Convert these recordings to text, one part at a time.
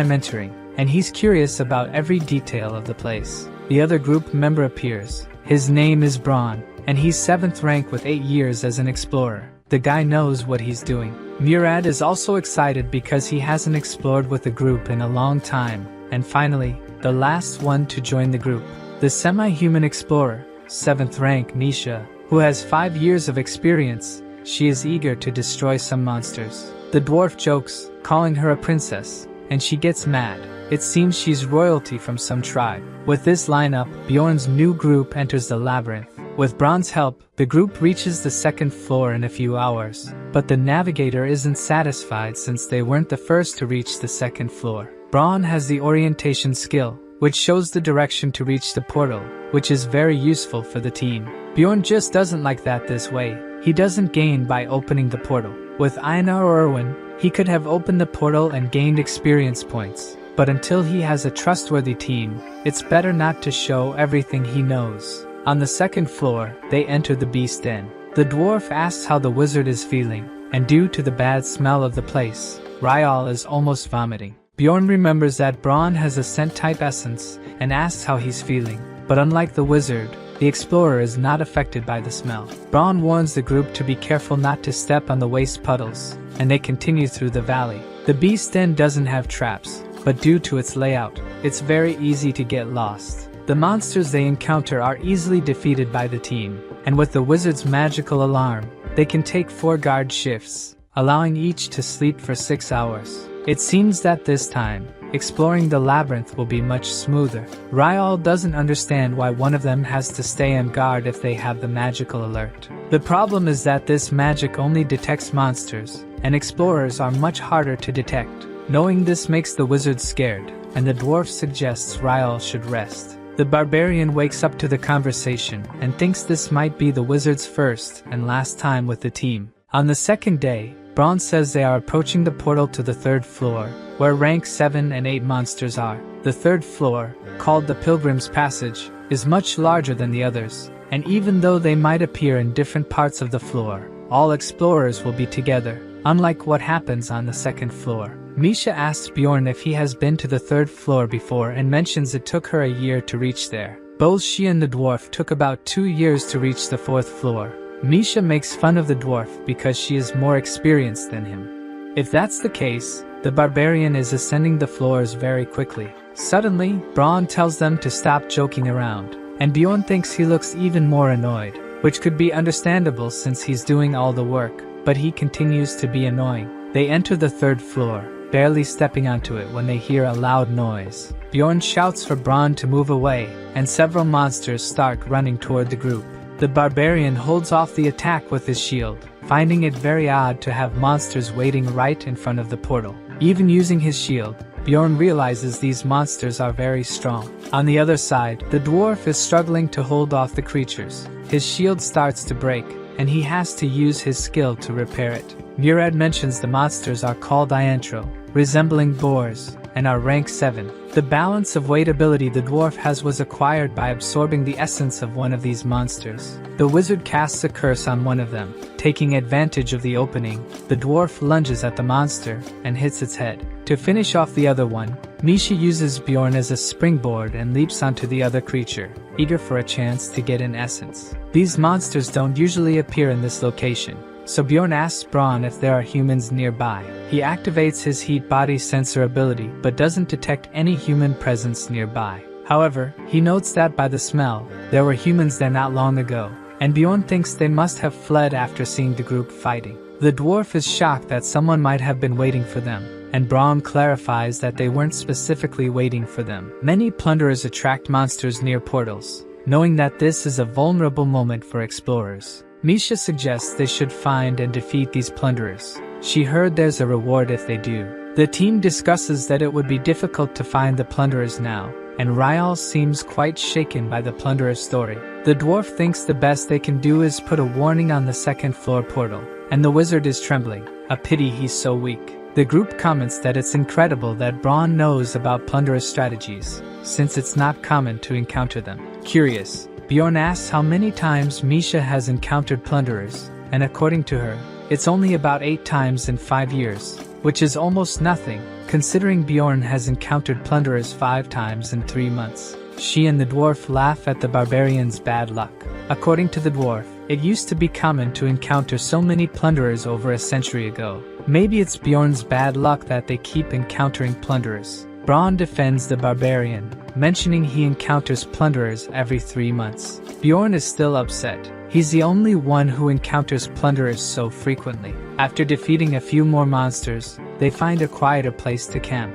time entering, and he's curious about every detail of the place. The other group member appears. His name is Braun, and he's 7th rank with 8 years as an explorer. The guy knows what he's doing. Murad is also excited because he hasn't explored with the group in a long time. And finally, the last one to join the group. The semi-human explorer, 7th rank Nisha, who has 5 years of experience. She is eager to destroy some monsters. The dwarf jokes, calling her a princess, and she gets mad. It seems she's royalty from some tribe. With this lineup, Bjorn's new group enters the labyrinth. With Braun's help, the group reaches the 2nd floor in a few hours. But the navigator isn't satisfied since they weren't the first to reach the 2nd floor. Braun has the orientation skill, which shows the direction to reach the portal, which is very useful for the team. Bjorn just doesn't like that this way. He doesn't gain by opening the portal. With Einar or Erwin, he could have opened the portal and gained experience points. But until he has a trustworthy team, it's better not to show everything he knows. On the 2nd floor, they enter the beast den. The dwarf asks how the wizard is feeling, and due to the bad smell of the place, Ryal is almost vomiting. Bjorn remembers that Braun has a scent-type essence and asks how he's feeling. But unlike the wizard, the explorer is not affected by the smell. Braun warns the group to be careful not to step on the waste puddles, and they continue through the valley. The beast den doesn't have traps, but due to its layout, it's very easy to get lost. The monsters they encounter are easily defeated by the team, and with the wizard's magical alarm, they can take 4 guard shifts, allowing each to sleep for 6 hours. It seems that this time, exploring the labyrinth will be much smoother. Ryal doesn't understand why one of them has to stay on guard if they have the magical alert. The problem is that this magic only detects monsters, and explorers are much harder to detect. Knowing this makes the wizard scared, and the dwarf suggests Ryal should rest. The barbarian wakes up to the conversation and thinks this might be the wizard's first and last time with the team. On the 2nd day, Braun says they are approaching the portal to the 3rd floor, where rank 7 and 8 monsters are. The 3rd floor, called the Pilgrim's Passage, is much larger than the others, and even though they might appear in different parts of the floor, all explorers will be together, unlike what happens on the 2nd floor. Misha asks Bjorn if he has been to the 3rd floor before and mentions it took her a year to reach there. Both she and the dwarf took about 2 years to reach the 4th floor. Misha makes fun of the dwarf because she is more experienced than him. If that's the case, the barbarian is ascending the floors very quickly. Suddenly, Braun tells them to stop joking around, and Bjorn thinks he looks even more annoyed, which could be understandable since he's doing all the work, but he continues to be annoying. They enter the 3rd floor, barely stepping onto it when they hear a loud noise. Bjorn shouts for Braun to move away, and several monsters start running toward the group. The barbarian holds off the attack with his shield, finding it very odd to have monsters waiting right in front of the portal. Even using his shield, Bjorn realizes these monsters are very strong. On the other side, the dwarf is struggling to hold off the creatures. His shield starts to break, and he has to use his skill to repair it. Murad mentions the monsters are called enro, resembling boars, and are rank 7. The balance of weight ability the dwarf has was acquired by absorbing the essence of one of these monsters. The wizard casts a curse on one of them. Taking advantage of the opening, the dwarf lunges at the monster and hits its head. To finish off the other one, Misha uses Bjorn as a springboard and leaps onto the other creature, eager for a chance to get an essence. These monsters don't usually appear in this location, so Bjorn asks Braun if there are humans nearby. He activates his heat body sensor ability but doesn't detect any human presence nearby. However, he notes that by the smell, there were humans there not long ago, and Bjorn thinks they must have fled after seeing the group fighting. The dwarf is shocked that someone might have been waiting for them, and Braun clarifies that they weren't specifically waiting for them. Many plunderers attract monsters near portals, knowing that this is a vulnerable moment for explorers. Misha suggests they should find and defeat these plunderers. She heard there's a reward if they do. The team discusses that it would be difficult to find the plunderers now, and Ryal seems quite shaken by the plunderer's story. The dwarf thinks the best they can do is put a warning on the 2nd floor portal, and the wizard is trembling. A pity he's so weak. The group comments that it's incredible that Braun knows about plunderers' strategies, since it's not common to encounter them. Curious, Bjorn asks how many times Misha has encountered plunderers, and according to her, it's only about 8 times in 5 years, which is almost nothing, considering Bjorn has encountered plunderers 5 times in 3 months. She and the dwarf laugh at the barbarian's bad luck. According to the dwarf, it used to be common to encounter so many plunderers over a century ago. Maybe it's Bjorn's bad luck that they keep encountering plunderers. Braun defends the barbarian, mentioning he encounters plunderers every 3 months. Bjorn is still upset. He's the only one who encounters plunderers so frequently. After defeating a few more monsters, they find a quieter place to camp.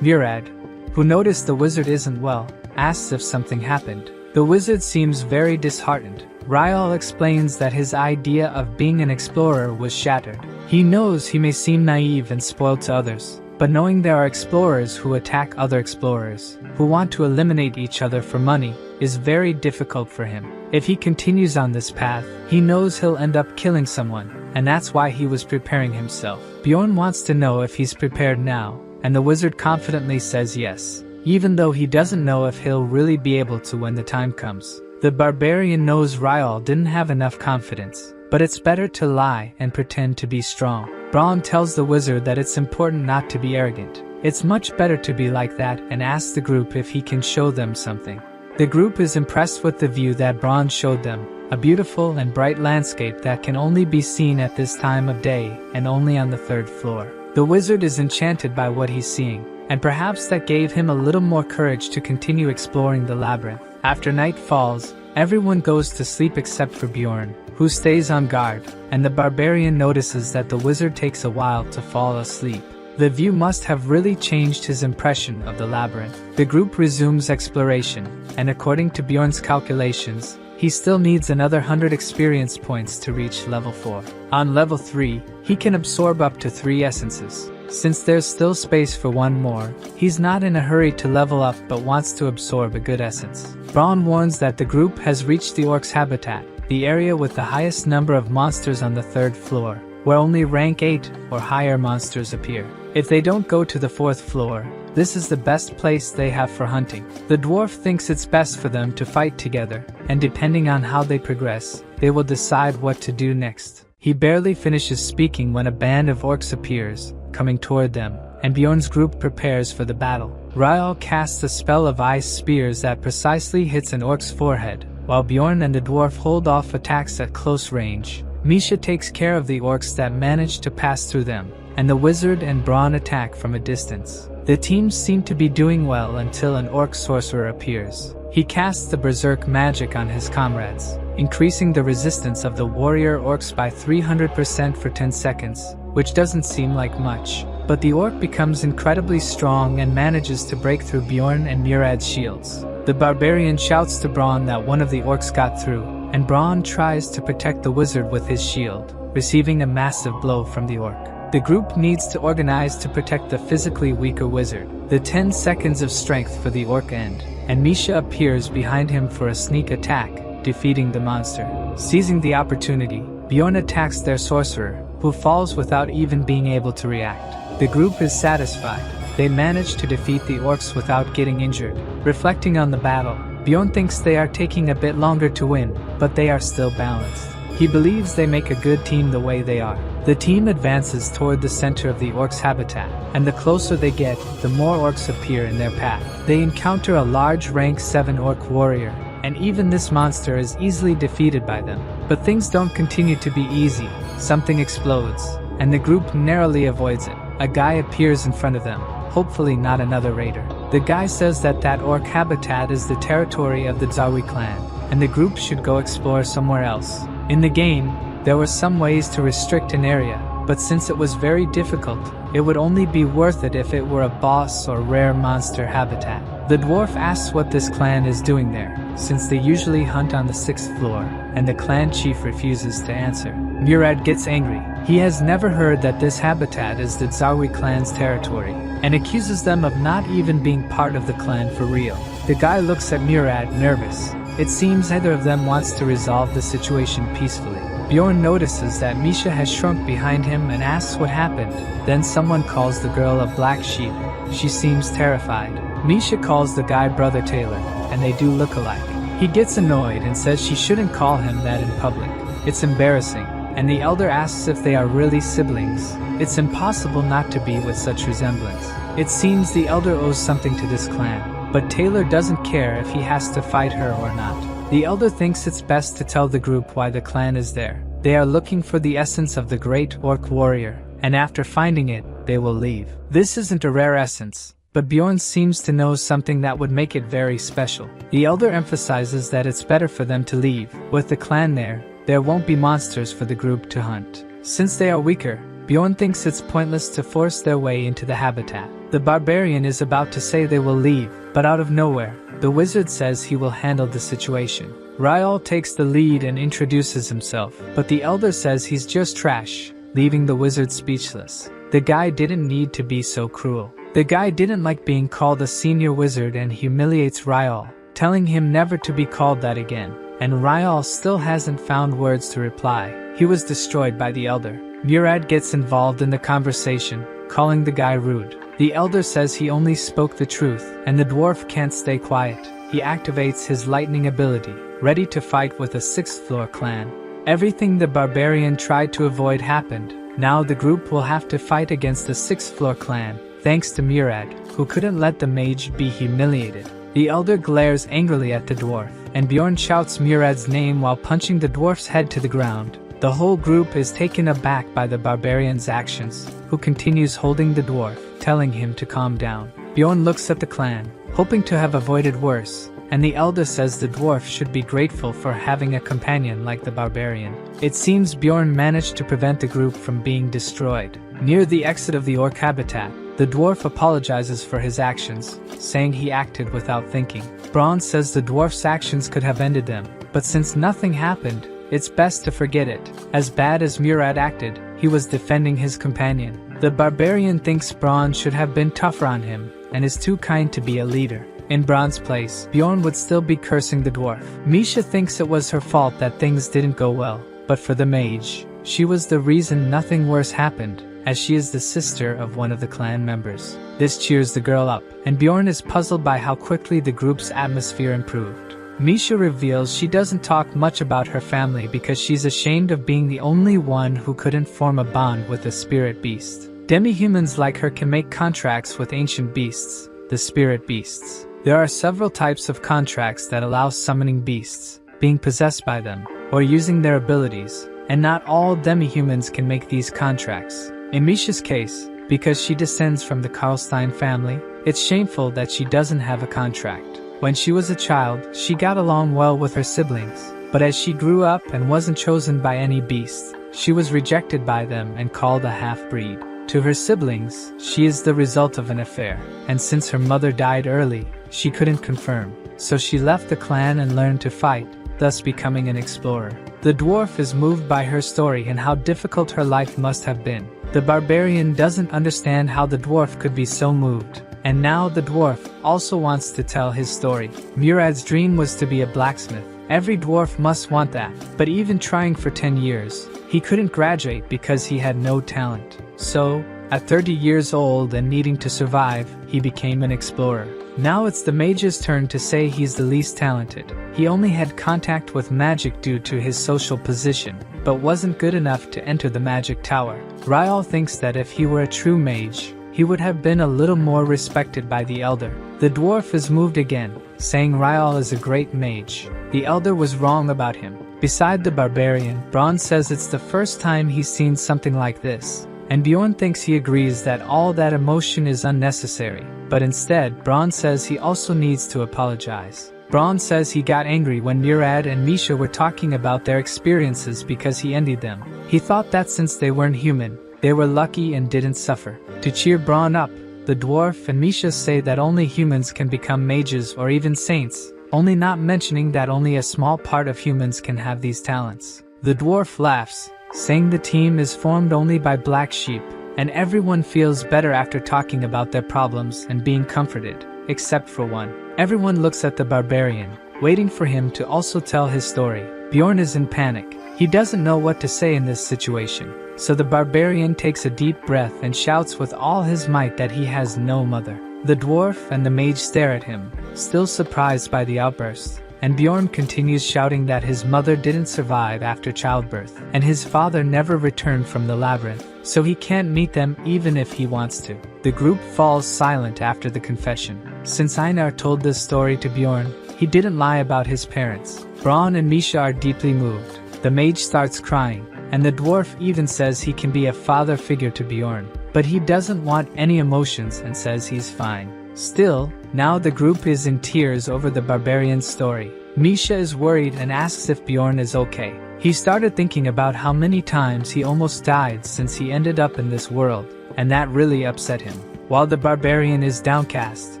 Murad, who noticed the wizard isn't well, asks if something happened. The wizard seems very disheartened. Ryal explains that his idea of being an explorer was shattered. He knows he may seem naive and spoiled to others, but knowing there are explorers who attack other explorers, who want to eliminate each other for money, is very difficult for him. If he continues on this path, he knows he'll end up killing someone, and that's why he was preparing himself. Bjorn wants to know if he's prepared now, and the wizard confidently says yes, even though he doesn't know if he'll really be able to when the time comes. The barbarian knows Ryal didn't have enough confidence, but it's better to lie and pretend to be strong. Braun tells the wizard that it's important not to be arrogant. It's much better to be like that, and asks the group if he can show them something. The group is impressed with the view that Braun showed them, a beautiful and bright landscape that can only be seen at this time of day and only on the 3rd floor. The wizard is enchanted by what he's seeing, and perhaps that gave him a little more courage to continue exploring the labyrinth. After night falls, everyone goes to sleep except for Bjorn, who stays on guard, and the barbarian notices that the wizard takes a while to fall asleep. The view must have really changed his impression of the labyrinth. The group resumes exploration, and according to Bjorn's calculations, he still needs another 100 experience points to reach level 4. On level 3, he can absorb up to 3 essences. Since there's still space for one more, he's not in a hurry to level up but wants to absorb a good essence. Braun warns that the group has reached the orc's habitat, the area with the highest number of monsters on the 3rd floor, where only rank 8 or higher monsters appear. If they don't go to the 4th floor, this is the best place they have for hunting. The dwarf thinks it's best for them to fight together, and depending on how they progress, they will decide what to do next. He barely finishes speaking when a band of orcs appears, coming toward them, and Bjorn's group prepares for the battle. Ryal casts a spell of ice spears that precisely hits an orc's forehead, while Bjorn and the dwarf hold off attacks at close range. Misha takes care of the orcs that manage to pass through them, and the wizard and Braun attack from a distance. The teams seem to be doing well until an orc sorcerer appears. He casts the berserk magic on his comrades, increasing the resistance of the warrior orcs by 300% for 10 seconds, which doesn't seem like much. But the orc becomes incredibly strong and manages to break through Bjorn and Murad's shields. The barbarian shouts to Braun that one of the orcs got through, and Braun tries to protect the wizard with his shield, receiving a massive blow from the orc. The group needs to organize to protect the physically weaker wizard. The 10 seconds of strength for the orc end, and Misha appears behind him for a sneak attack, defeating the monster. Seizing the opportunity, Bjorn attacks their sorcerer, who falls without even being able to react. The group is satisfied. They manage to defeat the orcs without getting injured. Reflecting on the battle, Bjorn thinks they are taking a bit longer to win, but they are still balanced. He believes they make a good team the way they are. The team advances toward the center of the orcs' habitat, and the closer they get, the more orcs appear in their path. They encounter a large rank 7 orc warrior, and even this monster is easily defeated by them. But things don't continue to be easy. Something explodes, and the group narrowly avoids it. A guy appears in front of them, hopefully not another raider. The guy says that orc habitat is the territory of the Zawi clan, and the group should go explore somewhere else. In the game, there were some ways to restrict an area, but since it was very difficult, it would only be worth it if it were a boss or rare monster habitat. The dwarf asks what this clan is doing there, since they usually hunt on the 6th floor, and the clan chief refuses to answer. Murad gets angry. He has never heard that this habitat is the Zawi clan's territory, and accuses them of not even being part of the clan for real. The guy looks at Murad nervous. It seems neither of them wants to resolve the situation peacefully. Bjorn notices that Misha has shrunk behind him and asks what happened. Then someone calls the girl a black sheep. She seems terrified. Misha calls the guy Brother Taylor, and they do look alike. He gets annoyed and says she shouldn't call him that in public. It's embarrassing, and the elder asks if they are really siblings. It's impossible not to be with such resemblance. It seems the elder owes something to this clan, but Taylor doesn't care if he has to fight her or not. The elder thinks it's best to tell the group why the clan is there. They are looking for the essence of the great orc warrior, and after finding it, they will leave. This isn't a rare essence, but Bjorn seems to know something that would make it very special. The elder emphasizes that it's better for them to leave. With the clan there won't be monsters for the group to hunt. Since they are weaker, Bjorn thinks it's pointless to force their way into the habitat. The barbarian is about to say they will leave, but out of nowhere, the wizard says he will handle the situation. Ryal takes the lead and introduces himself, but the elder says he's just trash, leaving the wizard speechless. The guy didn't need to be so cruel. The guy didn't like being called a senior wizard and humiliates Ryal, telling him never to be called that again. And Ryal still hasn't found words to reply. He was destroyed by the elder. Murad gets involved in the conversation, calling the guy rude. The elder says he only spoke the truth, and the dwarf can't stay quiet. He activates his lightning ability, ready to fight with a 6th floor clan. Everything the barbarian tried to avoid happened. Now the group will have to fight against the 6th floor clan, thanks to Murad, who couldn't let the mage be humiliated. The elder glares angrily at the dwarf, and Bjorn shouts Murad's name while punching the dwarf's head to the ground. The whole group is taken aback by the barbarian's actions, who continues holding the dwarf, telling him to calm down. Bjorn looks at the clan, hoping to have avoided worse, and the elder says the dwarf should be grateful for having a companion like the barbarian. It seems Bjorn managed to prevent the group from being destroyed. Near the exit of the orc habitat, the dwarf apologizes for his actions, saying he acted without thinking. Braun says the dwarf's actions could have ended them, but since nothing happened, it's best to forget it. As bad as Murad acted, he was defending his companion. The barbarian thinks Braun should have been tougher on him, and is too kind to be a leader. In Braun's place, Bjorn would still be cursing the dwarf. Misha thinks it was her fault that things didn't go well, but for the mage, she was the reason nothing worse happened, as she is the sister of one of the clan members. This cheers the girl up, and Bjorn is puzzled by how quickly the group's atmosphere improved. Misha reveals she doesn't talk much about her family because she's ashamed of being the only one who couldn't form a bond with a spirit beast. Demi-humans like her can make contracts with ancient beasts, the spirit beasts. There are several types of contracts that allow summoning beasts, being possessed by them, or using their abilities, and not all demi-humans can make these contracts. In Misha's case, because she descends from the Karlstein family, it's shameful that she doesn't have a contract. When she was a child, she got along well with her siblings, but as she grew up and wasn't chosen by any beast, she was rejected by them and called a half-breed. To her siblings, she is the result of an affair, and since her mother died early, she couldn't confirm, so she left the clan and learned to fight, thus becoming an explorer. The dwarf is moved by her story and how difficult her life must have been. The barbarian doesn't understand how the dwarf could be so moved, and now the dwarf also wants to tell his story. Murad's dream was to be a blacksmith. Every dwarf must want that, but even trying for 10 years, he couldn't graduate because he had no talent. So, at 30 years old and needing to survive, he became an explorer. Now it's the mage's turn to say he's the least talented. He only had contact with magic due to his social position, but wasn't good enough to enter the magic tower. Ryal thinks that if he were a true mage, he would have been a little more respected by the elder. The dwarf is moved again, saying Ryal is a great mage. The elder was wrong about him. Beside the barbarian, Braun says it's the first time he's seen something like this, and Bjorn thinks he agrees that all that emotion is unnecessary, but instead Braun says he also needs to apologize. Braun says he got angry when Murad and Misha were talking about their experiences because he envied them. He thought that since they weren't human, they were lucky and didn't suffer. To cheer Braun up, the dwarf and Misha say that only humans can become mages or even saints, only not mentioning that only a small part of humans can have these talents. The dwarf laughs, saying the team is formed only by black sheep, and everyone feels better after talking about their problems and being comforted, except for one. Everyone looks at the barbarian, waiting for him to also tell his story. Bjorn is in panic. He doesn't know what to say in this situation, so the barbarian takes a deep breath and shouts with all his might that he has no mother. The dwarf and the mage stare at him, still surprised by the outburst, and Bjorn continues shouting that his mother didn't survive after childbirth, and his father never returned from the labyrinth, so he can't meet them even if he wants to. The group falls silent after the confession. Since Einar told this story to Bjorn, he didn't lie about his parents. Braun and Misha are deeply moved. The mage starts crying, and the dwarf even says he can be a father figure to Bjorn, but he doesn't want any emotions and says he's fine. Still, now the group is in tears over the barbarian's story. Misha is worried and asks if Bjorn is okay. He started thinking about how many times he almost died since he ended up in this world, and that really upset him. While the barbarian is downcast,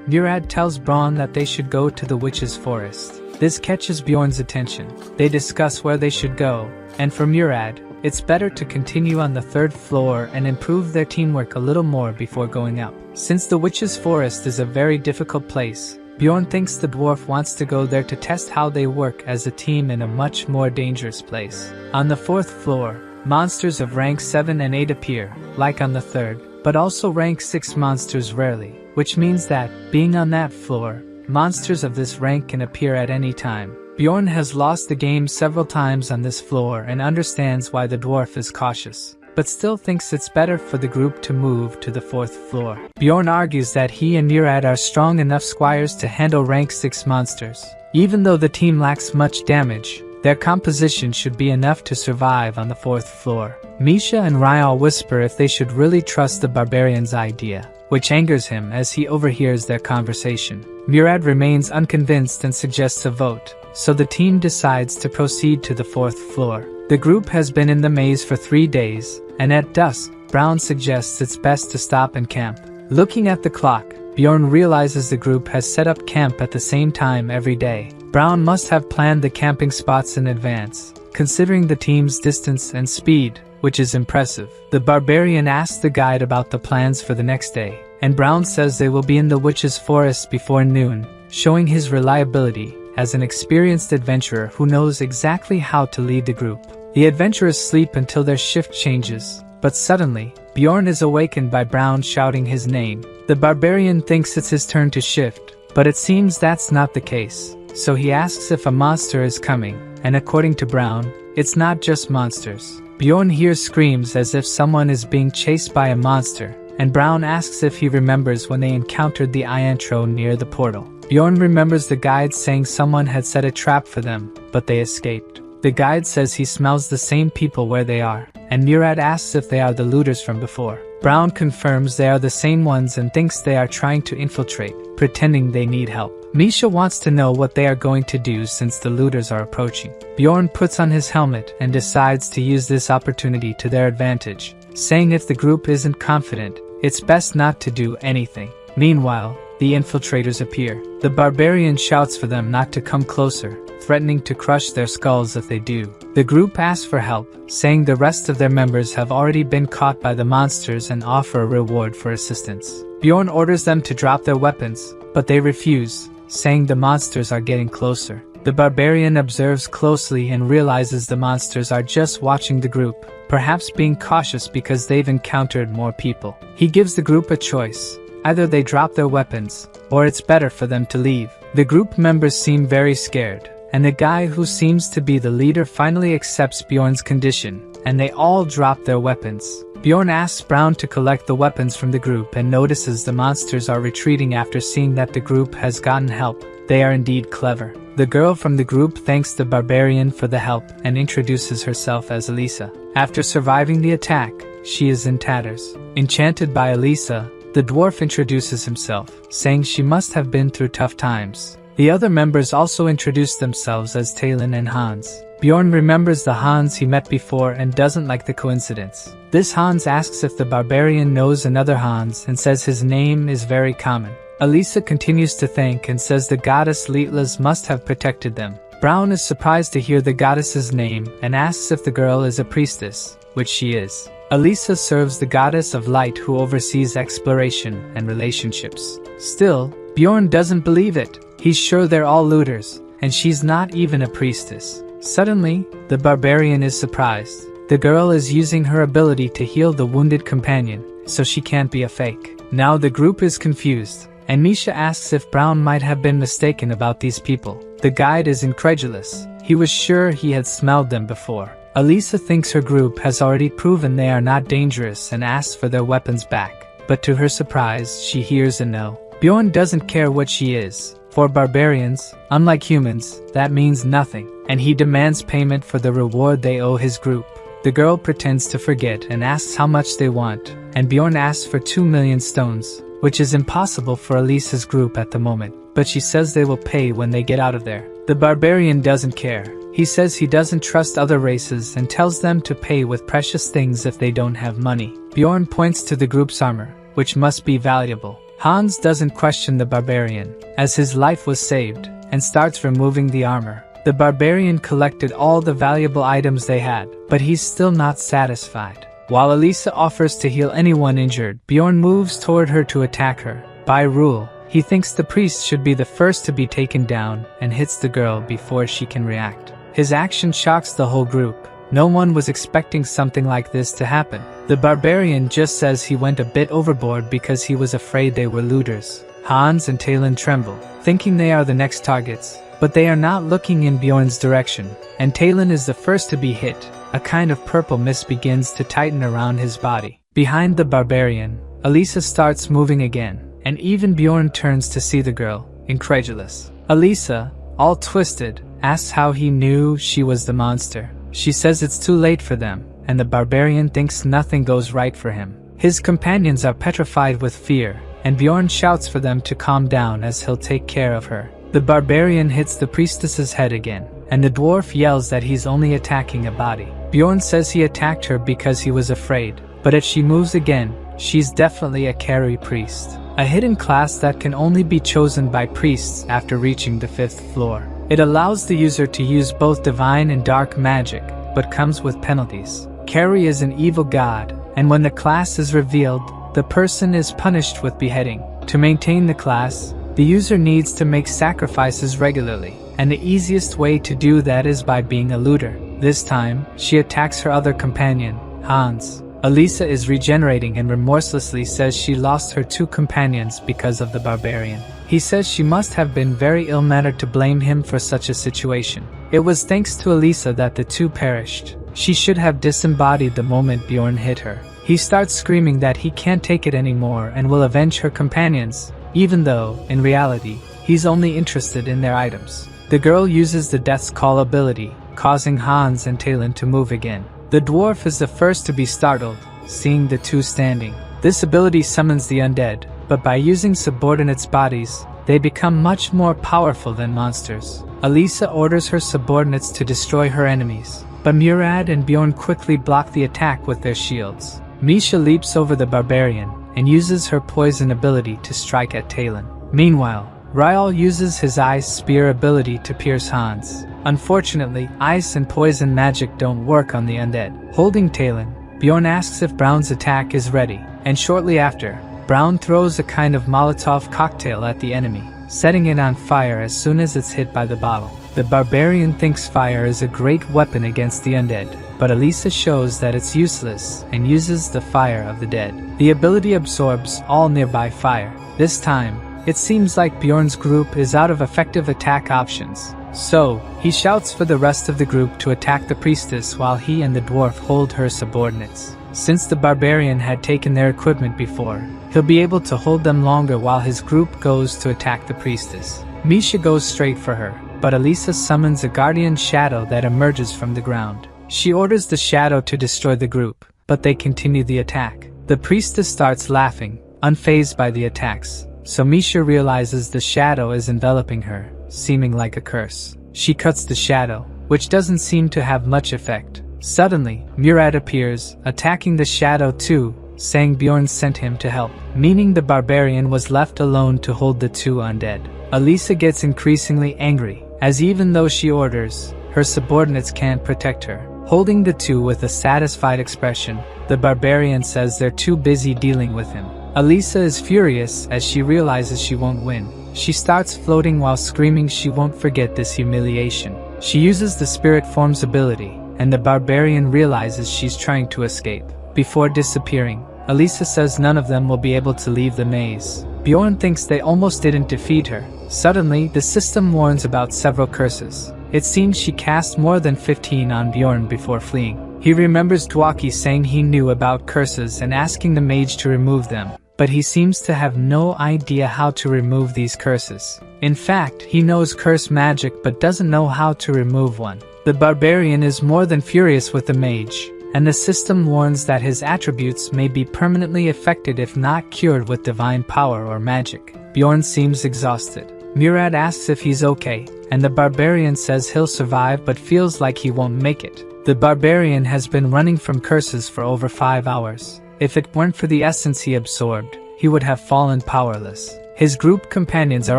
Murad tells Braun that they should go to the witch's forest. This catches Bjorn's attention. They discuss where they should go, and for Murad, it's better to continue on the 3rd floor and improve their teamwork a little more before going up. Since the witch's forest is a very difficult place, Bjorn thinks the dwarf wants to go there to test how they work as a team in a much more dangerous place. On the 4th floor, monsters of rank 7 and 8 appear, like on the 3rd, but also rank 6 monsters rarely, which means that, being on that floor, monsters of this rank can appear at any time. Bjorn has lost the game several times on this floor and understands why the dwarf is cautious, but still thinks it's better for the group to move to the 4th floor. Bjorn argues that he and Murad are strong enough squires to handle rank 6 monsters. Even though the team lacks much damage, their composition should be enough to survive on the 4th floor. Misha and Ryal whisper if they should really trust the barbarian's idea, which angers him as he overhears their conversation. Murad remains unconvinced and suggests a vote, so the team decides to proceed to the 4th floor. The group has been in the maze for 3 days, and at dusk, Braun suggests it's best to stop and camp. Looking at the clock, Bjorn realizes the group has set up camp at the same time every day. Braun must have planned the camping spots in advance, considering the team's distance and speed, which is impressive. The barbarian asks the guide about the plans for the next day, and Braun says they will be in the witch's forest before noon, showing his reliability as an experienced adventurer who knows exactly how to lead the group. The adventurers sleep until their shift changes, but suddenly, Bjorn is awakened by Braun shouting his name. The barbarian thinks it's his turn to shift, but it seems that's not the case, so he asks if a monster is coming, and according to Braun, it's not just monsters. Bjorn hears screams as if someone is being chased by a monster, and Braun asks if he remembers when they encountered the intro near the portal. Bjorn remembers the guide saying someone had set a trap for them, but they escaped. The guide says he smells the same people where they are, and Murad asks if they are the looters from before. Braun confirms they are the same ones and thinks they are trying to infiltrate, pretending they need help. Misha wants to know what they are going to do since the looters are approaching. Bjorn puts on his helmet and decides to use this opportunity to their advantage, saying if the group isn't confident, it's best not to do anything. Meanwhile, the infiltrators appear. The barbarian shouts for them not to come closer, threatening to crush their skulls if they do. The group asks for help, saying the rest of their members have already been caught by the monsters and offer a reward for assistance. Bjorn orders them to drop their weapons, but they refuse, saying the monsters are getting closer. The barbarian observes closely and realizes the monsters are just watching the group, perhaps being cautious because they've encountered more people. He gives the group a choice. Either they drop their weapons, or it's better for them to leave. The group members seem very scared, and the guy who seems to be the leader finally accepts Bjorn's condition, and they all drop their weapons. Bjorn asks Braun to collect the weapons from the group and notices the monsters are retreating after seeing that the group has gotten help. They are indeed clever. The girl from the group thanks the barbarian for the help and introduces herself as Elisa. After surviving the attack, she is in tatters. Enchanted by Elisa, the dwarf introduces himself, saying she must have been through tough times. The other members also introduce themselves as Talon and Hans. Bjorn remembers the Hans he met before and doesn't like the coincidence. This Hans asks if the barbarian knows another Hans and says his name is very common. Elisa continues to thank and says the goddess Litlas must have protected them. Braun is surprised to hear the goddess's name and asks if the girl is a priestess, which she is. Elisa serves the goddess of light who oversees exploration and relationships. Still, Bjorn doesn't believe it. He's sure they're all looters, and she's not even a priestess. Suddenly, the barbarian is surprised. The girl is using her ability to heal the wounded companion, so she can't be a fake. Now the group is confused, and Misha asks if Brown might have been mistaken about these people. The guide is incredulous. He was sure he had smelled them before. Elisa thinks her group has already proven they are not dangerous and asks for their weapons back. But to her surprise, she hears a no. Bjorn doesn't care what she is. For barbarians, unlike humans, that means nothing, and he demands payment for the reward they owe his group. The girl pretends to forget and asks how much they want, and Bjorn asks for 2 million stones, which is impossible for Elisa's group at the moment, but she says they will pay when they get out of there. The barbarian doesn't care. He says he doesn't trust other races and tells them to pay with precious things if they don't have money. Bjorn points to the group's armor, which must be valuable. Hans doesn't question the barbarian, as his life was saved, and starts removing the armor. The barbarian collected all the valuable items they had, but he's still not satisfied. While Elisa offers to heal anyone injured, Bjorn moves toward her to attack her. By rule, he thinks the priest should be the first to be taken down and hits the girl before she can react. His action shocks the whole group. No one was expecting something like this to happen. The barbarian just says he went a bit overboard because he was afraid they were looters. Hans and Talon tremble, thinking they are the next targets, but they are not looking in Bjorn's direction, and Talon is the first to be hit. A kind of purple mist begins to tighten around his body. Behind the barbarian, Elisa starts moving again, and even Bjorn turns to see the girl, incredulous. Elisa, all twisted, asks how he knew she was the monster. She says it's too late for them, and the barbarian thinks nothing goes right for him. His companions are petrified with fear, and Bjorn shouts for them to calm down as he'll take care of her. The barbarian hits the priestess's head again, and the dwarf yells that he's only attacking a body. Bjorn says he attacked her because he was afraid, but if she moves again, she's definitely a carry priest. A hidden class that can only be chosen by priests after reaching the 5th floor. It allows the user to use both divine and dark magic, but comes with penalties. Carry is an evil god, and when the class is revealed, the person is punished with beheading. To maintain the class, the user needs to make sacrifices regularly, and the easiest way to do that is by being a looter. This time, she attacks her other companion, Hans. Elisa is regenerating and remorselessly says she lost her 2 companions because of the barbarian. He says she must have been very ill-mannered to blame him for such a situation. It was thanks to Elisa that the 2 perished. She should have disembodied the moment Bjorn hit her. He starts screaming that he can't take it anymore and will avenge her companions, even though, in reality, he's only interested in their items. The girl uses the Death's Call ability, causing Hans and Talon to move again. The dwarf is the first to be startled, seeing the 2 standing. This ability summons the undead, but by using subordinates' bodies, they become much more powerful than monsters. Elisa orders her subordinates to destroy her enemies, but Murad and Bjorn quickly block the attack with their shields. Misha leaps over the barbarian and uses her poison ability to strike at Talon. Meanwhile, Ryal uses his ice spear ability to pierce Hans. Unfortunately, ice and poison magic don't work on the undead. Holding Talon, Bjorn asks if Brown's attack is ready, and shortly after, Brown throws a kind of Molotov cocktail at the enemy, setting it on fire as soon as it's hit by the bottle. The barbarian thinks fire is a great weapon against the undead, but Elisa shows that it's useless and uses the fire of the dead. The ability absorbs all nearby fire. This time, it seems like Bjorn's group is out of effective attack options. So, he shouts for the rest of the group to attack the priestess while he and the dwarf hold her subordinates. Since the barbarian had taken their equipment before, he'll be able to hold them longer while his group goes to attack the priestess. Misha goes straight for her, but Elisa summons a guardian shadow that emerges from the ground. She orders the shadow to destroy the group, but they continue the attack. The priestess starts laughing, unfazed by the attacks, so Misha realizes the shadow is enveloping her, seeming like a curse. She cuts the shadow, which doesn't seem to have much effect. Suddenly, Murad appears, attacking the shadow too, saying Bjorn sent him to help, meaning the barbarian was left alone to hold the 2 undead. Elisa gets increasingly angry, as even though she orders, her subordinates can't protect her. Holding the 2 with a satisfied expression, the barbarian says they're too busy dealing with him. Elisa is furious as she realizes she won't win. She starts floating while screaming she won't forget this humiliation. She uses the spirit form's ability, and the barbarian realizes she's trying to escape. Before disappearing, Elisa says none of them will be able to leave the maze. Bjorn thinks they almost didn't defeat her. Suddenly, the system warns about several curses. It seems she cast more than 15 on Bjorn before fleeing. He remembers Dwaki saying he knew about curses and asking the mage to remove them, but he seems to have no idea how to remove these curses. In fact, he knows curse magic but doesn't know how to remove one. The barbarian is more than furious with the mage, and the system warns that his attributes may be permanently affected if not cured with divine power or magic. Bjorn seems exhausted. Murad asks if he's okay, and the barbarian says he'll survive but feels like he won't make it. The barbarian has been running from curses for over 5 hours. If it weren't for the essence he absorbed, he would have fallen powerless. His group companions are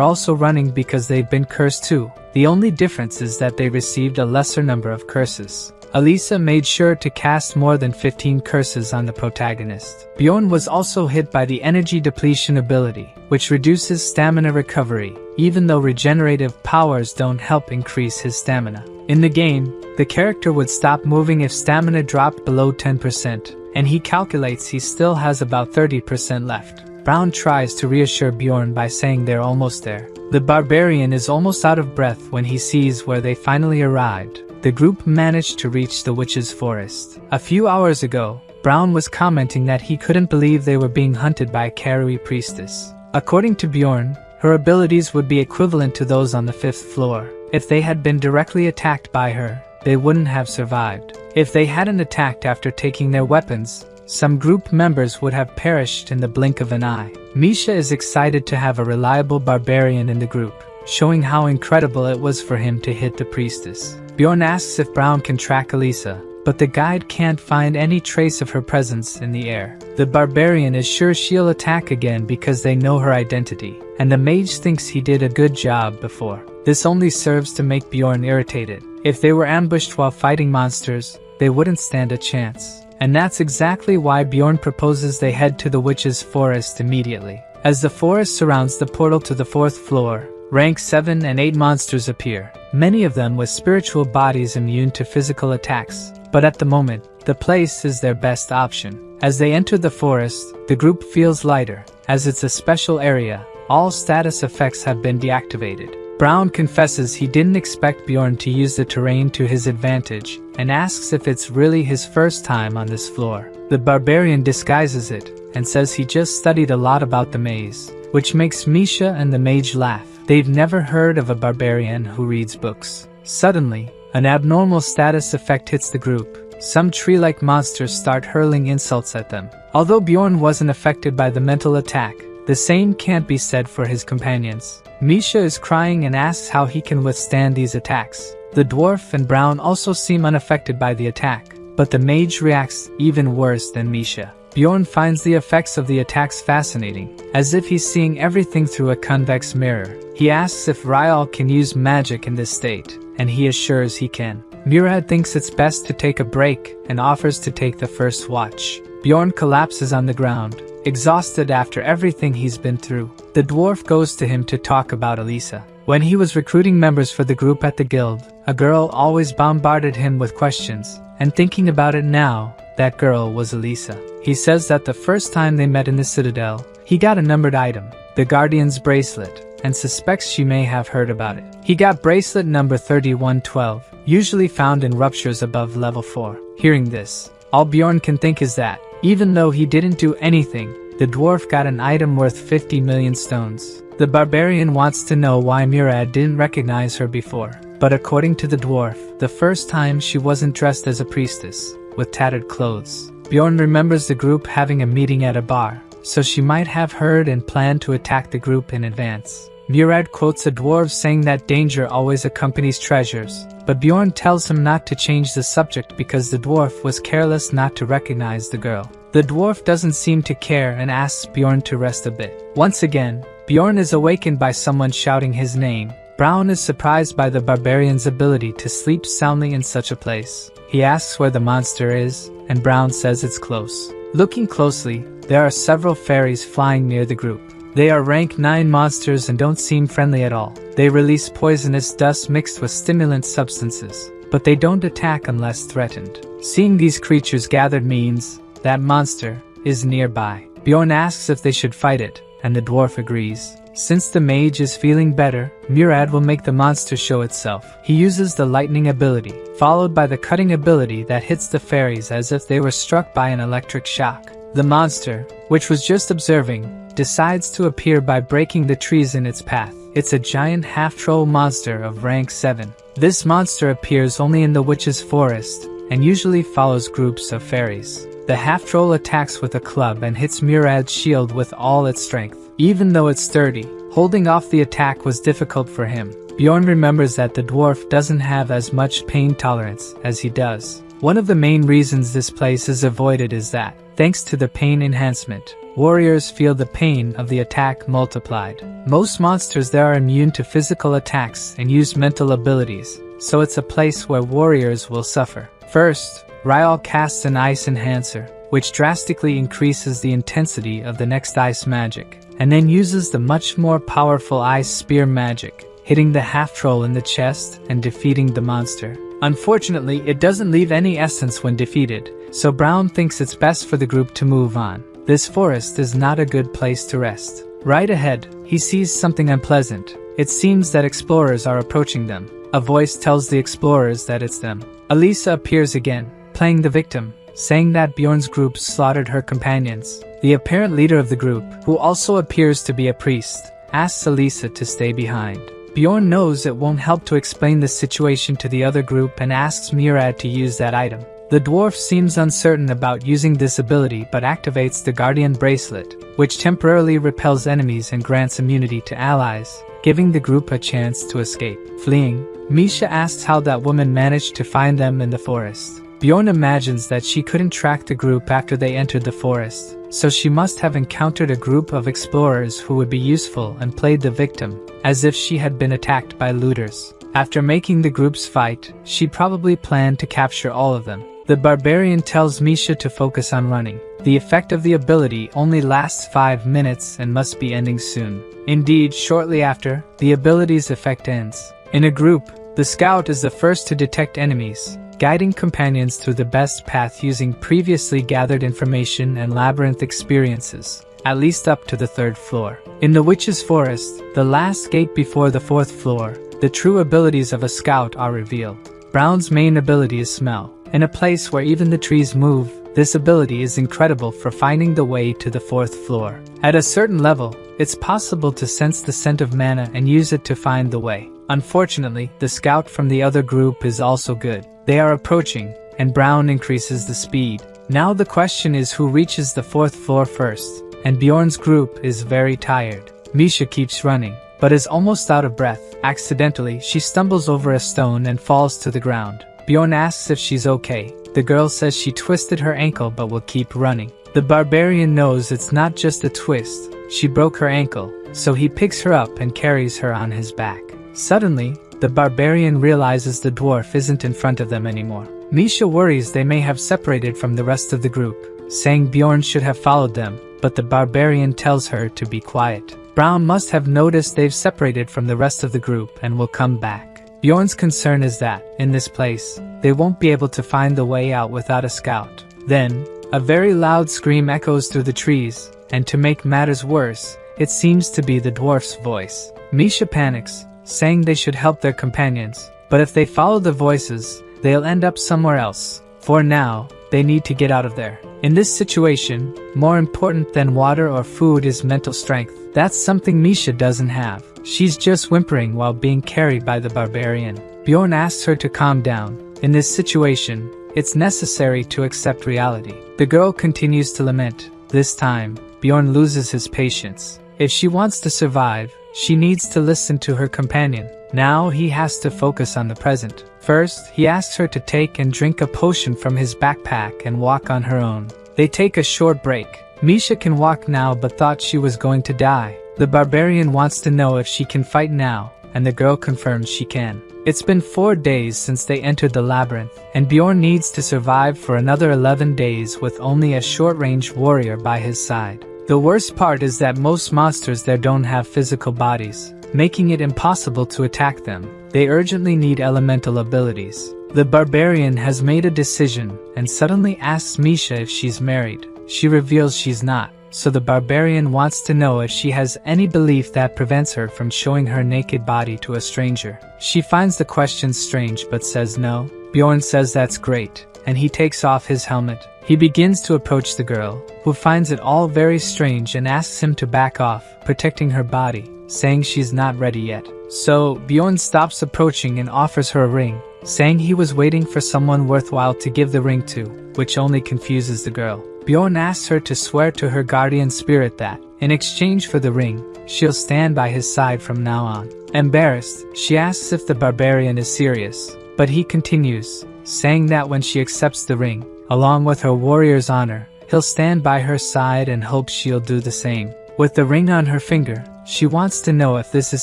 also running because they've been cursed too. The only difference is that they received a lesser number of curses. Elisa made sure to cast more than 15 curses on the protagonist. Bjorn was also hit by the energy depletion ability, which reduces stamina recovery, even though regenerative powers don't help increase his stamina. In the game, the character would stop moving if stamina dropped below 10%, and he calculates he still has about 30% left. Brown tries to reassure Bjorn by saying they're almost there. The barbarian is almost out of breath when he sees where they finally arrived. The group managed to reach the witch's forest. A few hours ago, Brown was commenting that he couldn't believe they were being hunted by a Karui priestess. According to Bjorn, her abilities would be equivalent to those on the 5th floor. If they had been directly attacked by her, they wouldn't have survived. If they hadn't attacked after taking their weapons, some group members would have perished in the blink of an eye. Misha is excited to have a reliable barbarian in the group, showing how incredible it was for him to hit the priestess. Bjorn asks if Brown can track Elisa, but the guide can't find any trace of her presence in the air. The barbarian is sure she'll attack again because they know her identity, and the mage thinks he did a good job before. This only serves to make Bjorn irritated. If they were ambushed while fighting monsters, they wouldn't stand a chance. And that's exactly why Bjorn proposes they head to the witch's forest immediately. As the forest surrounds the portal to the 4th floor, rank 7 and 8 monsters appear, many of them with spiritual bodies immune to physical attacks. But at the moment, the place is their best option. As they enter the forest, the group feels lighter. As it's a special area, all status effects have been deactivated. Brown confesses he didn't expect Bjorn to use the terrain to his advantage, and asks if it's really his first time on this floor. The barbarian disguises it, and says he just studied a lot about the maze, which makes Misha and the mage laugh. They've never heard of a barbarian who reads books. Suddenly, an abnormal status effect hits the group. Some tree-like monsters start hurling insults at them. Although Bjorn wasn't affected by the mental attack, the same can't be said for his companions. Misha is crying and asks how he can withstand these attacks. The dwarf and Brown also seem unaffected by the attack, but the mage reacts even worse than Misha. Bjorn finds the effects of the attacks fascinating, as if he's seeing everything through a convex mirror. He asks if Ryal can use magic in this state, and he assures he can. Murad thinks it's best to take a break and offers to take the first watch. Bjorn collapses on the ground, exhausted after everything he's been through. The dwarf goes to him to talk about Elisa. When he was recruiting members for the group at the guild, a girl always bombarded him with questions, and thinking about it now, that girl was Elisa. He says that the first time they met in the Citadel, he got a numbered item, the Guardian's bracelet, and suspects she may have heard about it. He got bracelet number 3112, usually found in ruptures above level 4. Hearing this, all Bjorn can think is that, even though he didn't do anything, the dwarf got an item worth 50 million stones. The barbarian wants to know why Murad didn't recognize her before, but according to the dwarf, the first time she wasn't dressed as a priestess, with tattered clothes. Bjorn remembers the group having a meeting at a bar, so she might have heard and planned to attack the group in advance. Murad quotes a dwarf saying that danger always accompanies treasures, but Bjorn tells him not to change the subject because the dwarf was careless not to recognize the girl. The dwarf doesn't seem to care and asks Bjorn to rest a bit. Once again, Bjorn is awakened by someone shouting his name. Brown is surprised by the barbarian's ability to sleep soundly in such a place. He asks where the monster is, and Brown says it's close. Looking closely, there are several fairies flying near the group. They are rank 9 monsters and don't seem friendly at all. They release poisonous dust mixed with stimulant substances, but they don't attack unless threatened. Seeing these creatures gathered means that monster, is nearby. Bjorn asks if they should fight it, and the dwarf agrees. Since the mage is feeling better, Murad will make the monster show itself. He uses the lightning ability, followed by the cutting ability that hits the fairies as if they were struck by an electric shock. The monster, which was just observing, decides to appear by breaking the trees in its path. It's a giant half-troll monster of rank 7. This monster appears only in the witch's forest, and usually follows groups of fairies. The half-troll attacks with a club and hits Murad's shield with all its strength. Even though it's sturdy, holding off the attack was difficult for him. Bjorn remembers that the dwarf doesn't have as much pain tolerance as he does. One of the main reasons this place is avoided is that, thanks to the pain enhancement, warriors feel the pain of the attack multiplied. Most monsters there are immune to physical attacks and use mental abilities, so it's a place where warriors will suffer. First, Ryal casts an ice enhancer, which drastically increases the intensity of the next ice magic, and then uses the much more powerful ice spear magic, hitting the half-troll in the chest and defeating the monster. Unfortunately, it doesn't leave any essence when defeated, so Brown thinks it's best for the group to move on. This forest is not a good place to rest. Right ahead, he sees something unpleasant. It seems that explorers are approaching them. A voice tells the explorers that it's them. Elisa appears again, playing the victim, saying that Bjorn's group slaughtered her companions. The apparent leader of the group, who also appears to be a priest, asks Elisa to stay behind. Bjorn knows it won't help to explain the situation to the other group and asks Murad to use that item. The dwarf seems uncertain about using this ability but activates the Guardian Bracelet, which temporarily repels enemies and grants immunity to allies, giving the group a chance to escape. Fleeing, Misha asks how that woman managed to find them in the forest. Bjorn imagines that she couldn't track the group after they entered the forest, so she must have encountered a group of explorers who would be useful and played the victim, as if she had been attacked by looters. After making the groups fight, she probably planned to capture all of them. The barbarian tells Misha to focus on running. The effect of the ability only lasts 5 minutes and must be ending soon. Indeed, shortly after, the ability's effect ends. In a group, the scout is the first to detect enemies, guiding companions through the best path using previously gathered information and labyrinth experiences, at least up to the 3rd floor. In the witch's forest, the last gate before the 4th floor, the true abilities of a scout are revealed. Brown's main ability is smell. In a place where even the trees move, this ability is incredible for finding the way to the 4th floor. At a certain level, it's possible to sense the scent of mana and use it to find the way. Unfortunately, the scout from the other group is also good. They are approaching, and Brown increases the speed. Now the question is who reaches the 4th floor first, and Bjorn's group is very tired. Misha keeps running, but is almost out of breath. Accidentally, she stumbles over a stone and falls to the ground. Bjorn asks if she's okay. The girl says she twisted her ankle but will keep running. The barbarian knows it's not just a twist, she broke her ankle, so he picks her up and carries her on his back. Suddenly, the barbarian realizes the dwarf isn't in front of them anymore. Misha worries they may have separated from the rest of the group, saying Bjorn should have followed them, but the barbarian tells her to be quiet. Brown must have noticed they've separated from the rest of the group and will come back. Bjorn's concern is that, in this place, they won't be able to find the way out without a scout. Then, a very loud scream echoes through the trees, and to make matters worse, it seems to be the dwarf's voice. Misha panics, saying they should help their companions, but if they follow the voices, they'll end up somewhere else. For now, they need to get out of there. In this situation, more important than water or food is mental strength. That's something Misha doesn't have. She's just whimpering while being carried by the barbarian. Bjorn asks her to calm down. In this situation, it's necessary to accept reality. The girl continues to lament. This time, Bjorn loses his patience. If she wants to survive, she needs to listen to her companion. Now he has to focus on the present. First, he asks her to take and drink a potion from his backpack and walk on her own. They take a short break. Misha can walk now but thought she was going to die. The barbarian wants to know if she can fight now, and the girl confirms she can. It's been 4 days since they entered the labyrinth, and Bjorn needs to survive for another 11 days with only a short-range warrior by his side. The worst part is that most monsters there don't have physical bodies, making it impossible to attack them. They urgently need elemental abilities. The barbarian has made a decision and suddenly asks Misha if she's married. she reveals she's not. So the barbarian wants to know if she has any belief that prevents her from showing her naked body to a stranger. She finds the question strange but says no. Bjorn says that's great, and he takes off his helmet. He begins to approach the girl, who finds it all very strange and asks him to back off, protecting her body, saying she's not ready yet. So Bjorn stops approaching and offers her a ring, saying he was waiting for someone worthwhile to give the ring to, which only confuses the girl. Bjorn asks her to swear to her guardian spirit that, in exchange for the ring, she'll stand by his side from now on. Embarrassed, she asks if the barbarian is serious, but he continues, saying that when she accepts the ring, along with her warrior's honor, he'll stand by her side and hopes she'll do the same. With the ring on her finger, she wants to know if this is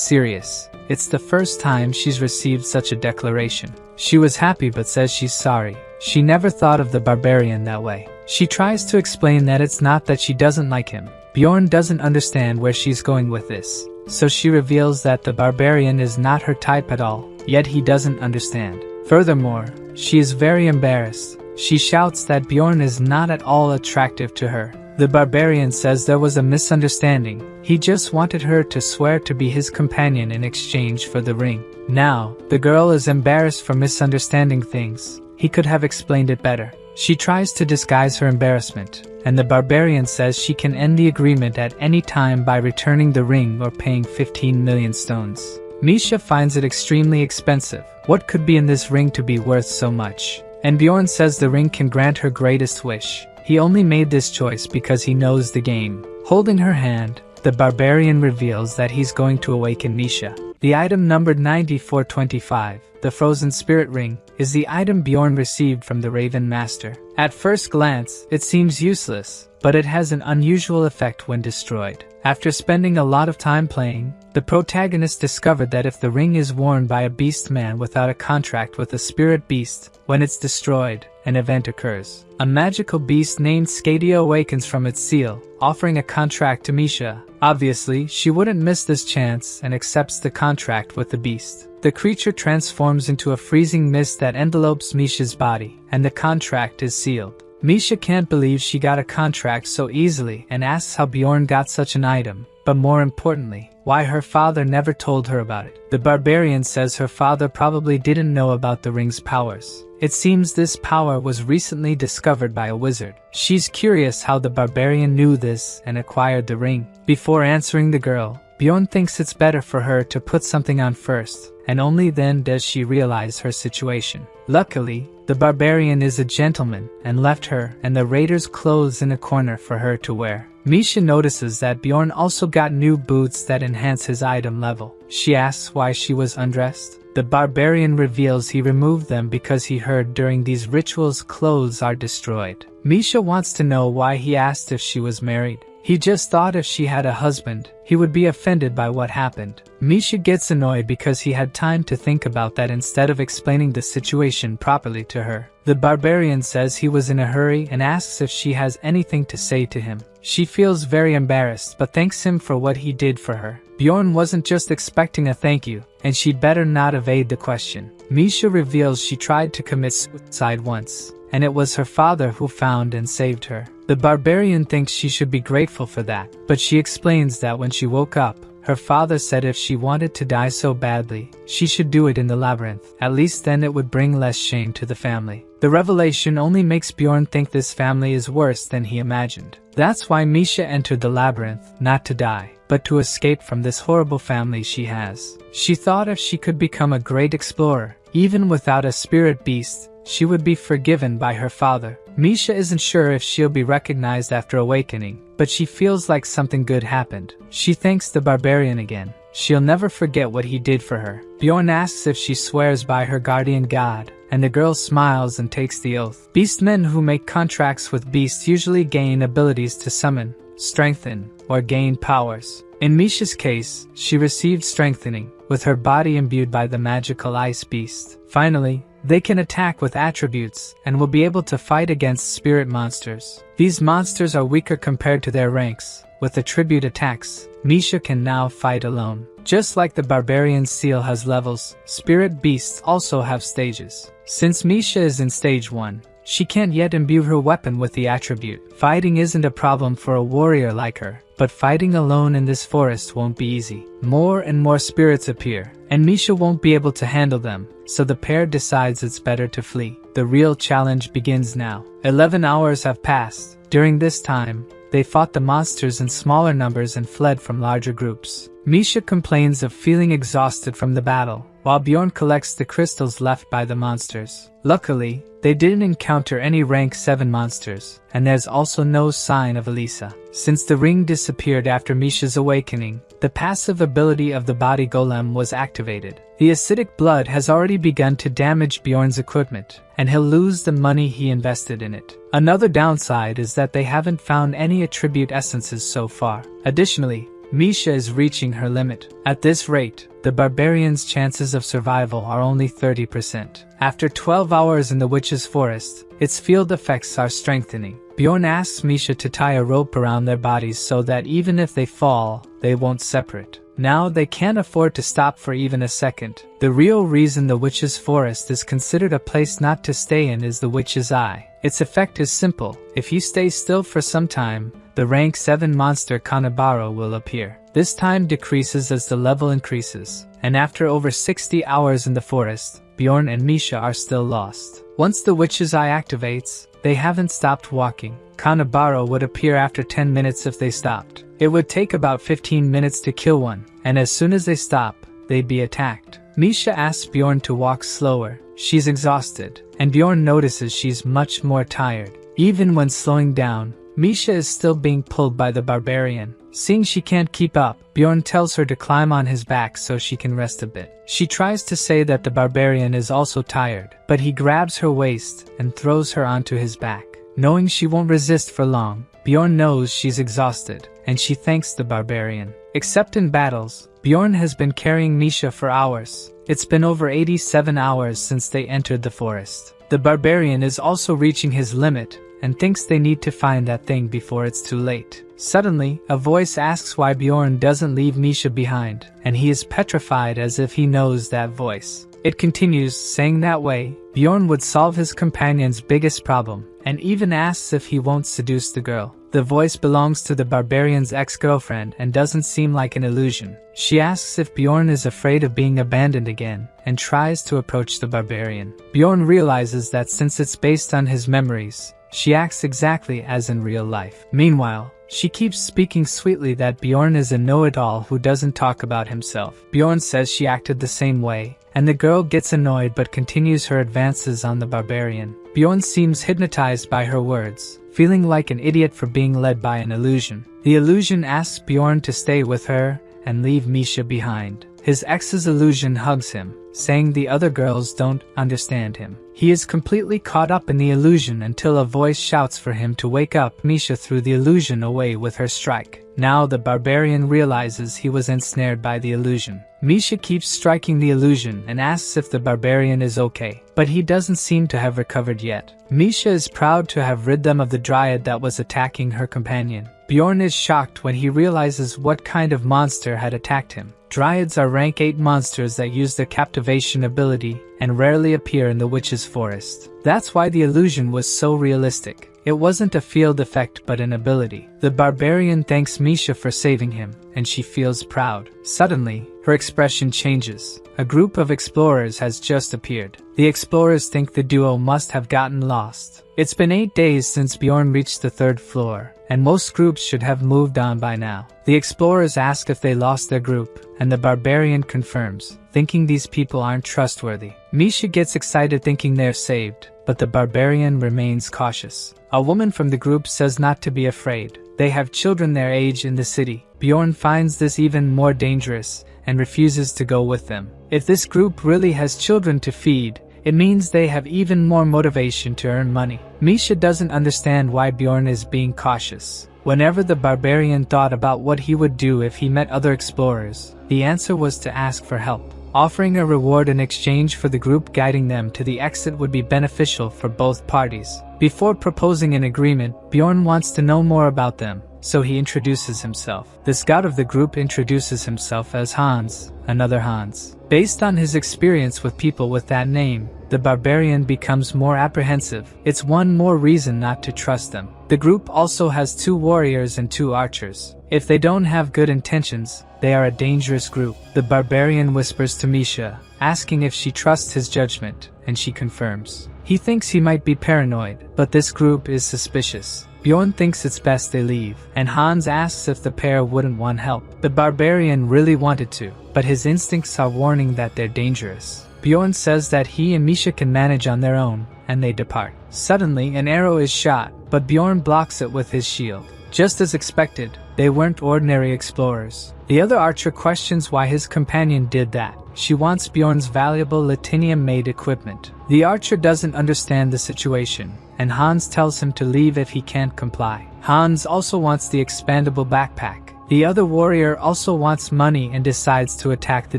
serious. It's the first time she's received such a declaration. She was happy but says she's sorry. She never thought of the barbarian that way. She tries to explain that it's not that she doesn't like him. Bjorn doesn't understand where she's going with this, so she reveals that the barbarian is not her type at all, yet he doesn't understand. Furthermore, she is very embarrassed. She shouts that Bjorn is not at all attractive to her. The barbarian says there was a misunderstanding. He just wanted her to swear to be his companion in exchange for the ring. Now, the girl is embarrassed for misunderstanding things. He could have explained it better. She tries to disguise her embarrassment, and the barbarian says she can end the agreement at any time by returning the ring or paying 15 million stones. Misha finds it extremely expensive. What could be in this ring to be worth so much? And Bjorn says the ring can grant her greatest wish. He only made this choice because he knows the game. Holding her hand, the barbarian reveals that he's going to awaken Misha. The item numbered 9425, the Frozen Spirit Ring, is the item Bjorn received from the Raven Master. At first glance, it seems useless, but it has an unusual effect when destroyed. After spending a lot of time playing, the protagonist discovered that if the ring is worn by a beast man without a contract with a spirit beast, when it's destroyed, an event occurs. A magical beast named Skadia awakens from its seal, offering a contract to Misha. Obviously, she wouldn't miss this chance and accepts the contract with the beast. The creature transforms into a freezing mist that envelopes Misha's body, and the contract is sealed. Misha can't believe she got a contract so easily and asks how Bjorn got such an item, but more importantly, why her father never told her about it. The barbarian says her father probably didn't know about the ring's powers. It seems this power was recently discovered by a wizard. She's curious how the barbarian knew this and acquired the ring. Before answering the girl, Bjorn thinks it's better for her to put something on first, and only then does she realize her situation. Luckily, the barbarian is a gentleman and left her and the raider's clothes in a corner for her to wear. Misha notices that Bjorn also got new boots that enhance his item level. She asks why she was undressed. The barbarian reveals he removed them because he heard during these rituals clothes are destroyed. Misha wants to know why he asked if she was married. He just thought if she had a husband, he would be offended by what happened. Misha gets annoyed because he had time to think about that instead of explaining the situation properly to her. The barbarian says he was in a hurry and asks if she has anything to say to him. She feels very embarrassed but thanks him for what he did for her. Bjorn wasn't just expecting a thank you, and she'd better not evade the question. Misha reveals she tried to commit suicide once, and it was her father who found and saved her. The barbarian thinks she should be grateful for that, but she explains that when she woke up, her father said if she wanted to die so badly, she should do it in the labyrinth. At least then it would bring less shame to the family. The revelation only makes Bjorn think this family is worse than he imagined. That's why Misha entered the labyrinth, not to die, but to escape from this horrible family she has. She thought if she could become a great explorer, even without a spirit beast, she would be forgiven by her father. Misha isn't sure if she'll be recognized after awakening, but she feels like something good happened. She thanks the barbarian again. She'll never forget what he did for her. Bjorn asks if she swears by her guardian god, and the girl smiles and takes the oath. Beastmen who make contracts with beasts usually gain abilities to summon, strengthen, or gain powers. In Misha's case, she received strengthening, with her body imbued by the magical ice beast. Finally, they can attack with attributes and will be able to fight against spirit monsters. These monsters are weaker compared to their ranks. With attribute attacks, Misha can now fight alone. Just like the barbarian's seal has levels, spirit beasts also have stages. Since Misha is in stage 1, She can't yet imbue her weapon with the attribute. Fighting isn't a problem for a warrior like her, but fighting alone in this forest won't be easy. More and more spirits appear, and Misha won't be able to handle them, so the pair decides it's better to flee. The real challenge begins now. 11 hours have passed. During this time, they fought the monsters in smaller numbers and fled from larger groups. Misha complains of feeling exhausted from the battle, while Bjorn collects the crystals left by the monsters. Luckily, they didn't encounter any rank 7 monsters, and there's also no sign of Elisa. Since the ring disappeared after Misha's awakening, the passive ability of the body golem was activated. The acidic blood has already begun to damage Bjorn's equipment, and he'll lose the money he invested in it. Another downside is that they haven't found any attribute essences so far. Additionally, Misha is reaching her limit. At this rate, the barbarian's chances of survival are only 30%. After 12 hours in the witch's forest, its field effects are strengthening. Bjorn asks Misha to tie a rope around their bodies so that even if they fall, they won't separate. Now they can't afford to stop for even a second. The real reason the witch's forest is considered a place not to stay in is the witch's eye. Its effect is simple. If you stay still for some time, the rank 7 monster Kanabaro will appear. This time decreases as the level increases, and after over 60 hours in the forest, Bjorn and Misha are still lost. Once the witch's eye activates, they haven't stopped walking. Kanabaro would appear after 10 minutes if they stopped. It would take about 15 minutes to kill one, and as soon as they stop, they'd be attacked. Misha asks Bjorn to walk slower. She's exhausted, and Bjorn notices she's much more tired. Even when slowing down, Misha is still being pulled by the barbarian. Seeing she can't keep up, Bjorn tells her to climb on his back so she can rest a bit. She tries to say that the barbarian is also tired, but he grabs her waist and throws her onto his back. Knowing she won't resist for long, Bjorn knows she's exhausted, and she thanks the barbarian. Except in battles, Bjorn has been carrying Misha for hours. It's been over 87 hours since they entered the forest. The barbarian is also reaching his limit, and thinks they need to find that thing before it's too late. Suddenly, a voice asks why Bjorn doesn't leave Misha behind, and he is petrified as if he knows that voice. It continues, saying that way, Bjorn would solve his companion's biggest problem, and even asks if he won't seduce the girl. The voice belongs to the barbarian's ex-girlfriend and doesn't seem like an illusion. She asks if Bjorn is afraid of being abandoned again, and tries to approach the barbarian. Bjorn realizes that since it's based on his memories, she acts exactly as in real life. Meanwhile, she keeps speaking sweetly that Bjorn is a know-it-all who doesn't talk about himself. Bjorn says she acted the same way, and the girl gets annoyed but continues her advances on the barbarian. Bjorn seems hypnotized by her words, feeling like an idiot for being led by an illusion. The illusion asks Bjorn to stay with her and leave Misha behind. His ex's illusion hugs him, saying the other girls don't understand him. He is completely caught up in the illusion until a voice shouts for him to wake up Misha through the illusion away with her strike. Now the barbarian realizes he was ensnared by the illusion. Misha keeps striking the illusion and asks if the barbarian is okay, but he doesn't seem to have recovered yet. Misha is proud to have rid them of the dryad that was attacking her companion. Bjorn is shocked when he realizes what kind of monster had attacked him. Dryads are rank 8 monsters that use their captivation ability and rarely appear in the witch's forest. That's why the illusion was so realistic. It wasn't a field effect but an ability. The barbarian thanks Misha for saving him, and she feels proud. Suddenly, her expression changes. A group of explorers has just appeared. The explorers think the duo must have gotten lost. It's been 8 days since Bjorn reached the 3rd floor, and most groups should have moved on by now. The explorers ask if they lost their group, and the barbarian confirms, thinking these people aren't trustworthy. Misha gets excited thinking they're saved, but the barbarian remains cautious. A woman from the group says not to be afraid. They have children their age in the city. Bjorn finds this even more dangerous and refuses to go with them. If this group really has children to feed, it means they have even more motivation to earn money. Misha doesn't understand why Bjorn is being cautious. Whenever the barbarian thought about what he would do if he met other explorers, the answer was to ask for help. offering a reward in exchange for the group guiding them to the exit would be beneficial for both parties. Before proposing an agreement, Bjorn wants to know more about them, so he introduces himself. The scout of the group introduces himself as Hans, another Hans. Based on his experience with people with that name, the barbarian becomes more apprehensive. It's one more reason not to trust them. The group also has 2 warriors and 2 archers. If they don't have good intentions, they are a dangerous group. The barbarian whispers to Misha, asking if she trusts his judgment, and she confirms. He thinks he might be paranoid, but this group is suspicious. Bjorn thinks it's best they leave, and Hans asks if the pair wouldn't want help. The barbarian really wanted to, but his instincts are warning that they're dangerous. Bjorn says that he and Misha can manage on their own, and they depart. Suddenly, an arrow is shot, but Bjorn blocks it with his shield. Just as expected, they weren't ordinary explorers. The other archer questions why his companion did that. She wants Bjorn's valuable Latinium-made equipment. The archer doesn't understand the situation, and Hans tells him to leave if he can't comply. Hans also wants the expandable backpack. The other warrior also wants money and decides to attack the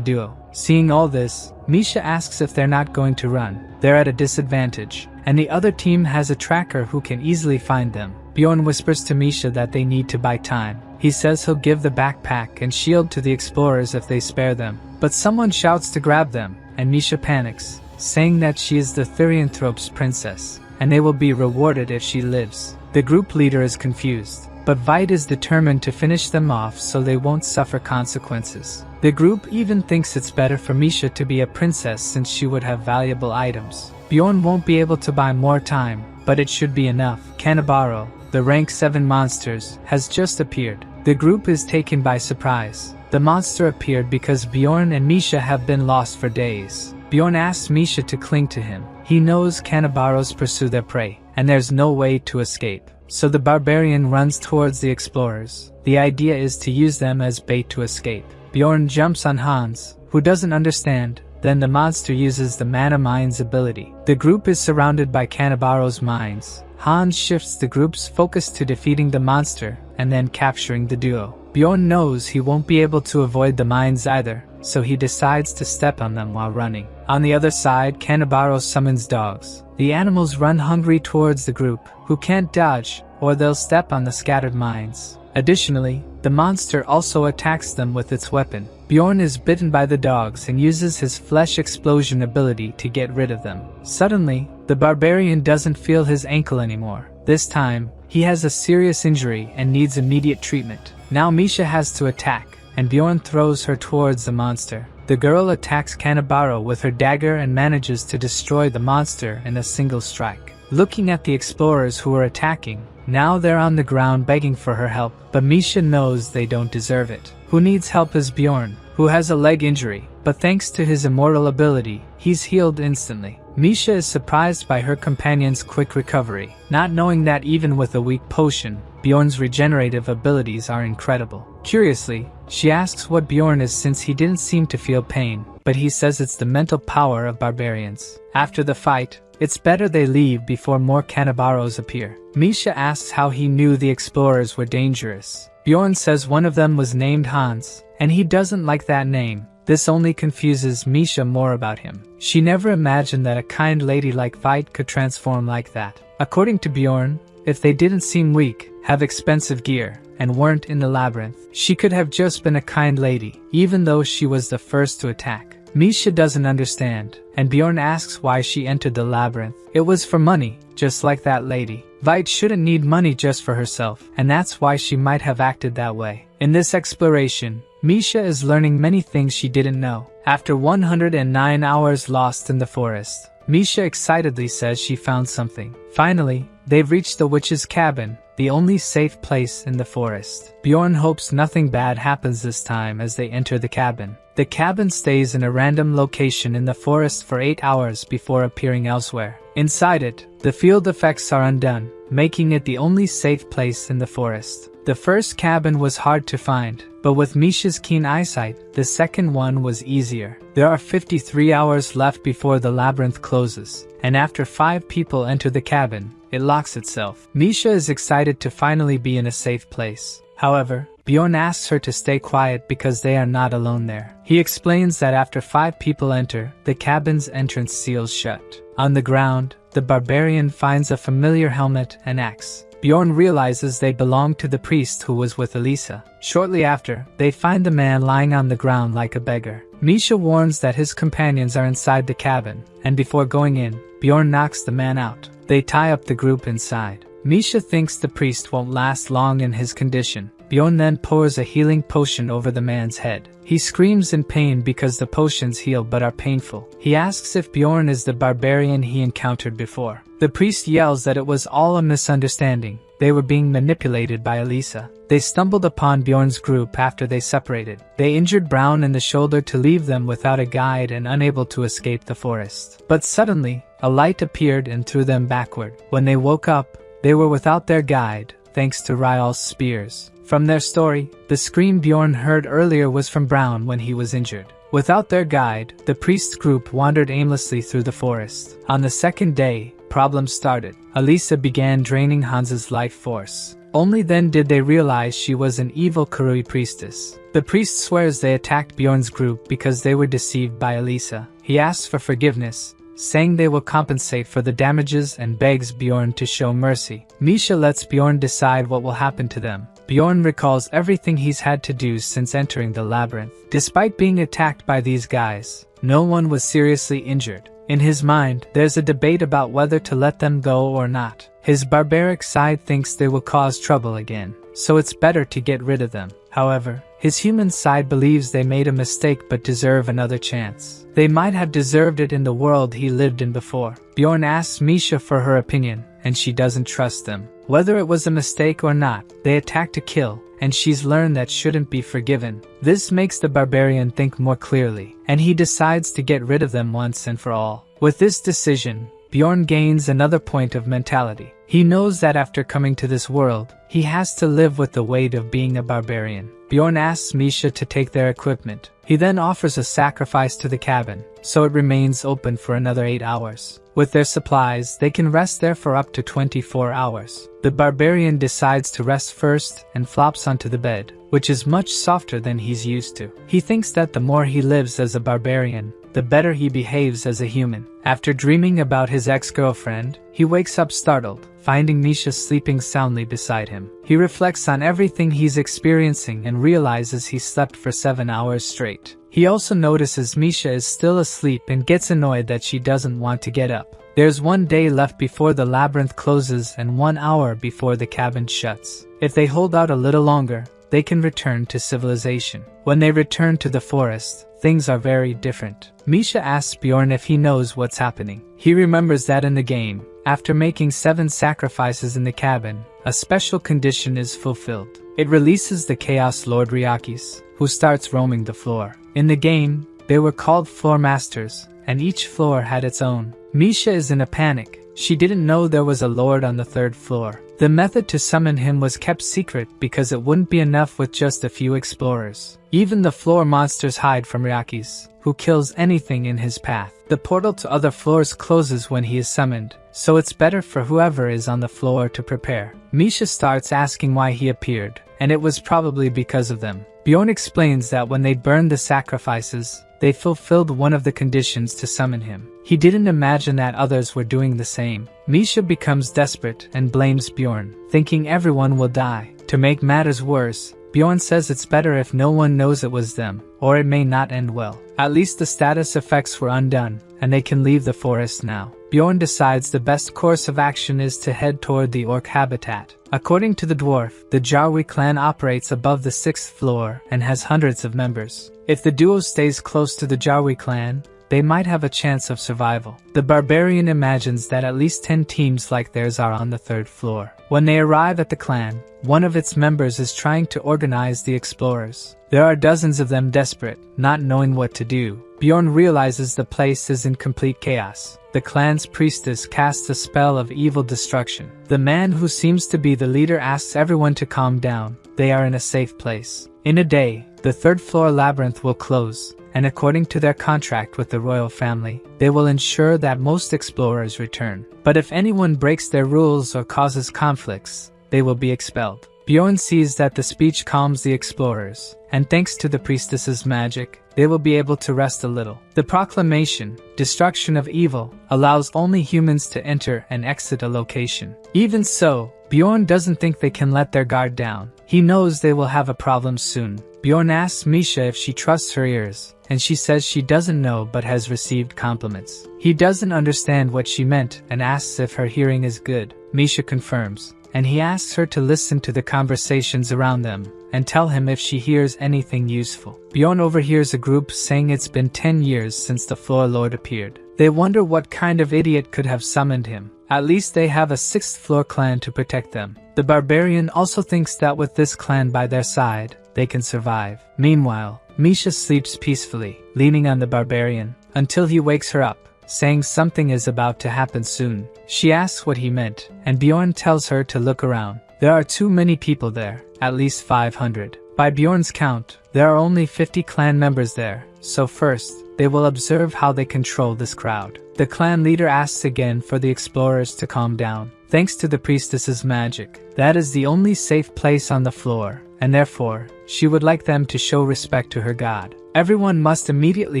duo. Seeing all this, Misha asks if they're not going to run. They're at a disadvantage, and the other team has a tracker who can easily find them. Bjorn whispers to Misha that they need to buy time. He says he'll give the backpack and shield to the explorers if they spare them. But someone shouts to grab them, and Misha panics, saying that she is the Therianthrope's princess, and they will be rewarded if she lives. The group leader is confused, but Veit is determined to finish them off so they won't suffer consequences. The group even thinks it's better for Misha to be a princess since she would have valuable items. Bjorn won't be able to buy more time, but it should be enough. Kanabaro, the rank 7 monsters, has just appeared. The group is taken by surprise. The monster appeared because Bjorn and Misha have been lost for days. Bjorn asks Misha to cling to him. He knows Canabaros pursue their prey, and there's no way to escape. So the barbarian runs towards the explorers. The idea is to use them as bait to escape. Bjorn jumps on Hans, who doesn't understand. Then the monster uses the mana mines ability. The group is surrounded by Canabaros mines. Hans shifts the group's focus to defeating the monster and then capturing the duo. Bjorn knows he won't be able to avoid the mines either, so he decides to step on them while running. On the other side, Canabaros summons dogs. The animals run hungry towards the group, who can't dodge, or they'll step on the scattered mines. Additionally, the monster also attacks them with its weapon. Bjorn is bitten by the dogs and uses his flesh explosion ability to get rid of them. Suddenly, the barbarian doesn't feel his ankle anymore. This time, he has a serious injury and needs immediate treatment. Now Misha has to attack, and Bjorn throws her towards the monster. The girl attacks Kanabaro with her dagger and manages to destroy the monster in a single strike. Looking at the explorers who are attacking, now they're on the ground begging for her help, but Misha knows they don't deserve it. Who needs help is Bjorn, who has a leg injury, but thanks to his immortal ability, he's healed instantly. Misha is surprised by her companion's quick recovery, not knowing that even with a weak potion, Bjorn's regenerative abilities are incredible. Curiously, she asks what Bjorn is since he didn't seem to feel pain, but he says it's the mental power of barbarians. After the fight, it's better they leave before more Canabaros appear. Misha asks how he knew the explorers were dangerous. Bjorn says one of them was named Hans, and he doesn't like that name. This only confuses Misha more about him. She never imagined that a kind lady like Veit could transform like that. According to Bjorn, if they didn't seem weak, have expensive gear, and weren't in the labyrinth, she could have just been a kind lady, even though she was the first to attack. Misha doesn't understand, and Bjorn asks why she entered the labyrinth. It was for money, just like that lady. Veit shouldn't need money just for herself, and that's why she might have acted that way. In this exploration, Misha is learning many things she didn't know. After 109 hours lost in the forest, Misha excitedly says she found something. Finally, they've reached the witch's cabin, the only safe place in the forest. Bjorn hopes nothing bad happens this time as they enter the cabin. The cabin stays in a random location in the forest for 8 hours before appearing elsewhere. Inside it, the field effects are undone, making it the only safe place in the forest. The first cabin was hard to find, but with Misha's keen eyesight, the second one was easier. There are 53 hours left before the labyrinth closes, and after 5 people enter the cabin, it locks itself. Misha is excited to finally be in a safe place. However, Bjorn asks her to stay quiet because they are not alone there. He explains that after 5 people enter, the cabin's entrance seals shut. On the ground, the barbarian finds a familiar helmet and axe. Bjorn realizes they belong to the priest who was with Elisa. Shortly after, they find the man lying on the ground like a beggar. Misha warns that his companions are inside the cabin, and before going in, Bjorn knocks the man out. They tie up the group inside. Misha thinks the priest won't last long in his condition. Bjorn then pours a healing potion over the man's head. He screams in pain because the potions heal but are painful. He asks if Bjorn is the barbarian he encountered before. The priest yells that it was all a misunderstanding. They were being manipulated by Elisa. They stumbled upon Bjorn's group after they separated. They injured Brown in the shoulder to leave them without a guide and unable to escape the forest. But suddenly, a light appeared and threw them backward. When they woke up, they were without their guide, thanks to Ryal's spears. From their story, the scream Bjorn heard earlier was from Brown when he was injured. Without their guide, the priest group wandered aimlessly through the forest. On the second day, problems started. Elisa began draining Hans's life force. Only then did they realize she was an evil Karui priestess. The priest swears they attacked Bjorn's group because they were deceived by Elisa. He asks for forgiveness, saying they will compensate for the damages and begs Bjorn to show mercy. Misha lets Bjorn decide what will happen to them. Bjorn recalls everything he's had to do since entering the labyrinth. Despite being attacked by these guys, no one was seriously injured. In his mind, there's a debate about whether to let them go or not. His barbaric side thinks they will cause trouble again, so it's better to get rid of them. However, his human side believes they made a mistake but deserve another chance. They might have deserved it in the world he lived in before. Bjorn asks Misha for her opinion, and she doesn't trust them. Whether it was a mistake or not, they attack to kill, and she's learned that shouldn't be forgiven. This makes the barbarian think more clearly, and he decides to get rid of them once and for all. With this decision, Bjorn gains another point of mentality. He knows that after coming to this world, he has to live with the weight of being a barbarian. Bjorn asks Misha to take their equipment. He then offers a sacrifice to the cabin, so it remains open for another 8 hours. With their supplies, they can rest there for up to 24 hours. The barbarian decides to rest first and flops onto the bed, which is much softer than he's used to. He thinks that the more he lives as a barbarian, the better he behaves as a human. After dreaming about his ex-girlfriend, he wakes up startled, finding Misha sleeping soundly beside him. He reflects on everything he's experiencing and realizes he slept for 7 hours straight. He also notices Misha is still asleep and gets annoyed that she doesn't want to get up. There's 1 day left before the labyrinth closes and 1 hour before the cabin shuts. If they hold out a little longer, they can return to civilization. When they return to the forest, things are very different. Misha asks Bjorn if he knows what's happening. He remembers that in the game, after making 7 sacrifices in the cabin, a special condition is fulfilled. It releases the Chaos Lord Ryakis, who starts roaming the floor. In the game, they were called floor masters, and each floor had its own. Misha is in a panic. She didn't know there was a lord on the 3rd floor. The method to summon him was kept secret because it wouldn't be enough with just a few explorers. Even the floor monsters hide from Ryakis, who kills anything in his path. The portal to other floors closes when he is summoned, so it's better for whoever is on the floor to prepare. Misha starts asking why he appeared, and it was probably because of them. Bjorn explains that when they burned the sacrifices, they fulfilled one of the conditions to summon him. He didn't imagine that others were doing the same. Misha becomes desperate and blames Bjorn, thinking everyone will die. To make matters worse, Bjorn says it's better if no one knows it was them, or it may not end well. At least the status effects were undone, and they can leave the forest now. Bjorn decides the best course of action is to head toward the orc habitat. According to the dwarf, the Jarwi clan operates above the 6th floor and has hundreds of members. If the duo stays close to the Jarwi clan, they might have a chance of survival. The barbarian imagines that at least 10 teams like theirs are on the 3rd floor. When they arrive at the clan, one of its members is trying to organize the explorers. There are dozens of them desperate, not knowing what to do. Bjorn realizes the place is in complete chaos. The clan's priestess casts a spell of evil destruction. The man who seems to be the leader asks everyone to calm down. They are in a safe place. In a day, the 3rd floor labyrinth will close, and according to their contract with the royal family, they will ensure that most explorers return. But if anyone breaks their rules or causes conflicts, they will be expelled. Bjorn sees that the speech calms the explorers, and thanks to the priestess's magic, they will be able to rest a little. The proclamation, destruction of evil, allows only humans to enter and exit a location. Even so, Bjorn doesn't think they can let their guard down. He knows they will have a problem soon. Bjorn asks Misha if she trusts her ears, and she says she doesn't know but has received compliments. He doesn't understand what she meant and asks if her hearing is good. Misha confirms, and he asks her to listen to the conversations around them and tell him if she hears anything useful. Bjorn overhears a group saying it's been 10 years since the Floor Lord appeared. They wonder what kind of idiot could have summoned him. At least they have a 6th floor clan to protect them. The barbarian also thinks that with this clan by their side, they can survive. Meanwhile, Misha sleeps peacefully, leaning on the barbarian, until he wakes her up, saying something is about to happen soon. She asks what he meant, and Bjorn tells her to look around. There are too many people there, at least 500. By Bjorn's count, there are only 50 clan members there, so first, they will observe how they control this crowd. The clan leader asks again for the explorers to calm down. Thanks to the priestess's magic, that is the only safe place on the floor, and therefore, she would like them to show respect to her god. Everyone must immediately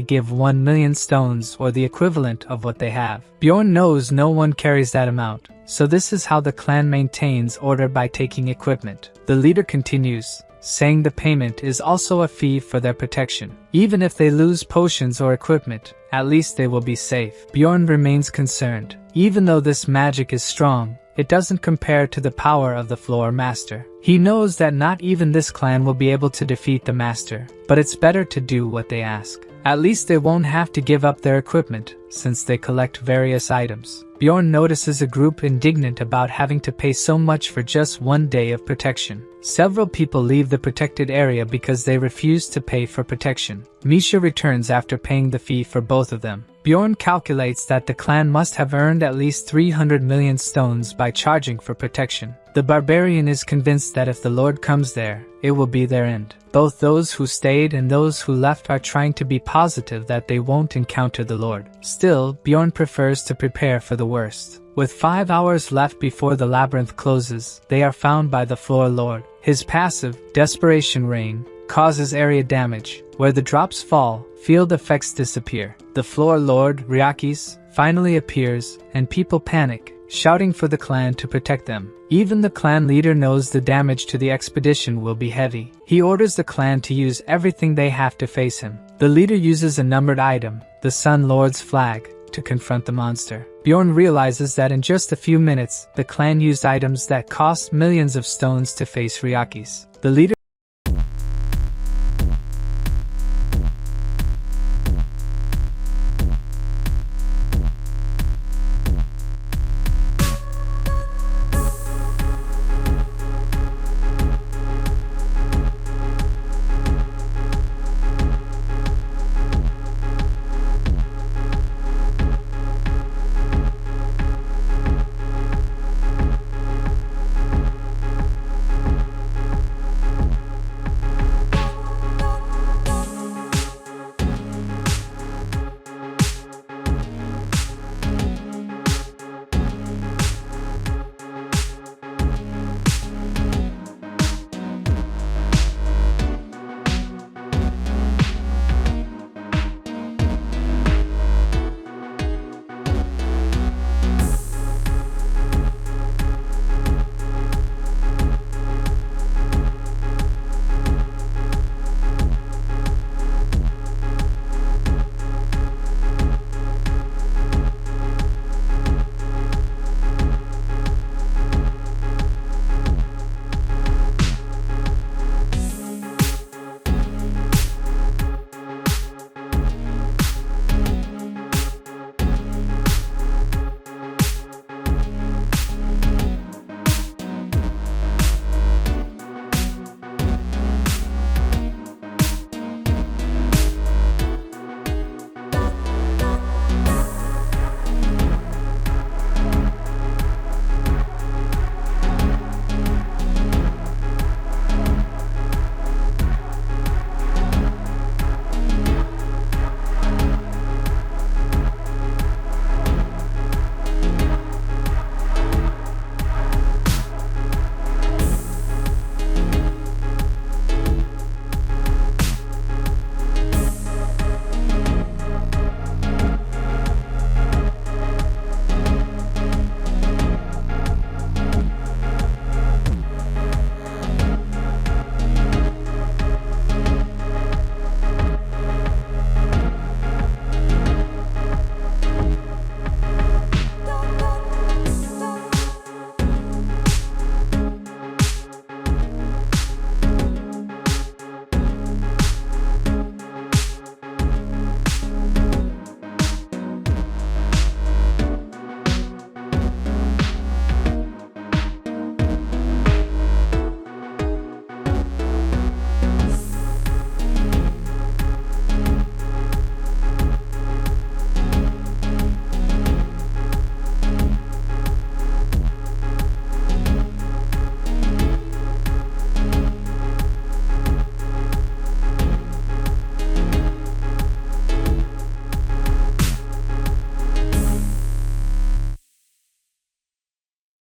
give 1 million stones or the equivalent of what they have. Bjorn knows no one carries that amount, so this is how the clan maintains order by taking equipment. The leader continues, saying the payment is also a fee for their protection. Even if they lose potions or equipment, at least they will be safe. Bjorn remains concerned. Even though this magic is strong, it doesn't compare to the power of the floor master. He knows that not even this clan will be able to defeat the master, but it's better to do what they ask. At least they won't have to give up their equipment, since they collect various items. Bjorn notices a group indignant about having to pay so much for just 1 day of protection. Several people leave the protected area because they refuse to pay for protection. Misha returns after paying the fee for both of them. Bjorn calculates that the clan must have earned at least 300 million stones by charging for protection. The barbarian is convinced that if the Lord comes there, it will be their end. Both those who stayed and those who left are trying to be positive that they won't encounter the Lord. Still, Bjorn prefers to prepare for the worst. With 5 hours left before the labyrinth closes, they are found by the Floor Lord. His passive, Desperation Rain, causes area damage. Where the drops fall, field effects disappear. The Floor Lord, Ryakis, finally appears, and people panic, shouting for the clan to protect them. Even the clan leader knows the damage to the expedition will be heavy. He orders the clan to use everything they have to face him. The leader uses a numbered item, the Sun Lord's flag, to confront the monster. Bjorn realizes that in just a few minutes, the clan used items that cost millions of stones to face Ryakis. The leader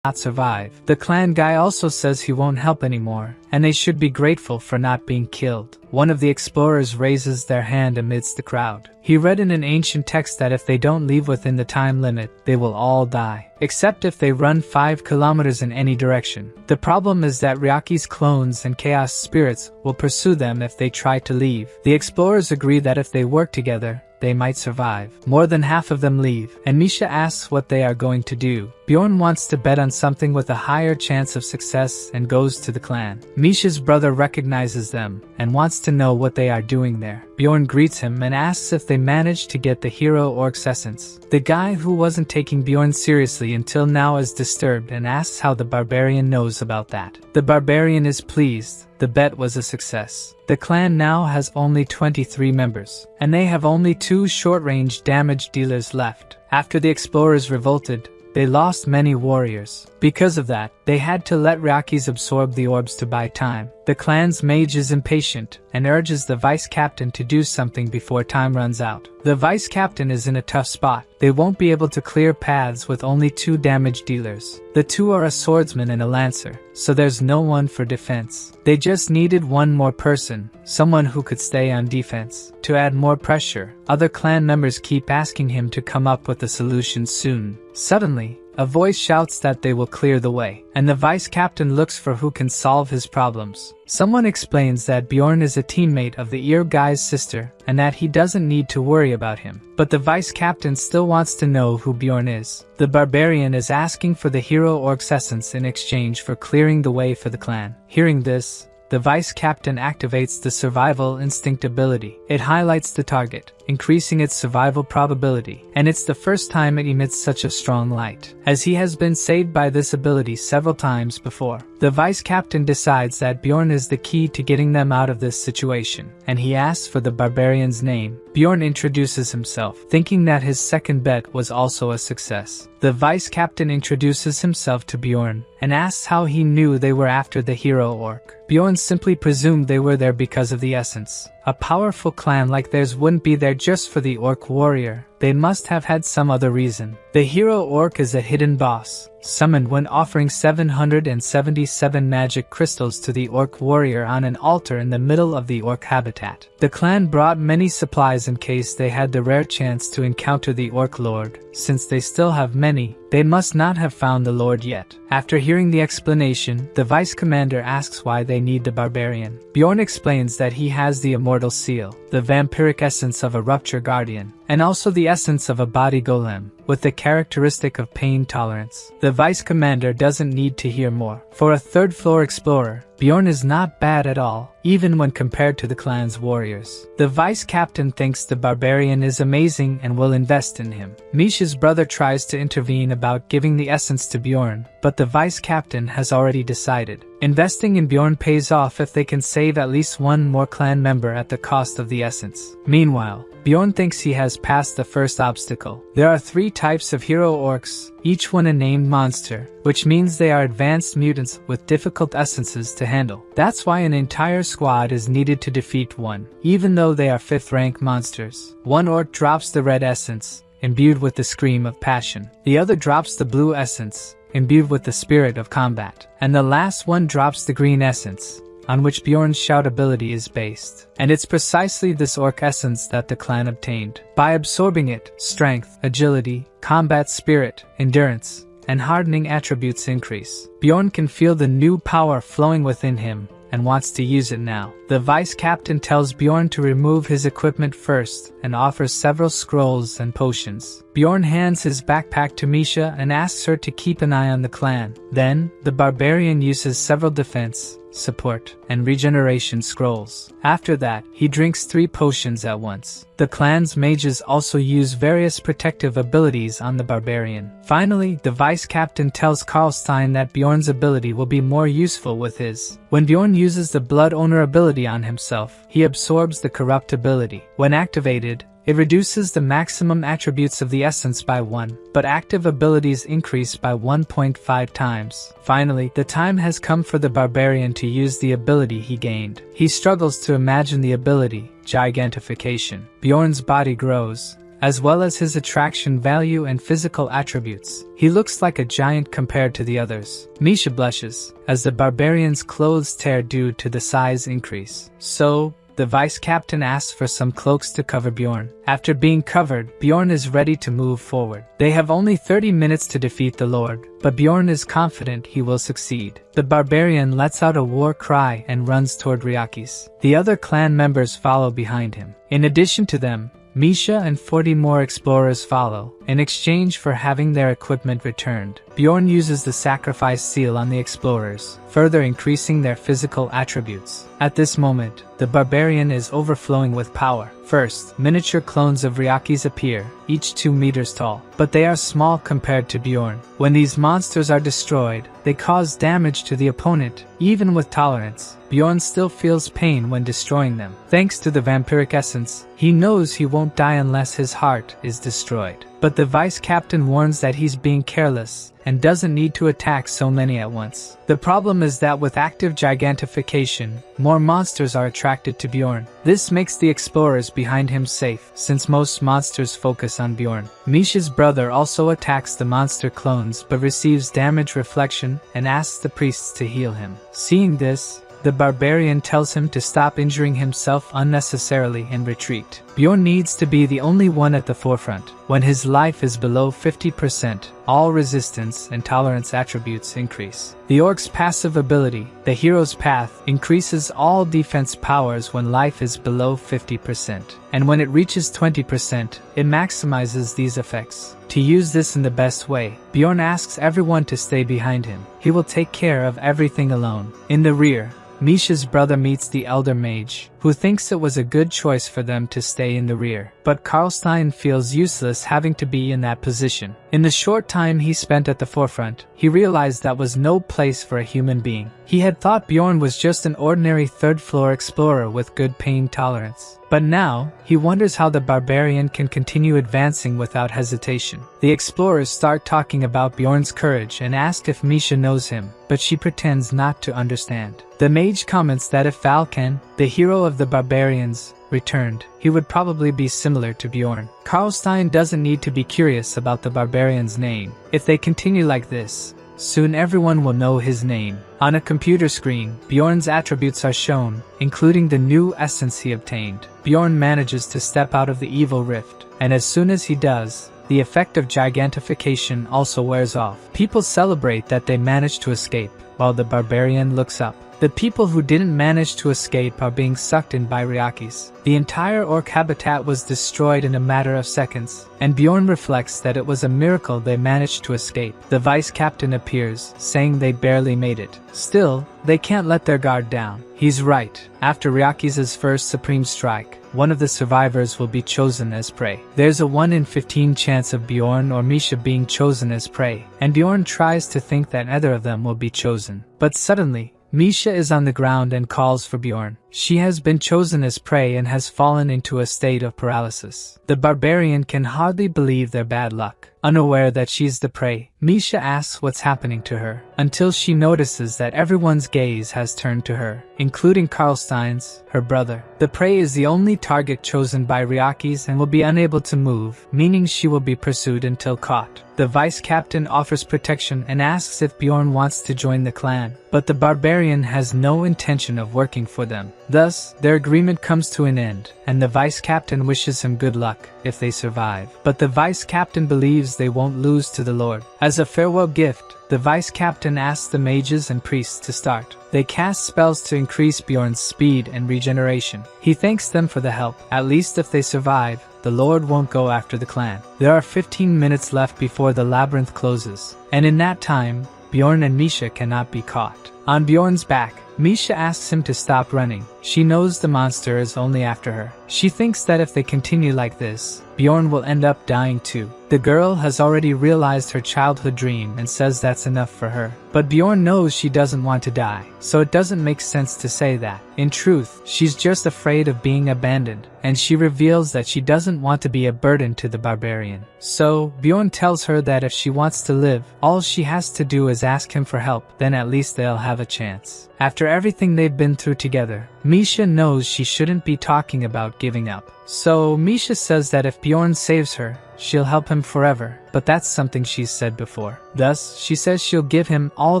not survive. The clan guy also says he won't help anymore, and they should be grateful for not being killed. One of the explorers raises their hand amidst the crowd. He read in an ancient text that if they don't leave within the time limit, they will all die, except if they run 5 kilometers in any direction. The problem is that Ryaki's clones and chaos spirits will pursue them if they try to leave. The explorers agree that if they work together, they might survive. More than half of them leave, and Misha asks what they are going to do. Bjorn wants to bet on something with a higher chance of success and goes to the clan. Misha's brother recognizes them and wants to know what they are doing there. Bjorn greets him and asks if they managed to get the hero orc's essence. The guy who wasn't taking Bjorn seriously until now is disturbed and asks how the barbarian knows about that. The barbarian is pleased. The bet was a success. The clan now has only 23 members, and they have only 2 short-range damage dealers left. After the explorers revolted, they lost many warriors. Because of that, they had to let Ryakis absorb the orbs to buy time. The clan's mage is impatient and urges the vice captain to do something before time runs out. The vice captain is in a tough spot. They won't be able to clear paths with only 2 damage dealers. The 2 are a swordsman and a lancer, so there's no one for defense. They just needed one more person, someone who could stay on defense. To add more pressure, other clan members keep asking him to come up with a solution soon. Suddenly, a voice shouts that they will clear the way, and the vice captain looks for who can solve his problems. Someone explains that Bjorn is a teammate of the ear guy's sister, and that he doesn't need to worry about him. But the vice captain still wants to know who Bjorn is. The barbarian is asking for the hero orc's essence in exchange for clearing the way for the clan. Hearing this, the vice captain activates the survival instinct ability. It highlights the target, increasing its survival probability, and it's the first time it emits such a strong light, as he has been saved by this ability several times before. The vice captain decides that Bjorn is the key to getting them out of this situation, and he asks for the barbarian's name. Bjorn introduces himself, thinking that his second bet was also a success. The vice captain introduces himself to Bjorn and asks how he knew they were after the hero orc. Bjorn simply presumed they were there because of the essence. A powerful clan like theirs wouldn't be there just for the orc warrior. They must have had some other reason. The hero orc is a hidden boss, summoned when offering 777 magic crystals to the orc warrior on an altar in the middle of the orc habitat. The clan brought many supplies in case they had the rare chance to encounter the orc lord. Since they still have many, they must not have found the lord yet. After hearing the explanation, the vice commander asks why they need the barbarian. Bjorn explains that he has the immortal seal, the vampiric essence of a rupture guardian, and also the essence of a body golem, with the characteristic of pain tolerance. The vice commander doesn't need to hear more. For a third-floor explorer, Bjorn is not bad at all, even when compared to the clan's warriors. The vice captain thinks the barbarian is amazing and will invest in him. Misha's brother tries to intervene about giving the essence to Bjorn, but the vice captain has already decided. Investing in Bjorn pays off if they can save at least one more clan member at the cost of the essence. Meanwhile, Bjorn thinks he has passed the first obstacle. There are 3 types of hero orcs, each one a named monster, which means they are advanced mutants with difficult essences to handle. That's why an entire squad is needed to defeat one, even though they are 5th rank monsters. One orc drops the red essence, imbued with the scream of passion. The other drops the blue essence, imbued with the spirit of combat. And the last one drops the green essence, on which Bjorn's shout ability is based. And it's precisely this orc essence that the clan obtained. By absorbing it, strength, agility, combat spirit, endurance, and hardening attributes increase. Bjorn can feel the new power flowing within him and wants to use it now. The vice captain tells Bjorn to remove his equipment first and offers several scrolls and potions. Bjorn hands his backpack to Misha and asks her to keep an eye on the clan. Then, the barbarian uses several defense, support, and regeneration scrolls. After that, he drinks 3 potions at once. The clan's mages also use various protective abilities on the barbarian. Finally, the vice captain tells Karlstein that Bjorn's ability will be more useful with his. When Bjorn uses the blood owner ability on himself, he absorbs the corrupt ability. When activated, it reduces the maximum attributes of the essence by 1, but active abilities increase by 1.5 times. Finally, the time has come for the barbarian to use the ability he gained. He struggles to imagine the ability, gigantification. Bjorn's body grows, as well as his attraction value and physical attributes. He looks like a giant compared to the others. Misha blushes, as the barbarian's clothes tear due to the size increase. So, the vice captain asks for some cloaks to cover Bjorn. After being covered, Bjorn is ready to move forward. They have only 30 minutes to defeat the Lord, but Bjorn is confident he will succeed. The barbarian lets out a war cry and runs toward Ryaki's. The other clan members follow behind him. In addition to them, Misha and 40 more explorers follow, in exchange for having their equipment returned. Bjorn uses the sacrifice seal on the explorers, further increasing their physical attributes. At this moment, the barbarian is overflowing with power. First, miniature clones of Ryaki's appear, each 2 meters tall, but they are small compared to Bjorn. When these monsters are destroyed, they cause damage to the opponent, even with tolerance. Bjorn still feels pain when destroying them. Thanks to the vampiric essence, he knows he won't die unless his heart is destroyed. But the vice captain warns that he's being careless and doesn't need to attack so many at once. The problem is that with active gigantification, more monsters are attracted to Bjorn. This makes the explorers behind him safe, since most monsters focus on Bjorn. Misha's brother also attacks the monster clones but receives damage reflection and asks the priests to heal him. Seeing this, the barbarian tells him to stop injuring himself unnecessarily and retreat. Bjorn needs to be the only one at the forefront. When his life is below 50%, all resistance and tolerance attributes increase. The orc's passive ability, the hero's path, increases all defense powers when life is below 50%. And when it reaches 20%, it maximizes these effects. To use this in the best way, Bjorn asks everyone to stay behind him. He will take care of everything alone. In the rear, Misha's brother meets the elder mage, who thinks it was a good choice for them to stay in the rear. But Karlstein feels useless having to be in that position. In the short time he spent at the forefront, he realized that was no place for a human being. He had thought Bjorn was just an ordinary third-floor explorer with good pain tolerance. But now, he wonders how the barbarian can continue advancing without hesitation. The explorers start talking about Bjorn's courage and ask if Misha knows him, but she pretends not to understand. The mage comments that if Valken, the hero of the barbarians, returned, he would probably be similar to Bjorn. Karlstein doesn't need to be curious about the barbarian's name. If they continue like this, soon everyone will know his name. On a computer screen, Bjorn's attributes are shown, including the new essence he obtained. Bjorn manages to step out of the evil rift, and as soon as he does, the effect of gigantification also wears off. People celebrate that they managed to escape, while the barbarian looks up. The people who didn't manage to escape are being sucked in by Ryaki's. The entire orc habitat was destroyed in a matter of seconds, and Bjorn reflects that it was a miracle they managed to escape. The vice captain appears, saying they barely made it. Still, they can't let their guard down. He's right. After Ryaki's first supreme strike, one of the survivors will be chosen as prey. There's a 1 in 15 chance of Bjorn or Misha being chosen as prey, and Bjorn tries to think that either of them will be chosen. But suddenly, Misha is on the ground and calls for Bjorn. She has been chosen as prey and has fallen into a state of paralysis. The barbarian can hardly believe their bad luck. Unaware that she's the prey, Misha asks what's happening to her, until she notices that everyone's gaze has turned to her, including Karlstein's, her brother. The prey is the only target chosen by Ryaki's and will be unable to move, meaning she will be pursued until caught. The vice captain offers protection and asks if Bjorn wants to join the clan, but the barbarian has no intention of working for them. Thus, their agreement comes to an end, and the vice captain wishes him good luck if they survive. But the vice captain believes they won't lose to the Lord. As a farewell gift, the vice captain asks the mages and priests to start. They cast spells to increase Bjorn's speed and regeneration. He thanks them for the help. At least if they survive, the Lord won't go after the clan. There are 15 minutes left before the labyrinth closes, and in that time, Bjorn and Misha cannot be caught. On Bjorn's back, Misha asks him to stop running. She knows the monster is only after her. She thinks that if they continue like this, Bjorn will end up dying too. The girl has already realized her childhood dream and says that's enough for her. But Bjorn knows she doesn't want to die, so it doesn't make sense to say that. In truth, she's just afraid of being abandoned, and she reveals that she doesn't want to be a burden to the barbarian. So, Bjorn tells her that if she wants to live, all she has to do is ask him for help, then at least they'll have a chance. After everything they've been through together, Misha knows she shouldn't be talking about giving up. So, Misha says that if Bjorn saves her, she'll help him forever, but that's something she's said before. Thus, she says she'll give him all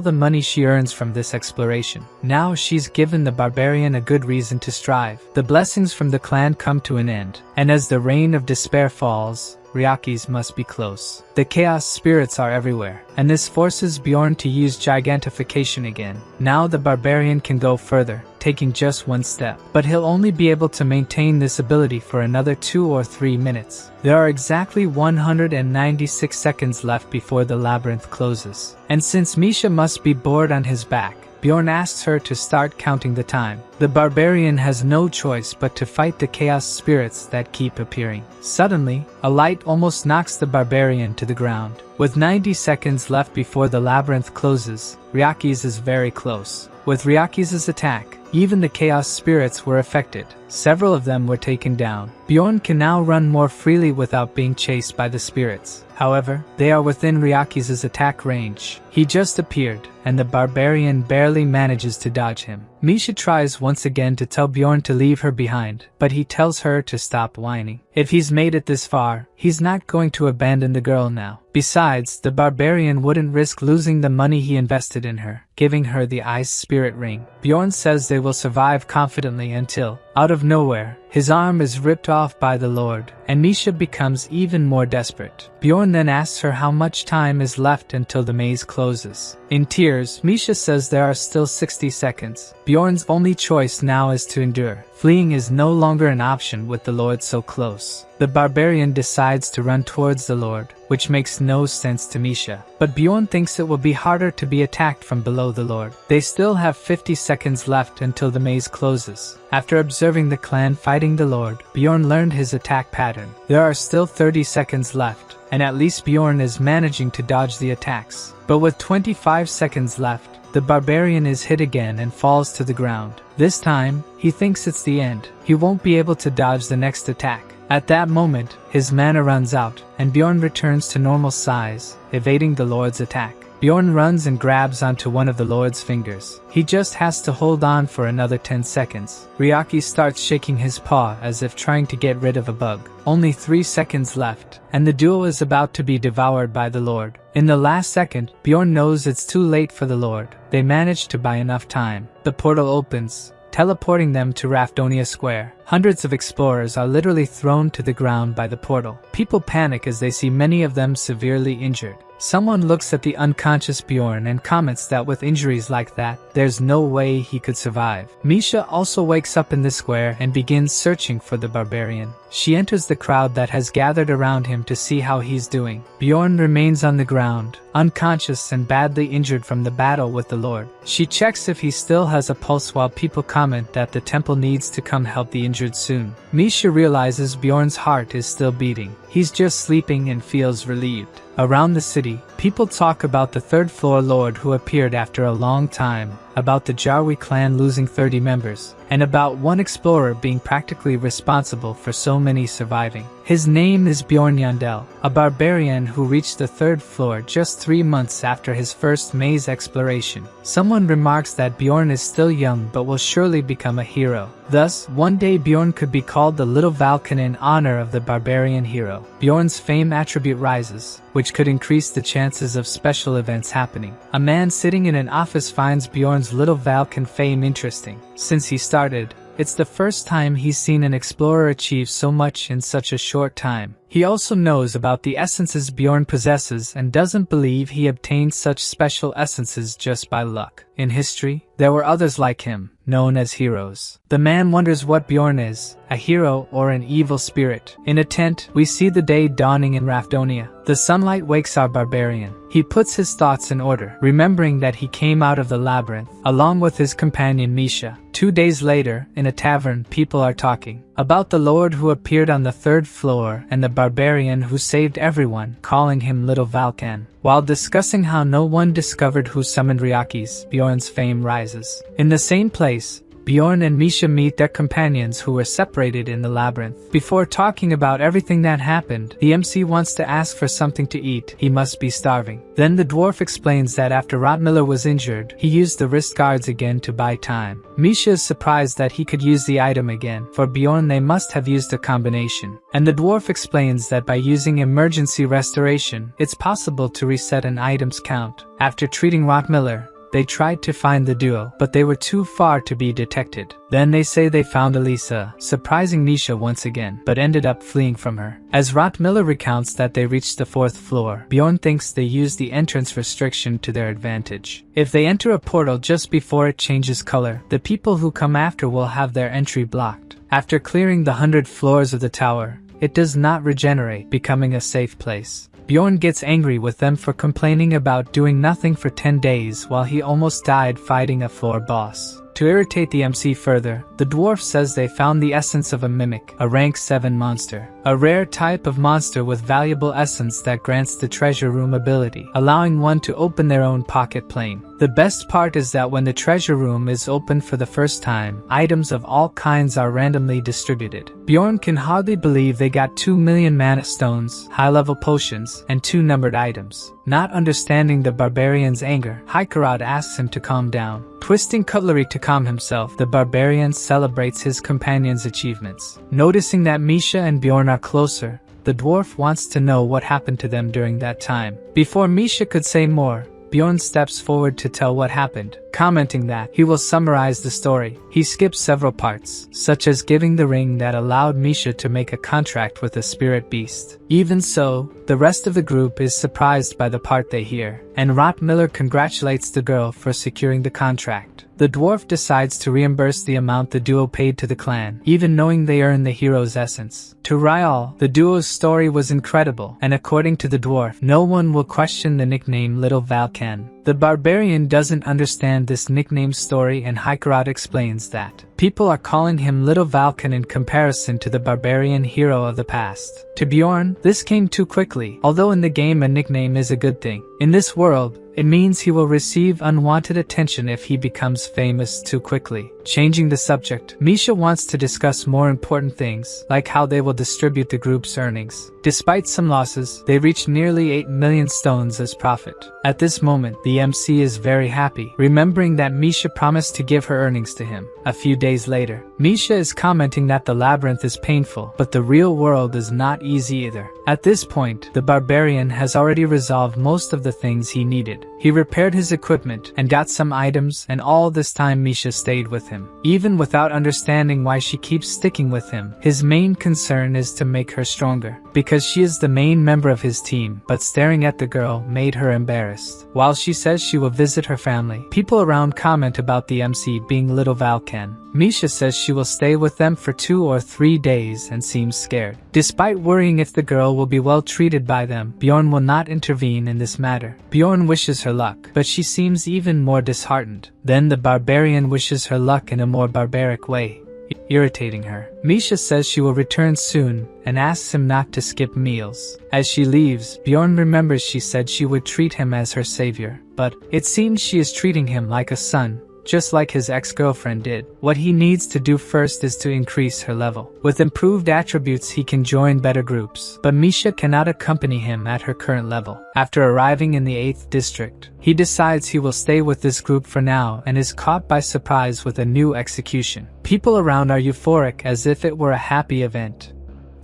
the money she earns from this exploration. Now she's given the barbarian a good reason to strive. The blessings from the clan come to an end, and as the rain of despair falls, Ryaki's must be close. The chaos spirits are everywhere, and this forces Bjorn to use gigantification again. Now the barbarian can go further, taking just one step, but he'll only be able to maintain this ability for another 2 or 3 minutes. There are exactly 196 seconds left before the labyrinth closes, and since Misha must be bored on his back, Bjorn asks her to start counting the time. The barbarian has no choice but to fight the chaos spirits that keep appearing. Suddenly, a light almost knocks the barbarian to the ground. With 90 seconds left before the labyrinth closes, Ryaki's is very close. With Ryaki's attack, even the chaos spirits were affected. Several of them were taken down. Bjorn can now run more freely without being chased by the spirits. However, they are within Ryaki's attack range. He just appeared, and the barbarian barely manages to dodge him. Misha tries once again to tell Bjorn to leave her behind, but he tells her to stop whining. If he's made it this far, he's not going to abandon the girl now. Besides, the barbarian wouldn't risk losing the money he invested in her, giving her the ice spirit ring. Bjorn says they will survive confidently until, out of nowhere, his arm is ripped off by the Lord, and Misha becomes even more desperate. Bjorn then asks her how much time is left until the maze closes. In tears, Misha says there are still 60 seconds. Bjorn's only choice now is to endure. Fleeing is no longer an option with the Lord so close. The barbarian decides to run towards the Lord, which makes no sense to Misha. But Bjorn thinks it will be harder to be attacked from below the Lord. They still have 50 seconds left until the maze closes. After observing the clan fighting the Lord, Bjorn learned his attack pattern. There are still 30 seconds left, and at least Bjorn is managing to dodge the attacks. But with 25 seconds left, the barbarian is hit again and falls to the ground. This time, he thinks it's the end. He won't be able to dodge the next attack. At that moment, his mana runs out, and Bjorn returns to normal size, evading the Lord's attack. Bjorn runs and grabs onto one of the Lord's fingers. He just has to hold on for another 10 seconds. Ryaki starts shaking his paw as if trying to get rid of a bug. Only 3 seconds left, and the duo is about to be devoured by the Lord. In the last second, Bjorn knows it's too late for the Lord. They manage to buy enough time. The portal opens, teleporting them to Rafdonia Square. Hundreds of explorers are literally thrown to the ground by the portal. People panic as they see many of them severely injured. Someone looks at the unconscious Bjorn and comments that with injuries like that, there's no way he could survive. Misha also wakes up in the square and begins searching for the barbarian. She enters the crowd that has gathered around him to see how he's doing. Bjorn remains on the ground, unconscious and badly injured from the battle with the Lord. She checks if he still has a pulse while people comment that the temple needs to come help the injured soon. Misha realizes Bjorn's heart is still beating. He's just sleeping and feels relieved. Around the city, people talk about the third-floor lord who appeared after a long time, about the Jarwi clan losing 30 members, and about one explorer being practically responsible for so many surviving. His name is Bjorn Yandel, a barbarian who reached the 3rd floor just 3 months after his first maze exploration. Someone remarks that Bjorn is still young but will surely become a hero. Thus, one day Bjorn could be called the Little Valken in honor of the barbarian hero. Bjorn's fame attribute rises, which could increase the chances of special events happening. A man sitting in an office finds Bjorn's Little Valken fame interesting. Since he started, it's the first time he's seen an explorer achieve so much in such a short time. He also knows about the essences Bjorn possesses and doesn't believe he obtained such special essences just by luck. In history, there were others like him, known as heroes. The man wonders what Bjorn is, a hero or an evil spirit. In a tent, we see the day dawning in Rafdonia. The sunlight wakes our barbarian. He puts his thoughts in order, remembering that he came out of the labyrinth, along with his companion Misha. 2 days later, in a tavern, people are talking. about the lord who appeared on the 3rd floor and the barbarian who saved everyone, calling him Little Valkan. While discussing how no one discovered who summoned Ryakis, Bjorn's fame rises. In the same place, Bjorn and Misha meet their companions who were separated in the labyrinth. Before talking about everything that happened, the MC wants to ask for something to eat. He must be starving. Then the dwarf explains that after Rottmiller was injured, he used the wrist guards again to buy time. Misha is surprised that he could use the item again. For Bjorn, they must have used a combination. And the dwarf explains that by using emergency restoration, it's possible to reset an item's count. After treating Rottmiller, they tried to find the duo, but they were too far to be detected. Then they say they found Elisa, surprising Misha once again, but ended up fleeing from her. As Rottmiller recounts that they reached the 4th floor, Bjorn thinks they used the entrance restriction to their advantage. If they enter a portal just before it changes color, the people who come after will have their entry blocked. After clearing the 100 floors of the tower, it does not regenerate, becoming a safe place. Bjorn gets angry with them for complaining about doing nothing for 10 days while he almost died fighting a floor boss. To irritate the MC further, the dwarf says they found the essence of a mimic, a rank 7 monster. A rare type of monster with valuable essence that grants the treasure room ability, allowing one to open their own pocket plane. The best part is that when the treasure room is opened for the first time, items of all kinds are randomly distributed. Bjorn can hardly believe they got 2 million mana stones, high-level potions, and 2 numbered items. Not understanding the barbarian's anger, Hikarad asks him to calm down. Twisting cutlery to calm himself, the barbarian celebrates his companion's achievements. Noticing that Misha and Bjorn are closer, the dwarf wants to know what happened to them during that time. Before Misha could say more, Bjorn steps forward to tell what happened, commenting that he will summarize the story. He skips several parts, such as giving the ring that allowed Misha to make a contract with a spirit beast. Even so, the rest of the group is surprised by the part they hear, and Rottmiller congratulates the girl for securing the contract. The dwarf decides to reimburse the amount the duo paid to the clan, even knowing they earn the hero's essence. To Ryal, the duo's story was incredible, and according to the dwarf, no one will question the nickname Little Valkan. The barbarian doesn't understand this nickname story, and Hikarad explains that people are calling him Little Valkan in comparison to the barbarian hero of the past. To Bjorn, this came too quickly. Although in the game a nickname is a good thing, in this world, it means he will receive unwanted attention if he becomes famous too quickly. Changing the subject, Misha wants to discuss more important things, like how they will distribute the group's earnings. Despite some losses, they reach nearly 8 million stones as profit. At this moment, the MC is very happy, remembering that Misha promised to give her earnings to him. A few days later, Misha is commenting that the labyrinth is painful, but the real world is not easy either. At this point, the barbarian has already resolved most of the things he needed. He repaired his equipment and got some items, and all this time Misha stayed with him. Even without understanding why she keeps sticking with him, his main concern is to make her stronger, because she is the main member of his team, but staring at the girl made her embarrassed. While she says she will visit her family, people around comment about the MC being Little Valkan. Misha says she will stay with them for 2 or 3 days and seems scared. Despite worrying if the girl will be well treated by them, Bjorn will not intervene in this matter. Bjorn wishes her luck, but she seems even more disheartened. Then the barbarian wishes her luck in a more barbaric way, irritating her. Misha says she will return soon and asks him not to skip meals. As she leaves, Bjorn remembers she said she would treat him as her savior, but it seems she is treating him like a son, just like his ex-girlfriend did. What he needs to do first is to increase her level. With improved attributes he can join better groups, but Misha cannot accompany him at her current level. After arriving in the 8th district, he decides he will stay with this group for now and is caught by surprise with a new execution. People around are euphoric as if it were a happy event,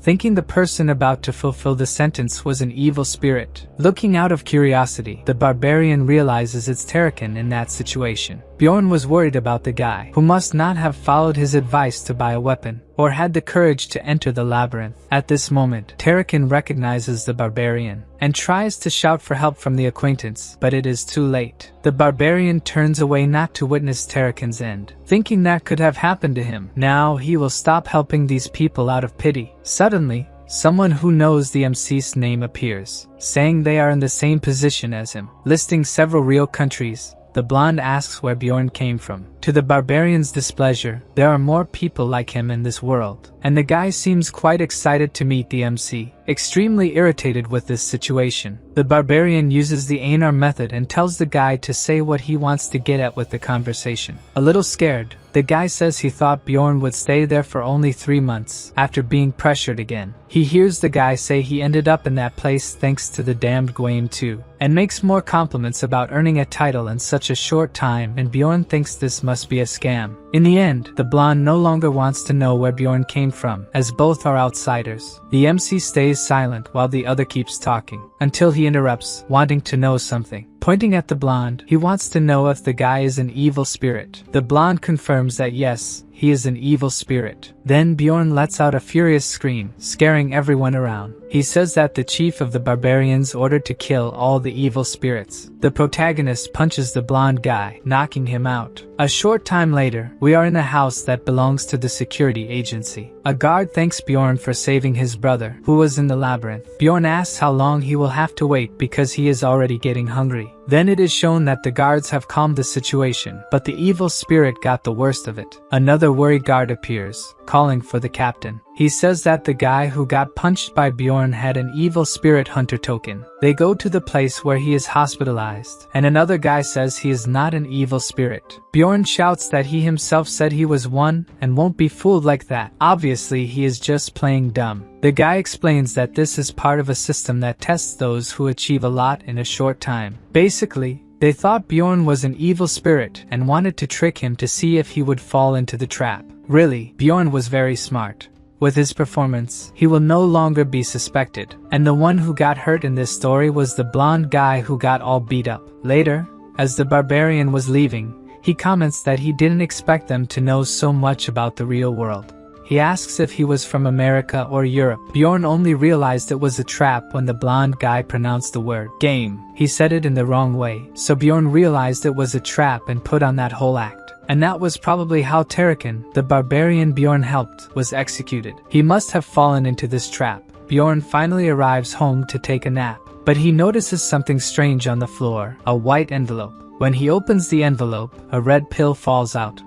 thinking the person about to fulfill the sentence was an evil spirit. Looking out of curiosity, the barbarian realizes it's Terrakin in that situation. Bjorn was worried about the guy, who must not have followed his advice to buy a weapon, or had the courage to enter the labyrinth. At this moment, Terrakin recognizes the barbarian, and tries to shout for help from the acquaintance, but it is too late. The barbarian turns away not to witness Terrakin's end, thinking that could have happened to him. Now he will stop helping these people out of pity. Suddenly, someone who knows the MC's name appears, saying they are in the same position as him. Listing several real countries, The blonde asks where Bjorn came from. To the barbarian's displeasure, there are more people like him in this world, and the guy seems quite excited to meet the MC, extremely irritated with this situation. The barbarian uses the enro method and tells the guy to say what he wants to get at with the conversation. A little scared, the guy says he thought Bjorn would stay there for only 3 months, after being pressured again. He hears the guy say he ended up in that place thanks to the damned Gwaim too, and makes more compliments about earning a title in such a short time, and Bjorn thinks this must be a scam. In the end, the blonde no longer wants to know where Bjorn came from, as both are outsiders. The MC stays silent while the other keeps talking, until he interrupts, wanting to know something. Pointing at the blonde, he wants to know if the guy is an evil spirit. The blonde confirms that yes, he is an evil spirit. Then Bjorn lets out a furious scream, scaring everyone around. He says that the chief of the barbarians ordered to kill all the evil spirits. The protagonist punches the blonde guy, knocking him out. A short time later, we are in a house that belongs to the security agency. A guard thanks Bjorn for saving his brother, who was in the labyrinth. Bjorn asks how long he will have to wait because he is already getting hungry. Then it is shown that the guards have calmed the situation, but the evil spirit got the worst of it. Another worried guard appears, calling for the captain. He says that the guy who got punched by Bjorn had an evil spirit hunter token. They go to the place where he is hospitalized, and another guy says he is not an evil spirit. Bjorn shouts that he himself said he was one and won't be fooled like that. Obviously, he is just playing dumb. The guy explains that this is part of a system that tests those who achieve a lot in a short time. Basically, they thought Bjorn was an evil spirit and wanted to trick him to see if he would fall into the trap. Really, Bjorn was very smart. With his performance, he will no longer be suspected, and the one who got hurt in this story was the blonde guy who got all beat up. Later, as the barbarian was leaving, he comments that he didn't expect them to know so much about the real world. He asks if he was from America or Europe. Bjorn only realized it was a trap when the blonde guy pronounced the word game. He said it in the wrong way, so Bjorn realized it was a trap and put on that whole act. And that was probably how Terrakin, the barbarian Bjorn helped, was executed. He must have fallen into this trap. Bjorn finally arrives home to take a nap, but he notices something strange on the floor, a white envelope. When he opens the envelope, a red pill falls out.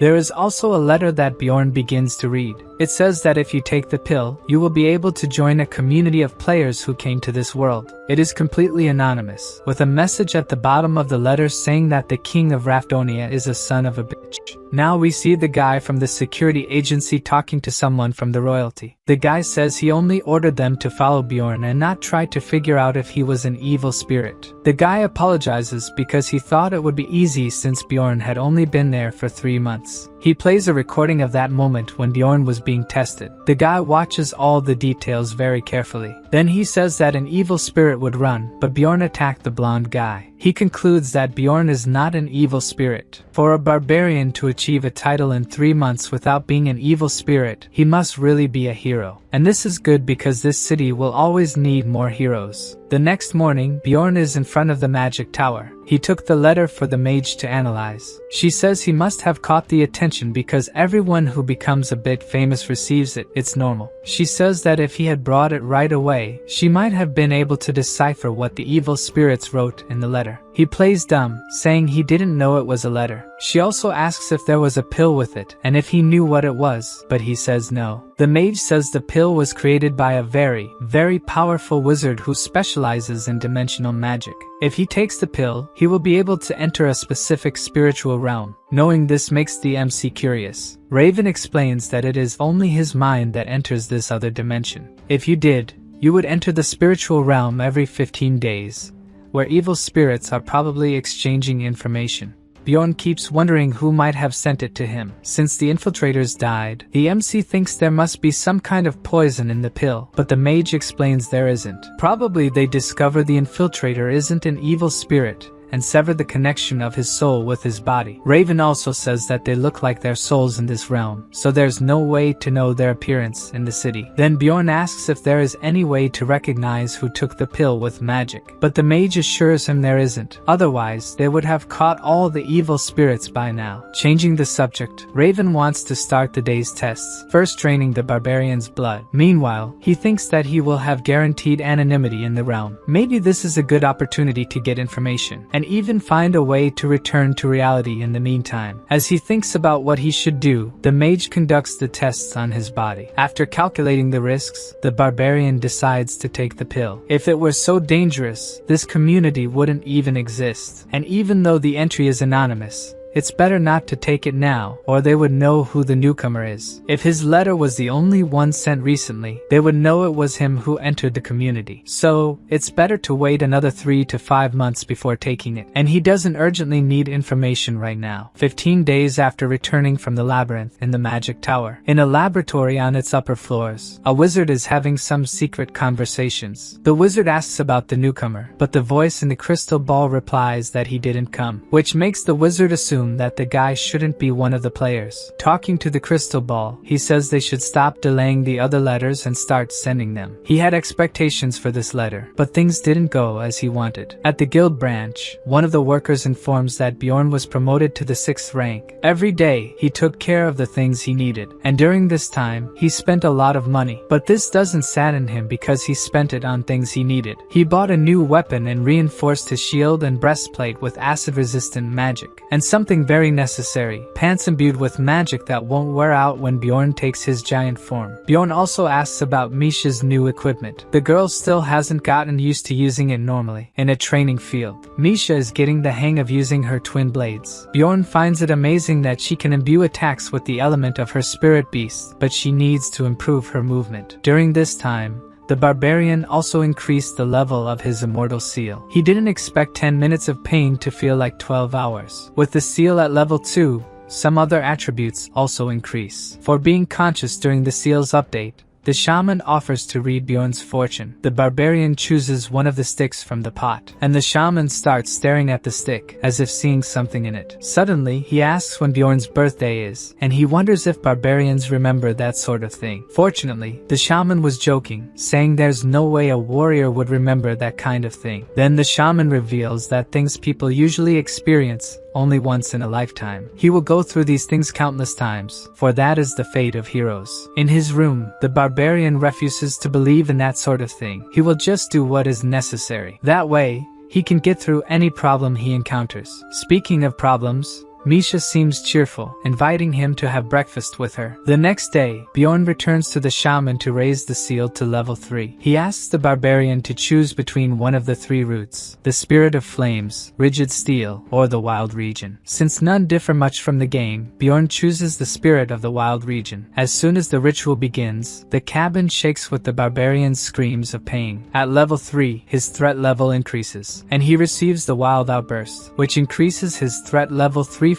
There is also a letter that Bjorn begins to read. It says that if you take the pill, you will be able to join a community of players who came to this world. It is completely anonymous, with a message at the bottom of the letter saying that the king of Rafdonia is a son of a bitch. Now we see the guy from the security agency talking to someone from the royalty. The guy says he only ordered them to follow Bjorn and not try to figure out if he was an evil spirit. The guy apologizes because he thought it would be easy since Bjorn had only been there for 3 months. He plays a recording of that moment when Bjorn was being tested. The guy watches all the details very carefully. Then he says that an evil spirit would run, but Bjorn attacked the blonde guy. He concludes that Bjorn is not an evil spirit. For a barbarian to achieve a title in 3 months without being an evil spirit, he must really be a hero. And this is good because this city will always need more heroes. The next morning, Bjorn is in front of the magic tower. He took the letter for the mage to analyze. She says he must have caught the attention because everyone who becomes a bit famous receives it. It's normal. She says that if he had brought it right away, she might have been able to decipher what the evil spirits wrote in the letter. He plays dumb, saying he didn't know it was a letter. She also asks if there was a pill with it and if he knew what it was, but he says no. The mage says the pill was created by a very, very powerful wizard who specializes in dimensional magic. If he takes the pill, he will be able to enter a specific spiritual realm. Knowing this makes the MC curious. Raven explains that it is only his mind that enters this other dimension. If you did, you would enter the spiritual realm every 15 days, where evil spirits are probably exchanging information. Bjorn keeps wondering who might have sent it to him. Since the infiltrators died, the MC thinks there must be some kind of poison in the pill, but the mage explains there isn't. Probably they discover the infiltrator isn't an evil spirit and sever the connection of his soul with his body. Raven also says that they look like their souls in this realm, so there's no way to know their appearance in the city. Then Bjorn asks if there is any way to recognize who took the pill with magic, but the mage assures him there isn't. Otherwise, they would have caught all the evil spirits by now. Changing the subject, Raven wants to start the day's tests, first draining the barbarian's blood. Meanwhile, he thinks that he will have guaranteed anonymity in the realm. Maybe this is a good opportunity to get information. And and even find a way to return to reality in the meantime. As he thinks about what he should do, the mage conducts the tests on his body. After calculating the risks, the barbarian decides to take the pill. If it were so dangerous, this community wouldn't even exist. And even though the entry is anonymous, it's better not to take it now, or they would know who the newcomer is. If his letter was the only one sent recently, they would know it was him who entered the community. So, it's better to wait another 3 to 5 months before taking it. And he doesn't urgently need information right now. 15 days after returning from the labyrinth in the magic tower. In a laboratory on its upper floors, a wizard is having some secret conversations. The wizard asks about the newcomer, but the voice in the crystal ball replies that he didn't come, which makes the wizard assume that the guy shouldn't be one of the players. Talking to the crystal ball, he says they should stop delaying the other letters and start sending them. He had expectations for this letter, but things didn't go as he wanted. At the guild branch, one of the workers informs that Bjorn was promoted to the 6th rank. Every day, he took care of the things he needed, and during this time, he spent a lot of money. But this doesn't sadden him because he spent it on things he needed. He bought a new weapon and reinforced his shield and breastplate with acid-resistant magic, and something very necessary, pants imbued with magic that won't wear out when Bjorn takes his giant form. Bjorn also asks about Misha's new equipment. The girl still hasn't gotten used to using it normally in a training field. Misha is getting the hang of using her twin blades. Bjorn finds it amazing that she can imbue attacks with the element of her spirit beast, but she needs to improve her movement. During this time, the barbarian also increased the level of his immortal seal. He didn't expect 10 minutes of pain to feel like 12 hours. With the seal at level 2, some other attributes also increase. For being conscious during the seal's update, the shaman offers to read Bjorn's fortune. The barbarian chooses one of the sticks from the pot, and the shaman starts staring at the stick, as if seeing something in it. Suddenly, he asks when Bjorn's birthday is, and he wonders if barbarians remember that sort of thing. Fortunately, the shaman was joking, saying there's no way a warrior would remember that kind of thing. Then the shaman reveals that things people usually experience only once in a lifetime. He will go through these things countless times, for that is the fate of heroes. In his room, the barbarian refuses to believe in that sort of thing. He will just do what is necessary. That way, he can get through any problem he encounters. Speaking of problems, Misha seems cheerful, inviting him to have breakfast with her. The next day, Bjorn returns to the shaman to raise the seal to level 3. He asks the barbarian to choose between one of the 3 roots, the Spirit of Flames, Rigid Steel, or the Wild Region. Since none differ much from the game, Bjorn chooses the Spirit of the Wild Region. As soon as the ritual begins, the cabin shakes with the barbarian's screams of pain. At level 3, his threat level increases, and he receives the Wild Outburst, which increases his threat level 3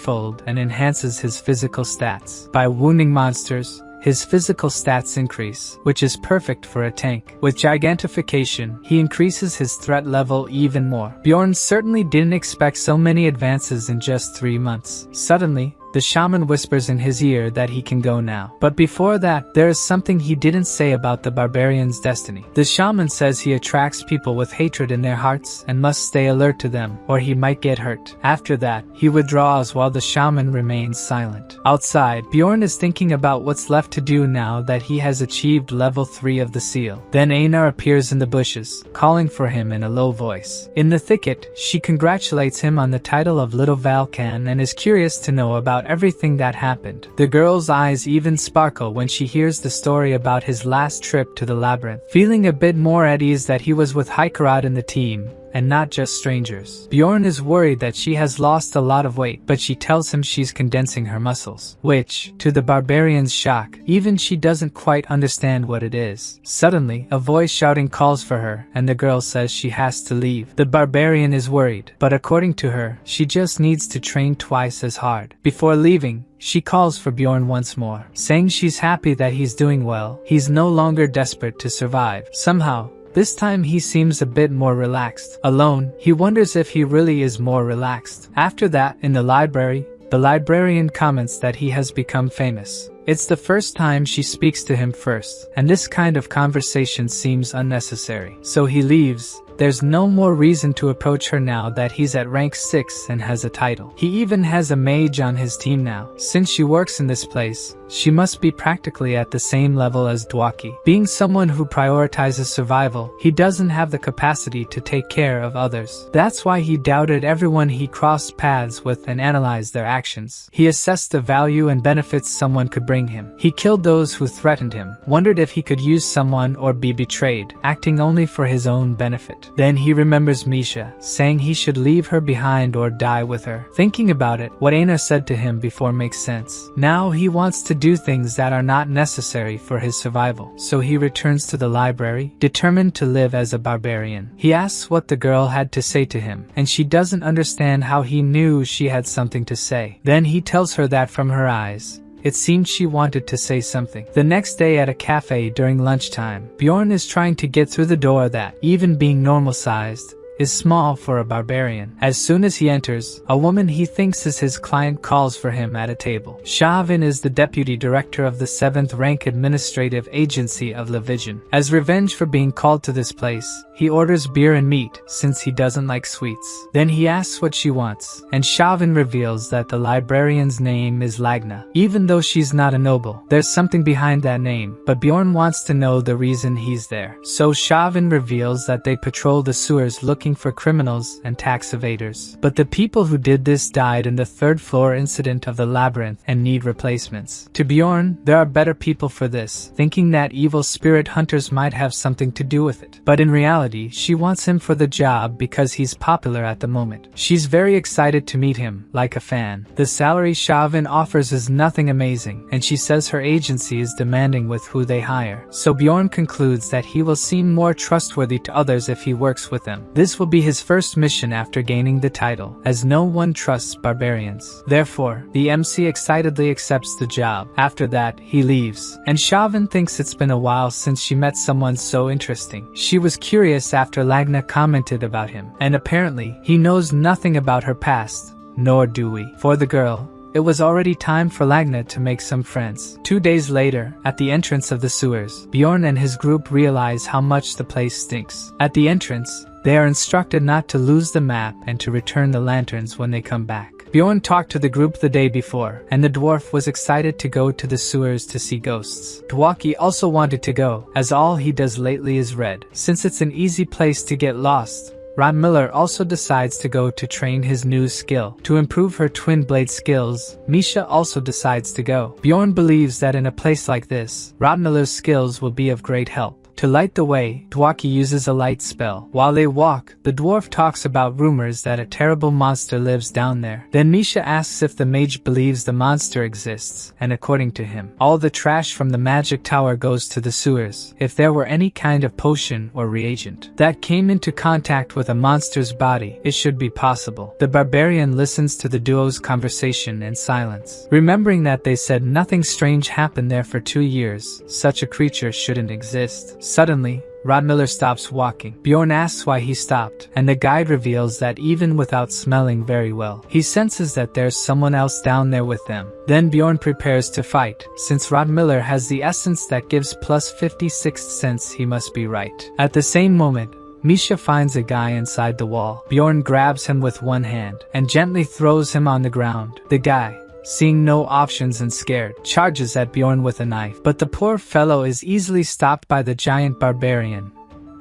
and enhances his physical stats. By wounding monsters, his physical stats increase, which is perfect for a tank. With gigantification, he increases his threat level even more. Bjorn certainly didn't expect so many advances in just 3 months. Suddenly, the shaman whispers in his ear that he can go now. But before that, there is something he didn't say about the barbarian's destiny. The shaman says he attracts people with hatred in their hearts and must stay alert to them, or he might get hurt. After that, he withdraws while the shaman remains silent. Outside, Bjorn is thinking about what's left to do now that he has achieved level 3 of the seal. Then Einar appears in the bushes, calling for him in a low voice. In the thicket, she congratulates him on the title of Little Valkan and is curious to know about everything that happened. The girl's eyes even sparkle when she hears the story about his last trip to the labyrinth. Feeling a bit more at ease that he was with Hikarat and the team, and not just strangers. Bjorn is worried that she has lost a lot of weight, but she tells him she's condensing her muscles, which, to the barbarian's shock, even she doesn't quite understand what it is. Suddenly, a voice shouting calls for her, and the girl says she has to leave. The barbarian is worried, but according to her, she just needs to train twice as hard. Before leaving, she calls for Bjorn once more, saying she's happy that he's doing well. He's no longer desperate to survive. Somehow, this time he seems a bit more relaxed. Alone, he wonders if he really is more relaxed. After that, in the library, the librarian comments that he has become famous. It's the first time she speaks to him first, and this kind of conversation seems unnecessary. So he leaves, There's no more reason to approach her now that he's at rank 6 and has a title. He even has a mage on his team now. Since she works in this place, she must be practically at the same level as Dwaki. Being someone who prioritizes survival, he doesn't have the capacity to take care of others. That's why he doubted everyone he crossed paths with and analyzed their actions. He assessed the value and benefits someone could bring him. He killed those who threatened him, wondered if he could use someone or be betrayed, acting only for his own benefit. Then he remembers Misha, saying he should leave her behind or die with her. Thinking about it, what Aina said to him before makes sense. Now he wants to do things that are not necessary for his survival. So he returns to the library, determined to live as a barbarian. He asks what the girl had to say to him, and she doesn't understand how he knew she had something to say. Then he tells her that from her eyes, it seemed she wanted to say something. The next day at a cafe during lunchtime, Bjorn is trying to get through the door that, even being normal-sized, is small for a barbarian. As soon as he enters, a woman he thinks is his client calls for him at a table. Shavin is the deputy director of the 7th rank administrative agency of Levision. As revenge for being called to this place, he orders beer and meat since he doesn't like sweets. Then he asks what she wants, and Shavin reveals that the librarian's name is Lagna. Even though she's not a noble, there's something behind that name, but Bjorn wants to know the reason he's there. So Shavin reveals that they patrol the sewers looking for criminals and tax evaders. But the people who did this died in the 3rd floor incident of the labyrinth and need replacements. To Bjorn, there are better people for this, thinking that evil spirit hunters might have something to do with it. But in reality, she wants him for the job because he's popular at the moment. She's very excited to meet him, like a fan. The salary Shavin offers is nothing amazing, and she says her agency is demanding with who they hire. So Bjorn concludes that he will seem more trustworthy to others if he works with them. This will be his first mission after gaining the title, as no one trusts barbarians. Therefore, the MC excitedly accepts the job. After that, he leaves, and Shavin thinks it's been a while since she met someone so interesting. She was curious after Lagna commented about him, and apparently, he knows nothing about her past, nor do we. For the girl, it was already time for Lagna to make some friends. 2 days later, at the entrance of the sewers, Bjorn and his group realize how much the place stinks. At the entrance, they are instructed not to lose the map and to return the lanterns when they come back. Bjorn talked to the group the day before, and the dwarf was excited to go to the sewers to see ghosts. Dwaki also wanted to go, as all he does lately is read. Since it's an easy place to get lost, Ron Miller also decides to go to train his new skill. To improve her twin blade skills, Misha also decides to go. Bjorn believes that in a place like this, Ron Miller's skills will be of great help. To light the way, Dwaki uses a light spell. While they walk, the dwarf talks about rumors that a terrible monster lives down there. Then Misha asks if the mage believes the monster exists, and according to him, all the trash from the magic tower goes to the sewers. If there were any kind of potion or reagent that came into contact with a monster's body, it should be possible. The barbarian listens to the duo's conversation in silence. Remembering that they said nothing strange happened there for 2 years, such a creature shouldn't exist. Suddenly, Rod Miller stops walking. Bjorn asks why he stopped, and the guide reveals that even without smelling very well, he senses that there's someone else down there with them. Then Bjorn prepares to fight. Since Rod Miller has the essence that gives plus 56th sense, he must be right. At the same moment, Misha finds a guy inside the wall. Bjorn grabs him with one hand and gently throws him on the ground. The guy, seeing no options and scared, charges at Bjorn with a knife, but the poor fellow is easily stopped by the giant barbarian,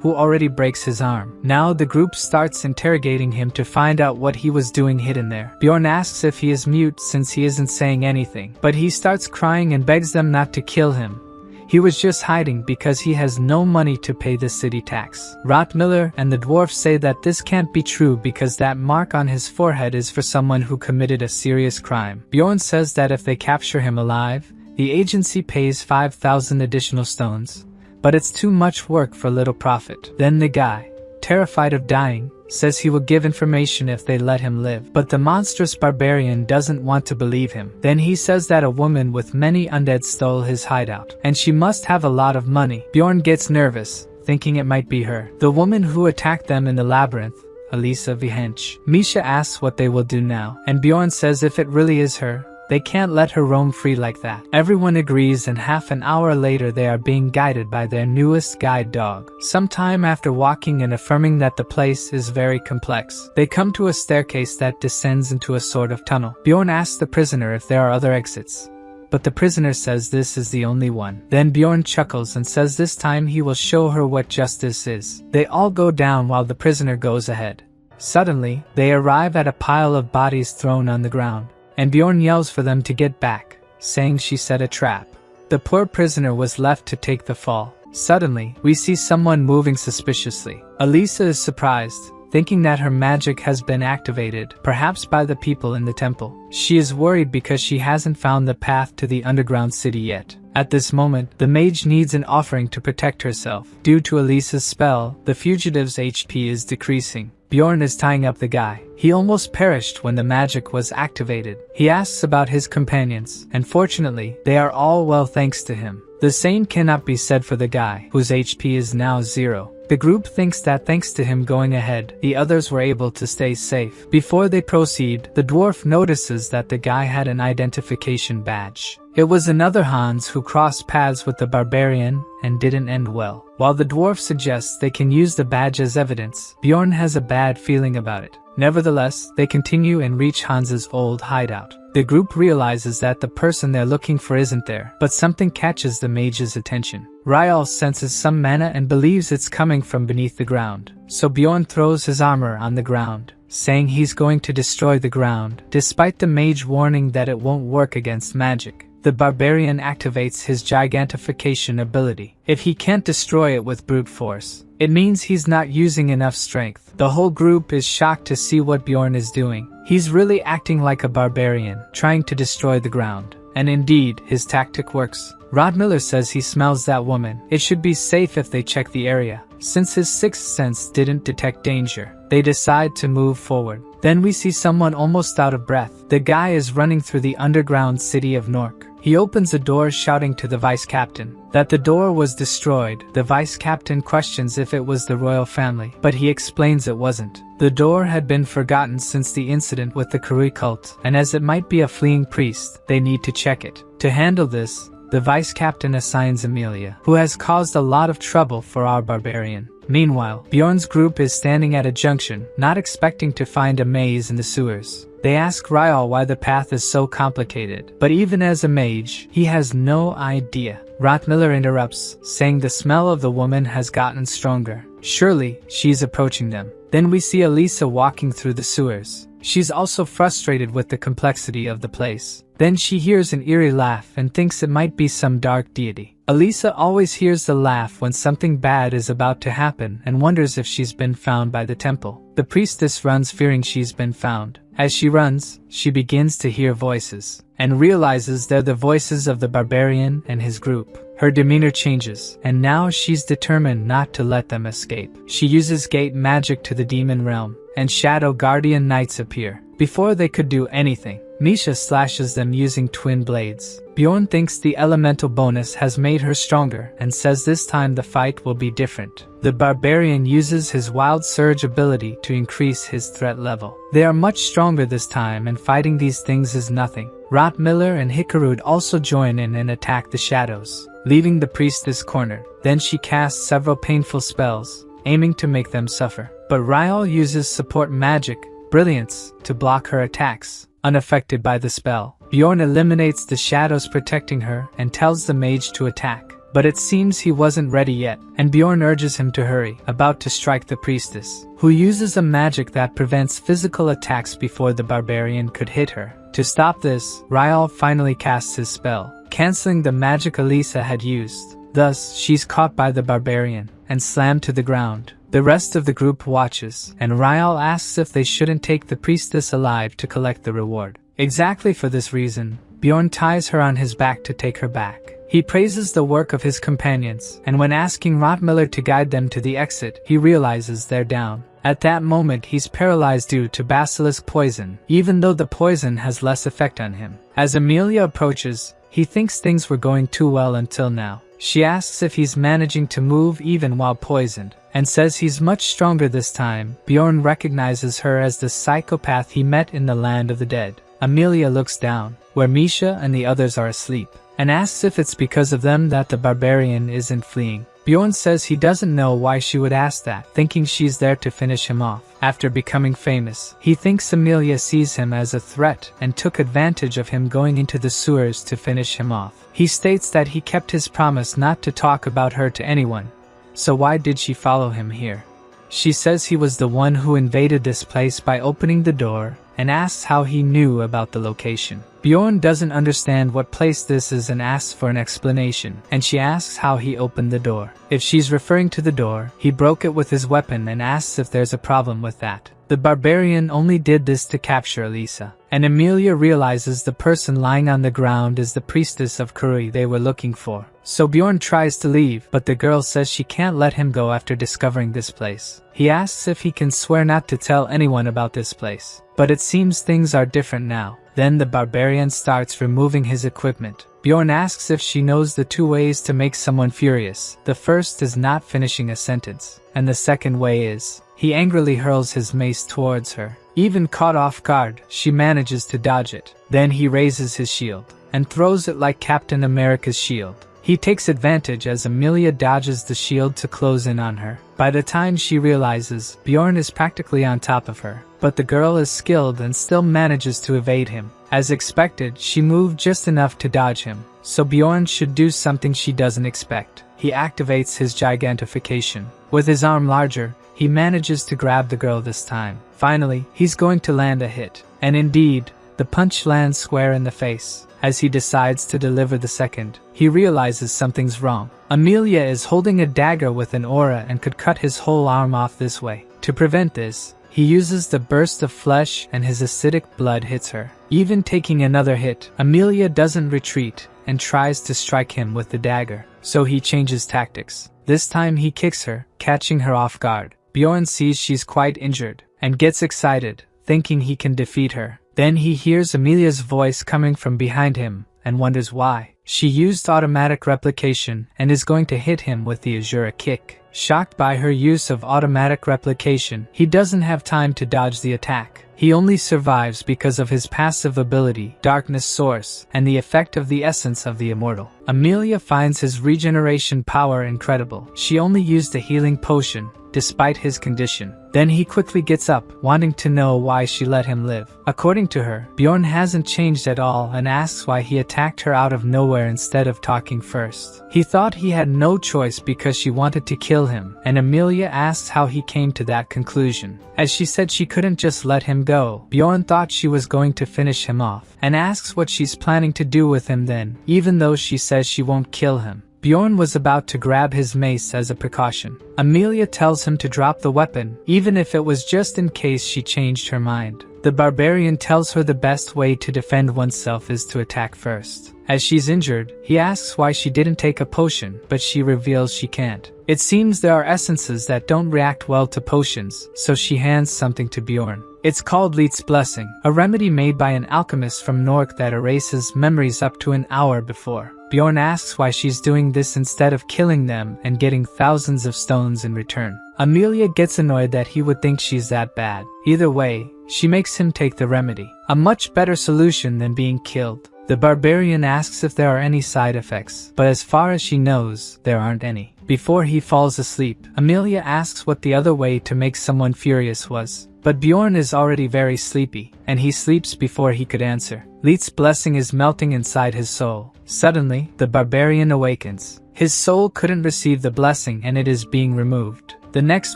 who already breaks his arm. Now the group starts interrogating him to find out what he was doing hidden there. Bjorn asks if he is mute since he isn't saying anything, but he starts crying and begs them not to kill him. He was just hiding because he has no money to pay the city tax. Rot Miller and the dwarf say that this can't be true because that mark on his forehead is for someone who committed a serious crime. Bjorn says that if they capture him alive, the agency pays 5,000 additional stones, but it's too much work for little profit. Then the guy, terrified of dying, says he will give information if they let him live, but the monstrous barbarian doesn't want to believe him. Then he says that a woman with many undead stole his hideout, and she must have a lot of money. Bjorn gets nervous, thinking it might be her. The woman who attacked them in the labyrinth, Elisa Vihench. Misha asks what they will do now, and Bjorn says if it really is her, They can't let her roam free like that. Everyone agrees, and half an hour later they are being guided by their newest guide dog. Sometime after walking and affirming that the place is very complex, they come to a staircase that descends into a sort of tunnel. Bjorn asks the prisoner if there are other exits, but the prisoner says this is the only one. Then Bjorn chuckles and says this time he will show her what justice is. They all go down while the prisoner goes ahead. Suddenly, they arrive at a pile of bodies thrown on the ground, and Bjorn yells for them to get back, saying she set a trap. The poor prisoner was left to take the fall. Suddenly, we see someone moving suspiciously. Elisa is surprised, thinking that her magic has been activated, perhaps by the people in the temple. She is worried because she hasn't found the path to the underground city yet. At this moment, the mage needs an offering to protect herself. Due to Elisa's spell, the fugitive's HP is decreasing. Bjorn is tying up the guy. He almost perished when the magic was activated. He asks about his companions, and fortunately, they are all well thanks to him. The same cannot be said for the guy, whose HP is now 0. The group thinks that thanks to him going ahead, the others were able to stay safe. Before they proceed, the dwarf notices that the guy had an identification badge. It was another Hans who crossed paths with the barbarian and didn't end well. While the dwarf suggests they can use the badge as evidence, Bjorn has a bad feeling about it. Nevertheless, they continue and reach Hans's old hideout. The group realizes that the person they're looking for isn't there, but something catches the mage's attention. Ryal senses some mana and believes it's coming from beneath the ground, so Bjorn throws his armor on the ground, saying he's going to destroy the ground, despite the mage warning that it won't work against magic. The barbarian activates his gigantification ability. If he can't destroy it with brute force, it means he's not using enough strength. The whole group is shocked to see what Bjorn is doing. He's really acting like a barbarian, trying to destroy the ground. And indeed, his tactic works. Rod Miller says he smells that woman. It should be safe if they check the area. Since his sixth sense didn't detect danger, they decide to move forward. Then we see someone almost out of breath. The guy is running through the underground city of Nork. He opens a door shouting to the vice captain that the door was destroyed. The vice captain questions if it was the royal family, but he explains it wasn't. The door had been forgotten since the incident with the Karui cult, and as it might be a fleeing priest, they need to check it. To handle this, the vice captain assigns Amelia, who has caused a lot of trouble for our barbarian. Meanwhile, Bjorn's group is standing at a junction, not expecting to find a maze in the sewers. They ask Ryal why the path is so complicated, but even as a mage, he has no idea. Rotmiller interrupts, saying the smell of the woman has gotten stronger. Surely, she's approaching them. Then we see Elisa walking through the sewers. She's also frustrated with the complexity of the place. Then she hears an eerie laugh and thinks it might be some dark deity. Elisa always hears the laugh when something bad is about to happen and wonders if she's been found by the temple. The priestess runs fearing she's been found. As she runs, she begins to hear voices, and realizes they're the voices of the barbarian and his group. Her demeanor changes, and now she's determined not to let them escape. She uses gate magic to the demon realm, and shadow guardian knights appear. Before they could do anything, Misha slashes them using twin blades. Bjorn thinks the elemental bonus has made her stronger and says this time the fight will be different. The barbarian uses his wild surge ability to increase his threat level. They are much stronger this time, and fighting these things is nothing. Rotmiller and Hikarud also join in and attack the shadows, leaving the priestess cornered. Then she casts several painful spells, aiming to make them suffer. But Ryal uses support magic, Brilliance, to block her attacks. Unaffected by the spell, Bjorn eliminates the shadows protecting her and tells the mage to attack. But it seems he wasn't ready yet, and Bjorn urges him to hurry, about to strike the priestess, who uses a magic that prevents physical attacks before the barbarian could hit her. To stop this, Ryal finally casts his spell, cancelling the magic Elisa had used. Thus, she's caught by the barbarian and slammed to the ground. The rest of the group watches, and Ryal asks if they shouldn't take the priestess alive to collect the reward. Exactly for this reason, Bjorn ties her on his back to take her back. He praises the work of his companions, and when asking Rotmiller to guide them to the exit, he realizes they're down. At that moment he's paralyzed due to basilisk poison, even though the poison has less effect on him. As Amelia approaches, he thinks things were going too well until now. She asks if he's managing to move even while poisoned, and says he's much stronger this time. Bjorn recognizes her as the psychopath he met in the land of the dead. Amelia looks down, where Misha and the others are asleep, and asks if it's because of them that the barbarian isn't fleeing. Bjorn says he doesn't know why she would ask that, thinking she's there to finish him off. After becoming famous, he thinks Amelia sees him as a threat and took advantage of him going into the sewers to finish him off. He states that he kept his promise not to talk about her to anyone, so why did she follow him here? She says he was the one who invaded this place by opening the door, and asks how he knew about the location. Bjorn doesn't understand what place this is and asks for an explanation, and she asks how he opened the door. If she's referring to the door, he broke it with his weapon and asks if there's a problem with that. The barbarian only did this to capture Elisa, and Amelia realizes the person lying on the ground is the priestess of Kuri they were looking for. So Bjorn tries to leave, but the girl says she can't let him go after discovering this place. He asks if he can swear not to tell anyone about this place, but it seems things are different now. Then the barbarian starts removing his equipment. Bjorn asks if she knows the two ways to make someone furious. The first is not finishing a sentence, and the second way is, he angrily hurls his mace towards her. Even caught off guard, she manages to dodge it. Then he raises his shield, and throws it like Captain America's shield. He takes advantage as Amelia dodges the shield to close in on her. By the time she realizes, Bjorn is practically on top of her, but the girl is skilled and still manages to evade him. As expected, she moved just enough to dodge him, so Bjorn should do something she doesn't expect. He activates his gigantification. With his arm larger, he manages to grab the girl this time. Finally, he's going to land a hit, and indeed, the punch lands square in the face. As he decides to deliver the second, he realizes something's wrong. Amelia is holding a dagger with an aura and could cut his whole arm off this way. To prevent this, he uses the burst of flesh and his acidic blood hits her. Even taking another hit, Amelia doesn't retreat and tries to strike him with the dagger, so he changes tactics. This time he kicks her, catching her off guard. Bjorn sees she's quite injured and gets excited, thinking he can defeat her. Then he hears Amelia's voice coming from behind him and wonders why. She used automatic replication and is going to hit him with the Asura kick. Shocked by her use of automatic replication, he doesn't have time to dodge the attack. He only survives because of his passive ability, Darkness Source, and the effect of the essence of the immortal. Amelia finds his regeneration power incredible. She only used a healing potion, despite his condition. Then he quickly gets up, wanting to know why she let him live. According to her, Bjorn hasn't changed at all and asks why he attacked her out of nowhere instead of talking first. He thought he had no choice because she wanted to kill him, and Amelia asks how he came to that conclusion. As she said she couldn't just let him go, Bjorn thought she was going to finish him off, and asks what she's planning to do with him then, even though she says she won't kill him. Bjorn was about to grab his mace as a precaution. Amelia tells him to drop the weapon, even if it was just in case she changed her mind. The barbarian tells her the best way to defend oneself is to attack first. As she's injured, he asks why she didn't take a potion, but she reveals she can't. It seems there are essences that don't react well to potions, so she hands something to Bjorn. It's called Leet's Blessing, a remedy made by an alchemist from Nork that erases memories up to an hour before. Bjorn asks why she's doing this instead of killing them and getting thousands of stones in return. Amelia gets annoyed that he would think she's that bad. Either way, she makes him take the remedy. A much better solution than being killed. The barbarian asks if there are any side effects, but as far as she knows, there aren't any. Before he falls asleep, Amelia asks what the other way to make someone furious was. But Bjorn is already very sleepy, and he sleeps before he could answer. Leet's blessing is melting inside his soul. Suddenly, the barbarian awakens. His soul couldn't receive the blessing and it is being removed. The next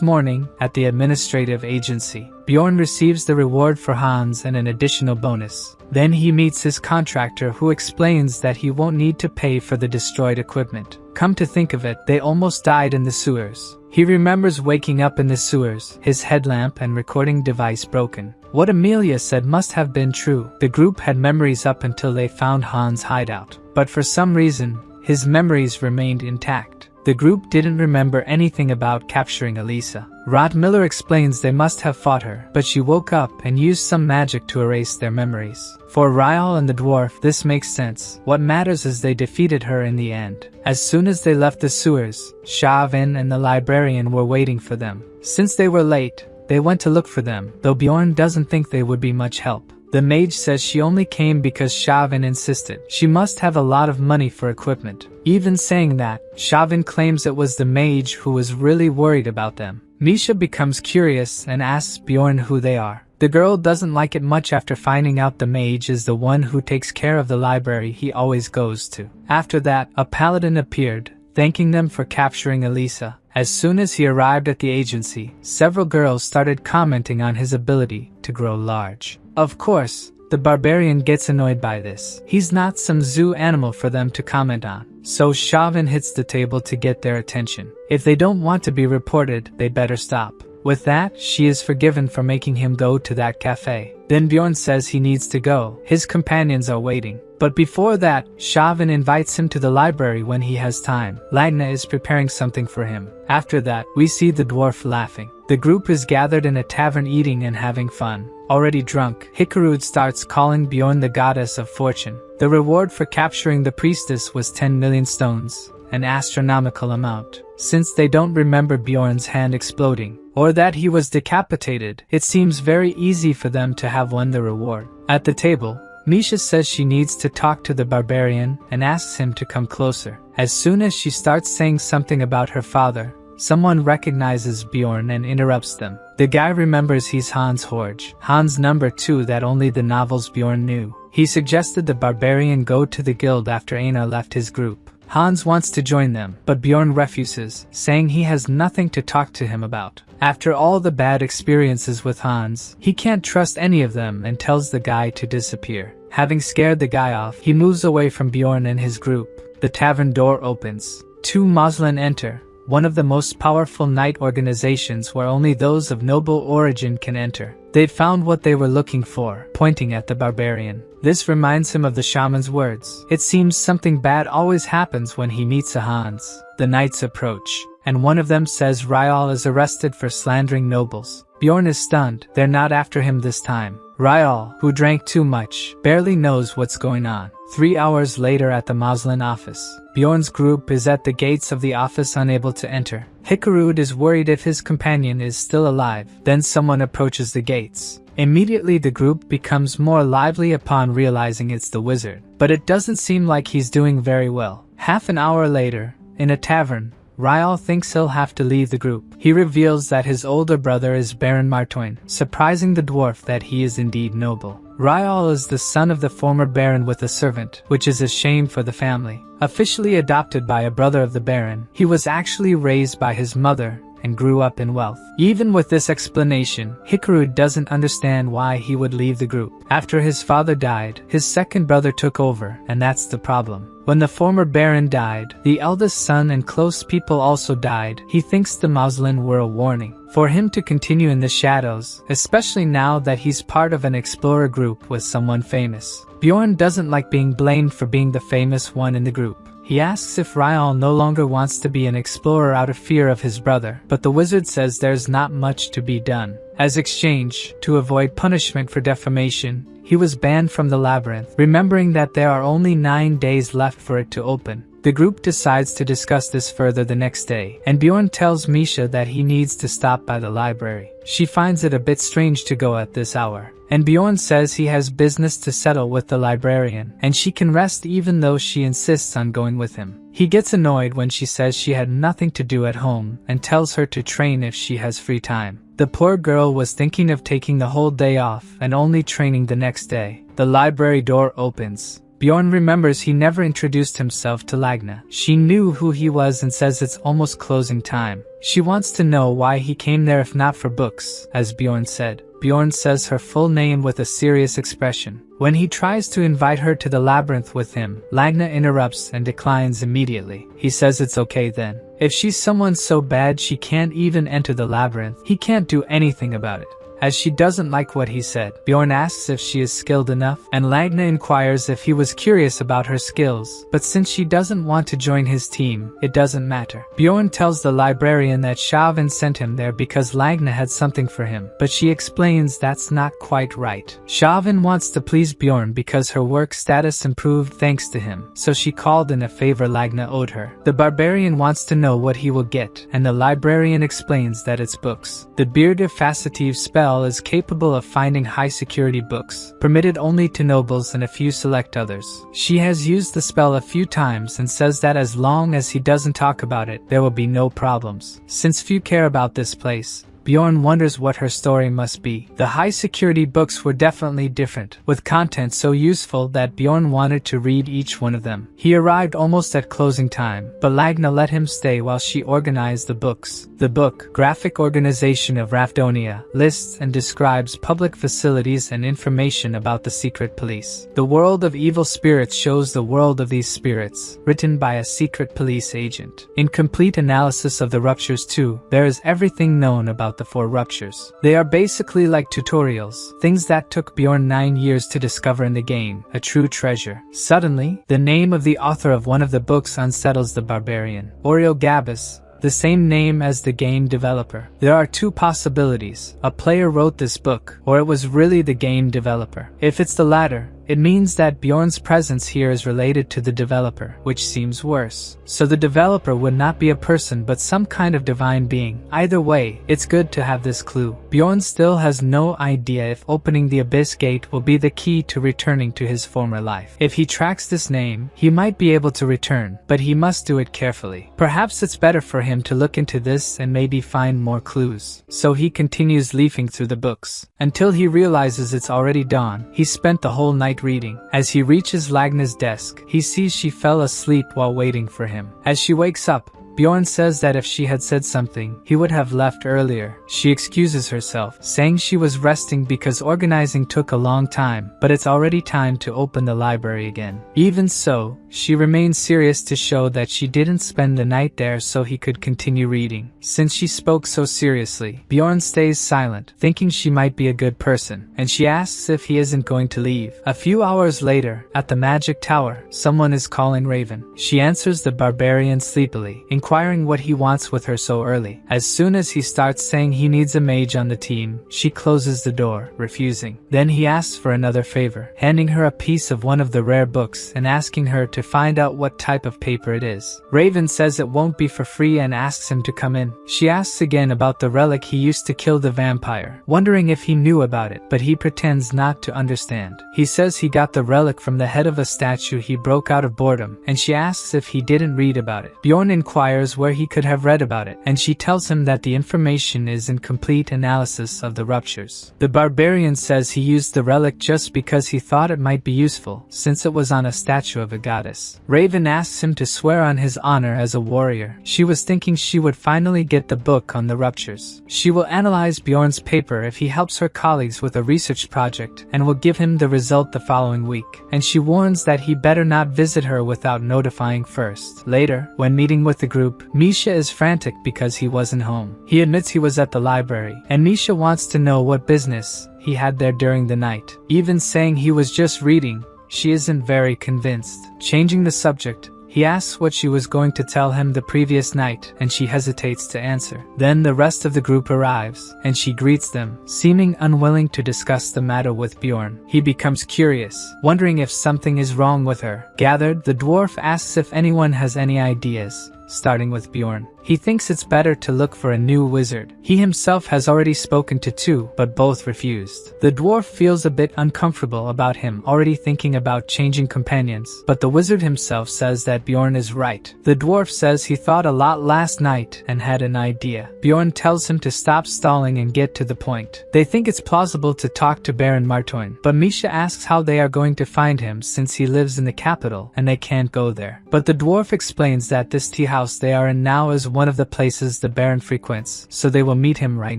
morning, at the administrative agency, Bjorn receives the reward for Hans and an additional bonus. Then he meets his contractor who explains that he won't need to pay for the destroyed equipment. Come to think of it, they almost died in the sewers. He remembers waking up in the sewers, his headlamp and recording device broken. What Amelia said must have been true. The group had memories up until they found Hans' hideout. But for some reason, his memories remained intact. The group didn't remember anything about capturing Elisa. Rod Miller explains they must have fought her, but she woke up and used some magic to erase their memories. For Ryal and the dwarf, this makes sense. What matters is they defeated her in the end. As soon as they left the sewers, Shavin and the librarian were waiting for them. Since they were late, they went to look for them, though Bjorn doesn't think they would be much help. The mage says she only came because Shavin insisted. She must have a lot of money for equipment. Even saying that, Shavin claims it was the mage who was really worried about them. Misha becomes curious and asks Bjorn who they are. The girl doesn't like it much after finding out the mage is the one who takes care of the library he always goes to. After that, a paladin appeared, thanking them for capturing Elisa. As soon as he arrived at the agency, several girls started commenting on his ability to grow large. Of course, the barbarian gets annoyed by this. He's not some zoo animal for them to comment on. So Shavin hits the table to get their attention. If they don't want to be reported, they better stop. With that, she is forgiven for making him go to that cafe. Then Bjorn says he needs to go. His companions are waiting. But before that, Shavin invites him to the library when he has time. Lagna is preparing something for him. After that, we see the dwarf laughing. The group is gathered in a tavern eating and having fun. Already drunk, Hikarud starts calling Bjorn the goddess of fortune. The reward for capturing the priestess was 10 million stones, an astronomical amount. Since they don't remember Bjorn's hand exploding, or that he was decapitated, it seems very easy for them to have won the reward. At the table, Misha says she needs to talk to the barbarian and asks him to come closer. As soon as she starts saying something about her father, someone recognizes Bjorn and interrupts them. The guy remembers he's Hans Horge, Hans number 2 that only the novels Bjorn knew. He suggested the barbarian go to the guild after Aina left his group. Hans wants to join them, but Bjorn refuses, saying he has nothing to talk to him about. After all the bad experiences with Hans, he can't trust any of them and tells the guy to disappear. Having scared the guy off, he moves away from Bjorn and his group. The tavern door opens. 2 Moslin enter, one of the most powerful knight organizations where only those of noble origin can enter. They'd found what they were looking for, pointing at the barbarian. This reminds him of the shaman's words. It seems something bad always happens when he meets a Hans. The knights approach, and one of them says Ryal is arrested for slandering nobles. Bjorn is stunned. They're not after him this time. Ryal, who drank too much, barely knows what's going on. 3 hours later at the Moslin office, Bjorn's group is at the gates of the office unable to enter. Hikarud is worried if his companion is still alive. Then someone approaches the gates. Immediately the group becomes more lively upon realizing it's the wizard. But it doesn't seem like he's doing very well. Half an hour later, in a tavern, Ryal thinks he'll have to leave the group. He reveals that his older brother is Baron Martoin, surprising the dwarf that he is indeed noble. Ryal is the son of the former Baron with a servant, which is a shame for the family. Officially adopted by a brother of the Baron, he was actually raised by his mother and grew up in wealth. Even with this explanation, Hikarud doesn't understand why he would leave the group. After his father died, his second brother took over, and that's the problem. When the former Baron died, the eldest son and close people also died. He thinks the Moslin were a warning for him to continue in the shadows, especially now that he's part of an explorer group with someone famous. Bjorn doesn't like being blamed for being the famous one in the group. He asks if Ryal no longer wants to be an explorer out of fear of his brother, but the wizard says there's not much to be done. As exchange, to avoid punishment for defamation, he was banned from the labyrinth, remembering that there are only 9 days left for it to open. The group decides to discuss this further the next day, and Bjorn tells Misha that he needs to stop by the library. She finds it a bit strange to go at this hour, and Bjorn says he has business to settle with the librarian, and she can rest even though she insists on going with him. He gets annoyed when she says she had nothing to do at home and tells her to train if she has free time. The poor girl was thinking of taking the whole day off and only training the next day. The library door opens. Bjorn remembers he never introduced himself to Lagna. She knew who he was and says it's almost closing time. She wants to know why he came there if not for books, as Bjorn said. Bjorn says her full name with a serious expression. When he tries to invite her to the labyrinth with him, Lagna interrupts and declines immediately. He says it's okay then. If she's someone so bad she can't even enter the labyrinth, he can't do anything about it. As she doesn't like what he said, Bjorn asks if she is skilled enough, and Lagna inquires if he was curious about her skills, but since she doesn't want to join his team, it doesn't matter. Bjorn tells the librarian that Shavin sent him there because Lagna had something for him, but she explains that's not quite right. Shavin wants to please Bjorn because her work status improved thanks to him, so she called in a favor Lagna owed her. The barbarian wants to know what he will get, and the librarian explains that it's books. The bearded facetive spell spell is capable of finding high-security books, permitted only to nobles and a few select others. She has used the spell a few times and says that as long as he doesn't talk about it, there will be no problems. Since few care about this place, Bjorn wonders what her story must be. The high-security books were definitely different, with content so useful that Bjorn wanted to read each one of them. He arrived almost at closing time, but Lagna let him stay while she organized the books. The book, Graphic Organization of Rafdonia, lists and describes public facilities and information about the secret police. The World of Evil Spirits shows the world of these spirits, written by a secret police agent. In complete analysis of the ruptures too, there is everything known about the 4 ruptures. They are basically like tutorials, things that took Bjorn 9 years to discover in the game, a true treasure. Suddenly, the name of the author of one of the books unsettles the barbarian. Oriel Gabus, the same name as the game developer. There are 2 possibilities. A player wrote this book, or it was really the game developer. If it's the latter, it means that Bjorn's presence here is related to the developer, which seems worse. So the developer would not be a person but some kind of divine being. Either way, it's good to have this clue. Bjorn still has no idea if opening the Abyss Gate will be the key to returning to his former life. If he tracks this name, he might be able to return, but he must do it carefully. Perhaps it's better for him to look into this and maybe find more clues. So he continues leafing through the books, until he realizes it's already dawn. He spent the whole night reading. As he reaches Lagna's desk, he sees she fell asleep while waiting for him. As she wakes up, Bjorn says that if she had said something, he would have left earlier. She excuses herself, saying she was resting because organizing took a long time, but it's already time to open the library again. Even so, she remains serious to show that she didn't spend the night there so he could continue reading. Since she spoke so seriously, Bjorn stays silent, thinking she might be a good person, and she asks if he isn't going to leave. A few hours later, at the magic tower, someone is calling Raven. She answers the barbarian sleepily, inquiring what he wants with her so early. As soon as he starts saying he needs a mage on the team, she closes the door, refusing. Then he asks for another favor, handing her a piece of one of the rare books and asking her to find out what type of paper it is. Raven says it won't be for free and asks him to come in. She asks again about the relic he used to kill the vampire, wondering if he knew about it, but he pretends not to understand. He says he got the relic from the head of a statue he broke out of boredom, and she asks if he didn't read about it. Bjorn inquires where he could have read about it, and she tells him that the information is in complete analysis of the ruptures. The barbarian says he used the relic just because he thought it might be useful, since it was on a statue of a goddess. Raven asks him to swear on his honor as a warrior. She was thinking she would finally get the book on the ruptures. She will analyze Bjorn's paper if he helps her colleagues with a research project, and will give him the result the following week. And she warns that he better not visit her without notifying first. Later, when meeting with the group, Misha is frantic because he wasn't home. He admits he was at the library, and Misha wants to know what business he had there during the night. Even saying he was just reading, she isn't very convinced. Changing the subject, he asks what she was going to tell him the previous night, and she hesitates to answer. Then the rest of the group arrives, and she greets them, seeming unwilling to discuss the matter with Bjorn. He becomes curious, wondering if something is wrong with her. Gathered, the dwarf asks if anyone has any ideas, starting with Bjorn. He thinks it's better to look for a new wizard. He himself has already spoken to 2, but both refused. The dwarf feels a bit uncomfortable about him already thinking about changing companions, but the wizard himself says that Bjorn is right. The dwarf says he thought a lot last night and had an idea. Bjorn tells him to stop stalling and get to the point. They think it's plausible to talk to Baron Martoin, but Misha asks how they are going to find him since he lives in the capital and they can't go there. But the dwarf explains that this tea house they are in now is one of the places the Baron frequents, so they will meet him right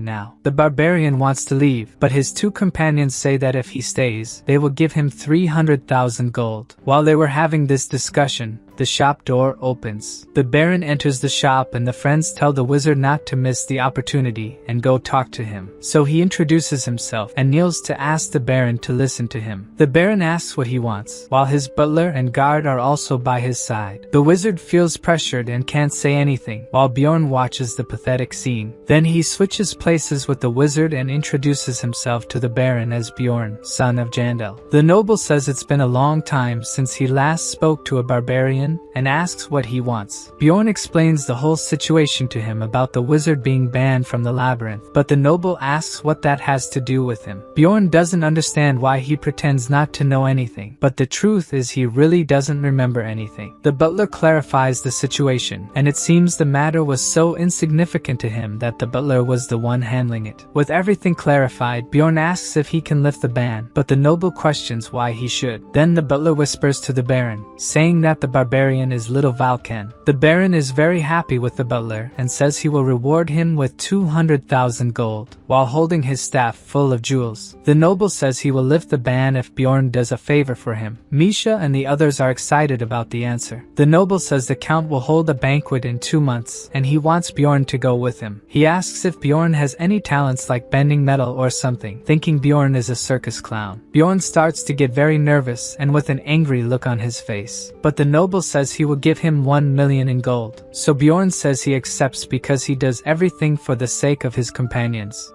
now. The barbarian wants to leave, but his 2 companions say that if he stays, they will give him 300,000 gold. While they were having this discussion, the shop door opens. The Baron enters the shop and the friends tell the wizard not to miss the opportunity and go talk to him. So he introduces himself and kneels to ask the Baron to listen to him. The Baron asks what he wants, while his butler and guard are also by his side. The wizard feels pressured and can't say anything, while Bjorn watches the pathetic scene. Then he switches places with the wizard and introduces himself to the Baron as Bjorn, son of Jandel. The noble says it's been a long time since he last spoke to a barbarian in and asks what he wants. Bjorn explains the whole situation to him about the wizard being banned from the labyrinth, but the noble asks what that has to do with him. Bjorn doesn't understand why he pretends not to know anything, but the truth is he really doesn't remember anything. The butler clarifies the situation, and it seems the matter was so insignificant to him that the butler was the one handling it. With everything clarified, Bjorn asks if he can lift the ban, but the noble questions why he should. Then the butler whispers to the baron, saying that the barbarian is little Valken. The baron is very happy with the butler and says he will reward him with 200,000 gold, while holding his staff full of jewels. The noble says he will lift the ban if Bjorn does a favor for him. Misha and the others are excited about the answer. The noble says the count will hold a banquet in 2 months, and he wants Bjorn to go with him. He asks if Bjorn has any talents like bending metal or something, thinking Bjorn is a circus clown. Bjorn starts to get very nervous and with an angry look on his face, but the noble says he will give him 1 million in gold. So Bjorn says he accepts because he does everything for the sake of his companions.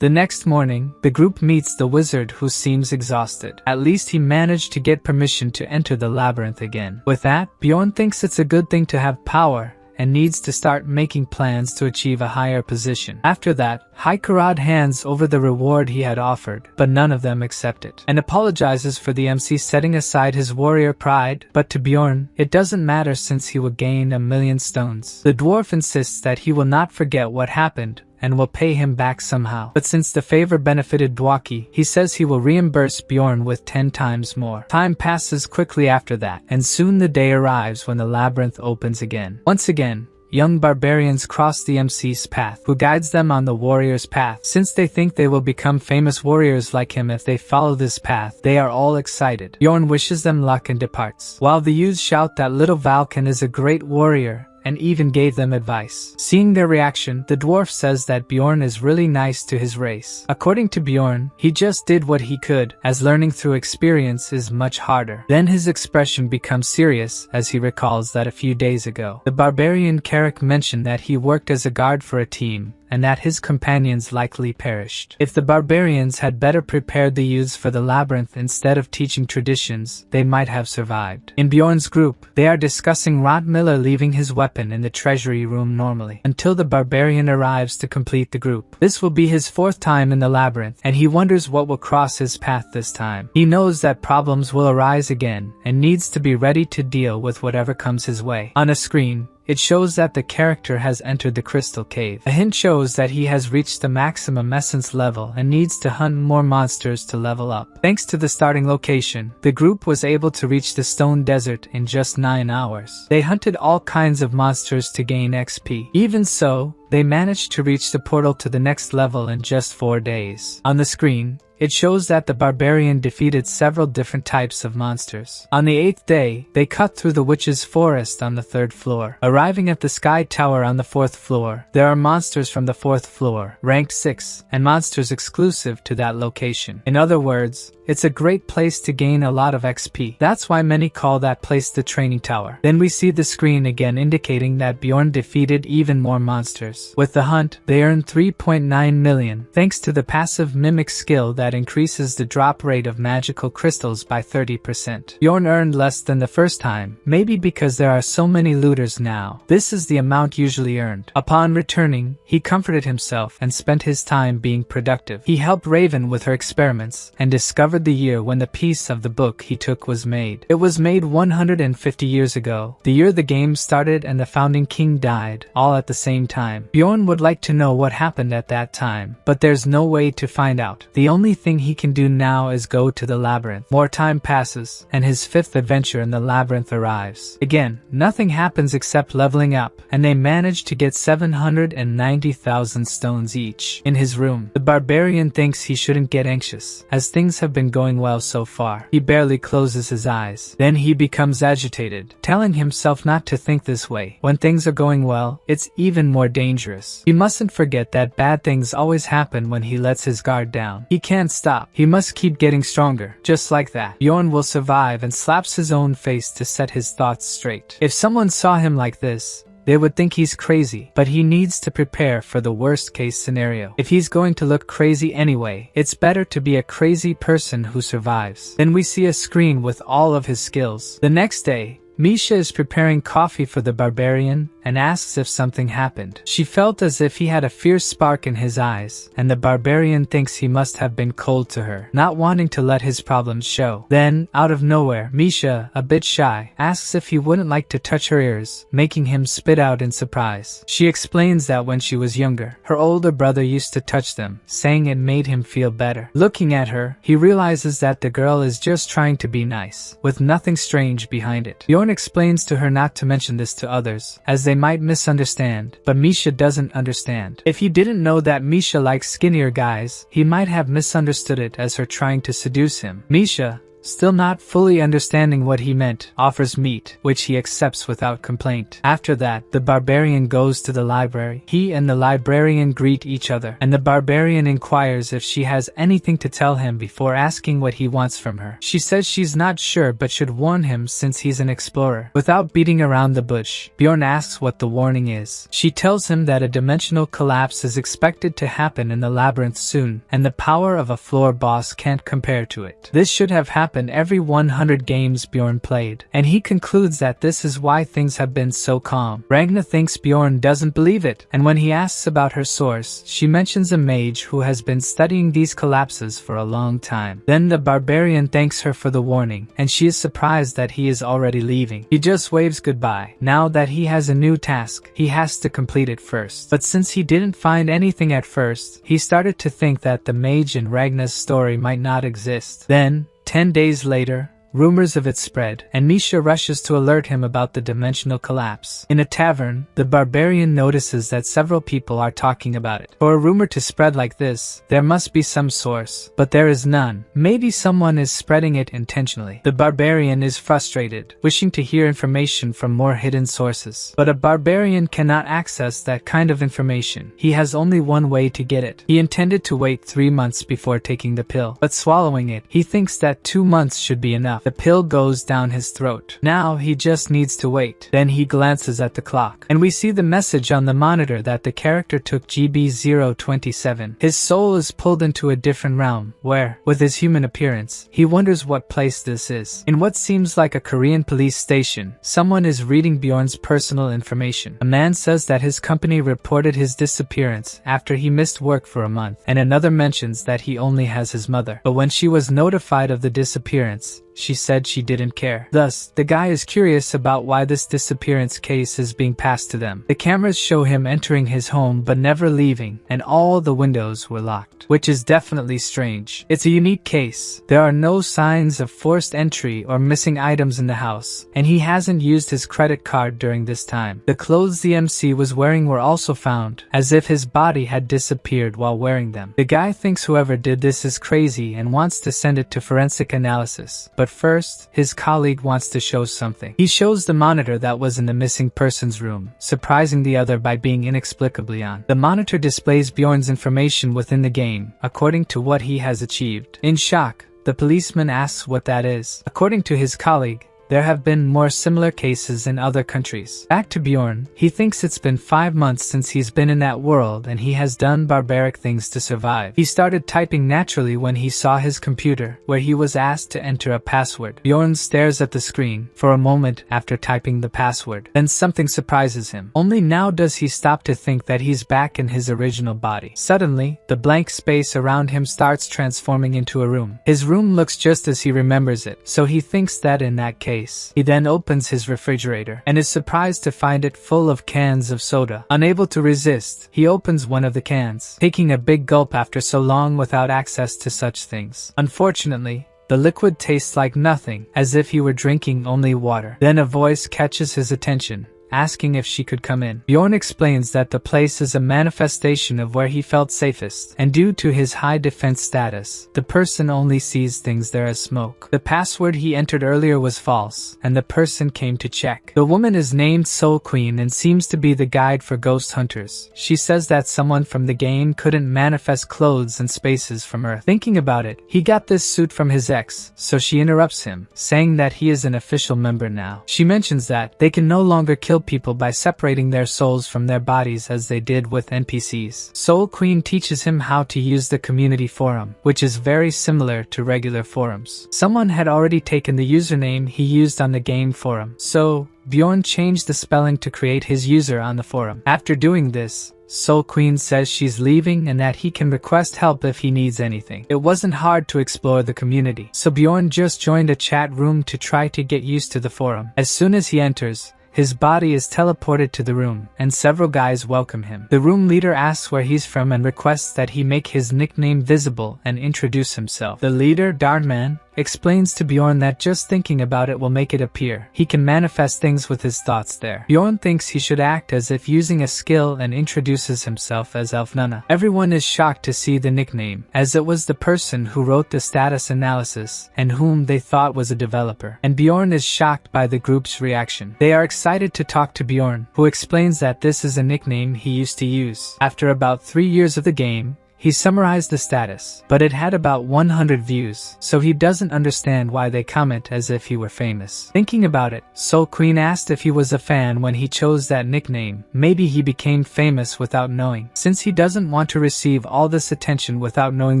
The next morning, the group meets the wizard who seems exhausted. At least he managed to get permission to enter the labyrinth again. With that, Bjorn thinks it's a good thing to have power and needs to start making plans to achieve a higher position. After that, Haikarad hands over the reward he had offered, but none of them accept it, and apologizes for the MC setting aside his warrior pride, but to Bjorn, it doesn't matter since he will gain 1,000,000 stones. The dwarf insists that he will not forget what happened, and will pay him back somehow. But since the favor benefited Dwaki, he says he will reimburse Bjorn with 10 times more. Time passes quickly after that, and soon the day arrives when the labyrinth opens again. Once again, young barbarians cross the MC's path, who guides them on the warrior's path. Since they think they will become famous warriors like him if they follow this path, they are all excited. Bjorn wishes them luck and departs, while the youths shout that little Valken is a great warrior, and even gave them advice. Seeing their reaction, the dwarf says that Bjorn is really nice to his race. According to Bjorn, he just did what he could, as learning through experience is much harder. Then his expression becomes serious as he recalls that a few days ago, the barbarian Carrick mentioned that he worked as a guard for a team, and that his companions likely perished. If the barbarians had better prepared the youths for the labyrinth instead of teaching traditions, they might have survived. In Bjorn's group, they are discussing Rot Miller leaving his weapon in the treasury room normally, until the barbarian arrives to complete the group. This will be his 4th time in the labyrinth, and he wonders what will cross his path this time. He knows that problems will arise again, and needs to be ready to deal with whatever comes his way. On a screen, it shows that the character has entered the crystal cave. A hint shows that he has reached the maximum essence level and needs to hunt more monsters to level up. Thanks to the starting location, the group was able to reach the stone desert in just 9 hours. They hunted all kinds of monsters to gain XP. Even so, they managed to reach the portal to the next level in just 4 days. On the screen, it shows that the barbarian defeated several different types of monsters. On the 8th day, they cut through the witch's forest on the 3rd floor. Arriving at the sky tower on the 4th floor, there are monsters from the 4th floor, ranked 6, and monsters exclusive to that location. In other words, it's a great place to gain a lot of XP. That's why many call that place the training tower. Then we see the screen again indicating that Bjorn defeated even more monsters. With the hunt, they earn 3.9 million, thanks to the passive mimic skill that increases the drop rate of magical crystals by 30%. Bjorn earned less than the first time, maybe because there are so many looters now. This is the amount usually earned. Upon returning, he comforted himself and spent his time being productive. He helped Raven with her experiments, and discovered the year when the piece of the book he took was made. It was made 150 years ago, the year the game started and the founding king died, all at the same time. Bjorn would like to know what happened at that time, but there's no way to find out. The only thing he can do now is go to the labyrinth. More time passes, and his 5th adventure in the labyrinth arrives. Again, nothing happens except leveling up, and they manage to get 790,000 stones each. In his room, the barbarian thinks he shouldn't get anxious, as things have been going well so far. He barely closes his eyes. Then he becomes agitated, telling himself not to think this way. When things are going well, it's even more dangerous. He mustn't forget that bad things always happen when he lets his guard down. He can't stop. He must keep getting stronger. Just like that, Bjorn will survive and slaps his own face to set his thoughts straight. If someone saw him like this, they would think he's crazy, but he needs to prepare for the worst case scenario. If he's going to look crazy anyway, it's better to be a crazy person who survives. Then we see a screen with all of his skills. The next day, Misha is preparing coffee for the barbarian and asks if something happened. She felt as if he had a fierce spark in his eyes, and the barbarian thinks he must have been cold to her, not wanting to let his problems show. Then, out of nowhere, Misha, a bit shy, asks if he wouldn't like to touch her ears, making him spit out in surprise. She explains that when she was younger, her older brother used to touch them, saying it made him feel better. Looking at her, he realizes that the girl is just trying to be nice, with nothing strange behind it. Bjorn explains to her not to mention this to others, as they might misunderstand, but Misha doesn't understand. If he didn't know that Misha likes skinnier guys, he might have misunderstood it as her trying to seduce him. Misha, still not fully understanding what he meant, offers meat, which he accepts without complaint. After that, the barbarian goes to the library. He and the librarian greet each other, and the barbarian inquires if she has anything to tell him before asking what he wants from her. She says she's not sure but should warn him since he's an explorer. Without beating around the bush, Bjorn asks what the warning is. She tells him that a dimensional collapse is expected to happen in the labyrinth soon, and the power of a floor boss can't compare to it. This should have happened every 100 games Bjorn played, and he concludes that this is why things have been so calm. Ragna thinks Bjorn doesn't believe it, and when he asks about her source, she mentions a mage who has been studying these collapses for a long time. Then the barbarian thanks her for the warning, and she is surprised that he is already leaving. He just waves goodbye. Now that he has a new task, he has to complete it first. But since he didn't find anything at first, he started to think that the mage in Ragna's story might not exist. Then, 10 days later, rumors of it spread, and Misha rushes to alert him about the dimensional collapse. In a tavern, the barbarian notices that several people are talking about it. For a rumor to spread like this, there must be some source, but there is none. Maybe someone is spreading it intentionally. The barbarian is frustrated, wishing to hear information from more hidden sources. But a barbarian cannot access that kind of information. He has only one way to get it. He intended to wait 3 months before taking the pill, but swallowing it, he thinks that 2 months should be enough. The pill goes down his throat. Now he just needs to wait. Then he glances at the clock, and we see the message on the monitor that the character took GB 027. His soul is pulled into a different realm, where, with his human appearance, he wonders what place this is. In what seems like a Korean police station, someone is reading Bjorn's personal information. A man says that his company reported his disappearance after he missed work for a month, and another mentions that he only has his mother. But when she was notified of the disappearance, she said she didn't care. Thus, the guy is curious about why this disappearance case is being passed to them. The cameras show him entering his home but never leaving, and all the windows were locked, which is definitely strange. It's a unique case. There are no signs of forced entry or missing items in the house, and he hasn't used his credit card during this time. The clothes the MC was wearing were also found, as if his body had disappeared while wearing them. The guy thinks whoever did this is crazy and wants to send it to forensic analysis, but first, his colleague wants to show something. He shows the monitor that was in the missing person's room, surprising the other by being inexplicably on. The monitor displays Bjorn's information within the game, according to what he has achieved. In shock, the policeman asks what that is. According to his colleague, there have been more similar cases in other countries. Back to Bjorn, he thinks it's been 5 months since he's been in that world and he has done barbaric things to survive. He started typing naturally when he saw his computer, where he was asked to enter a password. Bjorn stares at the screen for a moment after typing the password. Then something surprises him. Only now does he stop to think that he's back in his original body. Suddenly, the blank space around him starts transforming into a room. His room looks just as he remembers it, so he thinks that in that case, he then opens his refrigerator and is surprised to find it full of cans of soda. Unable to resist, he opens one of the cans, taking a big gulp after so long without access to such things. Unfortunately, the liquid tastes like nothing, as if he were drinking only water. Then a voice catches his attention, asking if she could come in. Bjorn explains that the place is a manifestation of where he felt safest, and due to his high defense status, the person only sees things there as smoke. The password he entered earlier was false, and the person came to check. The woman is named Soul Queen and seems to be the guide for ghost hunters. She says that someone from the game couldn't manifest clothes and spaces from Earth. Thinking about it, he got this suit from his ex, so she interrupts him, saying that he is an official member now. She mentions that they can no longer kill people by separating their souls from their bodies as they did with NPCs. Soul Queen teaches him how to use the community forum, which is very similar to regular forums. Someone had already taken the username he used on the game forum, so Bjorn changed the spelling to create his user on the forum. After doing this, Soul Queen says she's leaving and that he can request help if he needs anything. It wasn't hard to explore the community, so Bjorn just joined a chat room to try to get used to the forum. As soon as he enters, his body is teleported to the room, and several guys welcome him. The room leader asks where he's from and requests that he make his nickname visible and introduce himself. The leader, Darnman, explains to Bjorn that just thinking about it will make it appear. He can manifest things with his thoughts there. Bjorn thinks he should act as if using a skill and introduces himself as Elfnunna. Everyone is shocked to see the nickname, as it was the person who wrote the status analysis and whom they thought was a developer. And Bjorn is shocked by the group's reaction. They are excited to talk to Bjorn, who explains that this is a nickname he used to use. After about 3 years of the game, he summarized the status, but it had about 100 views, so he doesn't understand why they comment as if he were famous. Thinking about it, Soul Queen asked if he was a fan when he chose that nickname. Maybe he became famous without knowing. Since he doesn't want to receive all this attention without knowing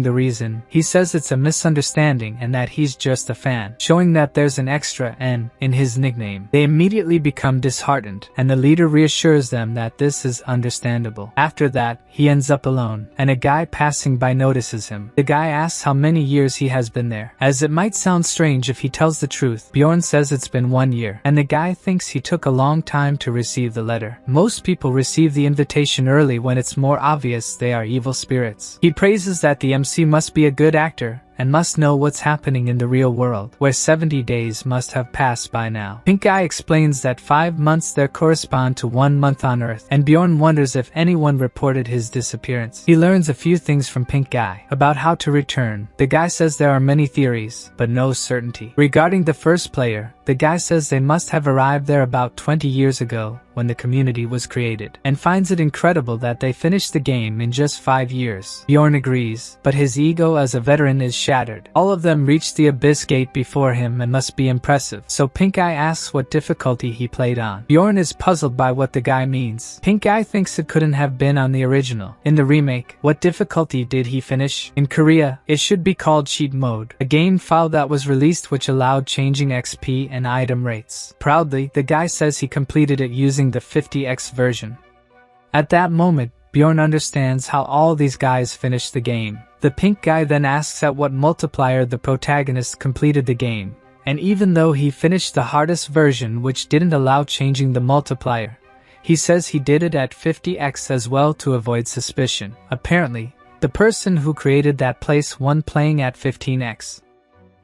the reason, he says it's a misunderstanding and that he's just a fan, showing that there's an extra N in his nickname. They immediately become disheartened, and the leader reassures them that this is understandable. After that, he ends up alone, and a guy passing by notices him. The guy asks how many years he has been there. As it might sound strange if he tells the truth, Bjorn says it's been 1 year, and the guy thinks he took a long time to receive the letter. Most people receive the invitation early when it's more obvious they are evil spirits. He praises that the MC must be a good actor and must know what's happening in the real world, where 70 days must have passed by now. Pink Eye explains that 5 months there correspond to 1 month on Earth, and Bjorn wonders if anyone reported his disappearance. He learns a few things from Pink Eye about how to return. The guy says there are many theories, but no certainty. Regarding the first player, the guy says they must have arrived there about 20 years ago, when the community was created, and finds it incredible that they finished the game in just 5 years. Bjorn agrees, but his ego as a veteran is shattered. All of them reached the Abyss Gate before him and must be impressive, so Pink Eye asks what difficulty he played on. Bjorn is puzzled by what the guy means. Pink Eye thinks it couldn't have been on the original. In the remake, what difficulty did he finish? In Korea, it should be called cheat mode, a game file that was released which allowed changing XP and item rates. Proudly, the guy says he completed it using the 50x version. At that moment, Bjorn understands how all these guys finished the game. The pink guy then asks at what multiplier the protagonist completed the game, and even though he finished the hardest version which didn't allow changing the multiplier, he says he did it at 50x as well to avoid suspicion. Apparently, the person who created that place won playing at 15x.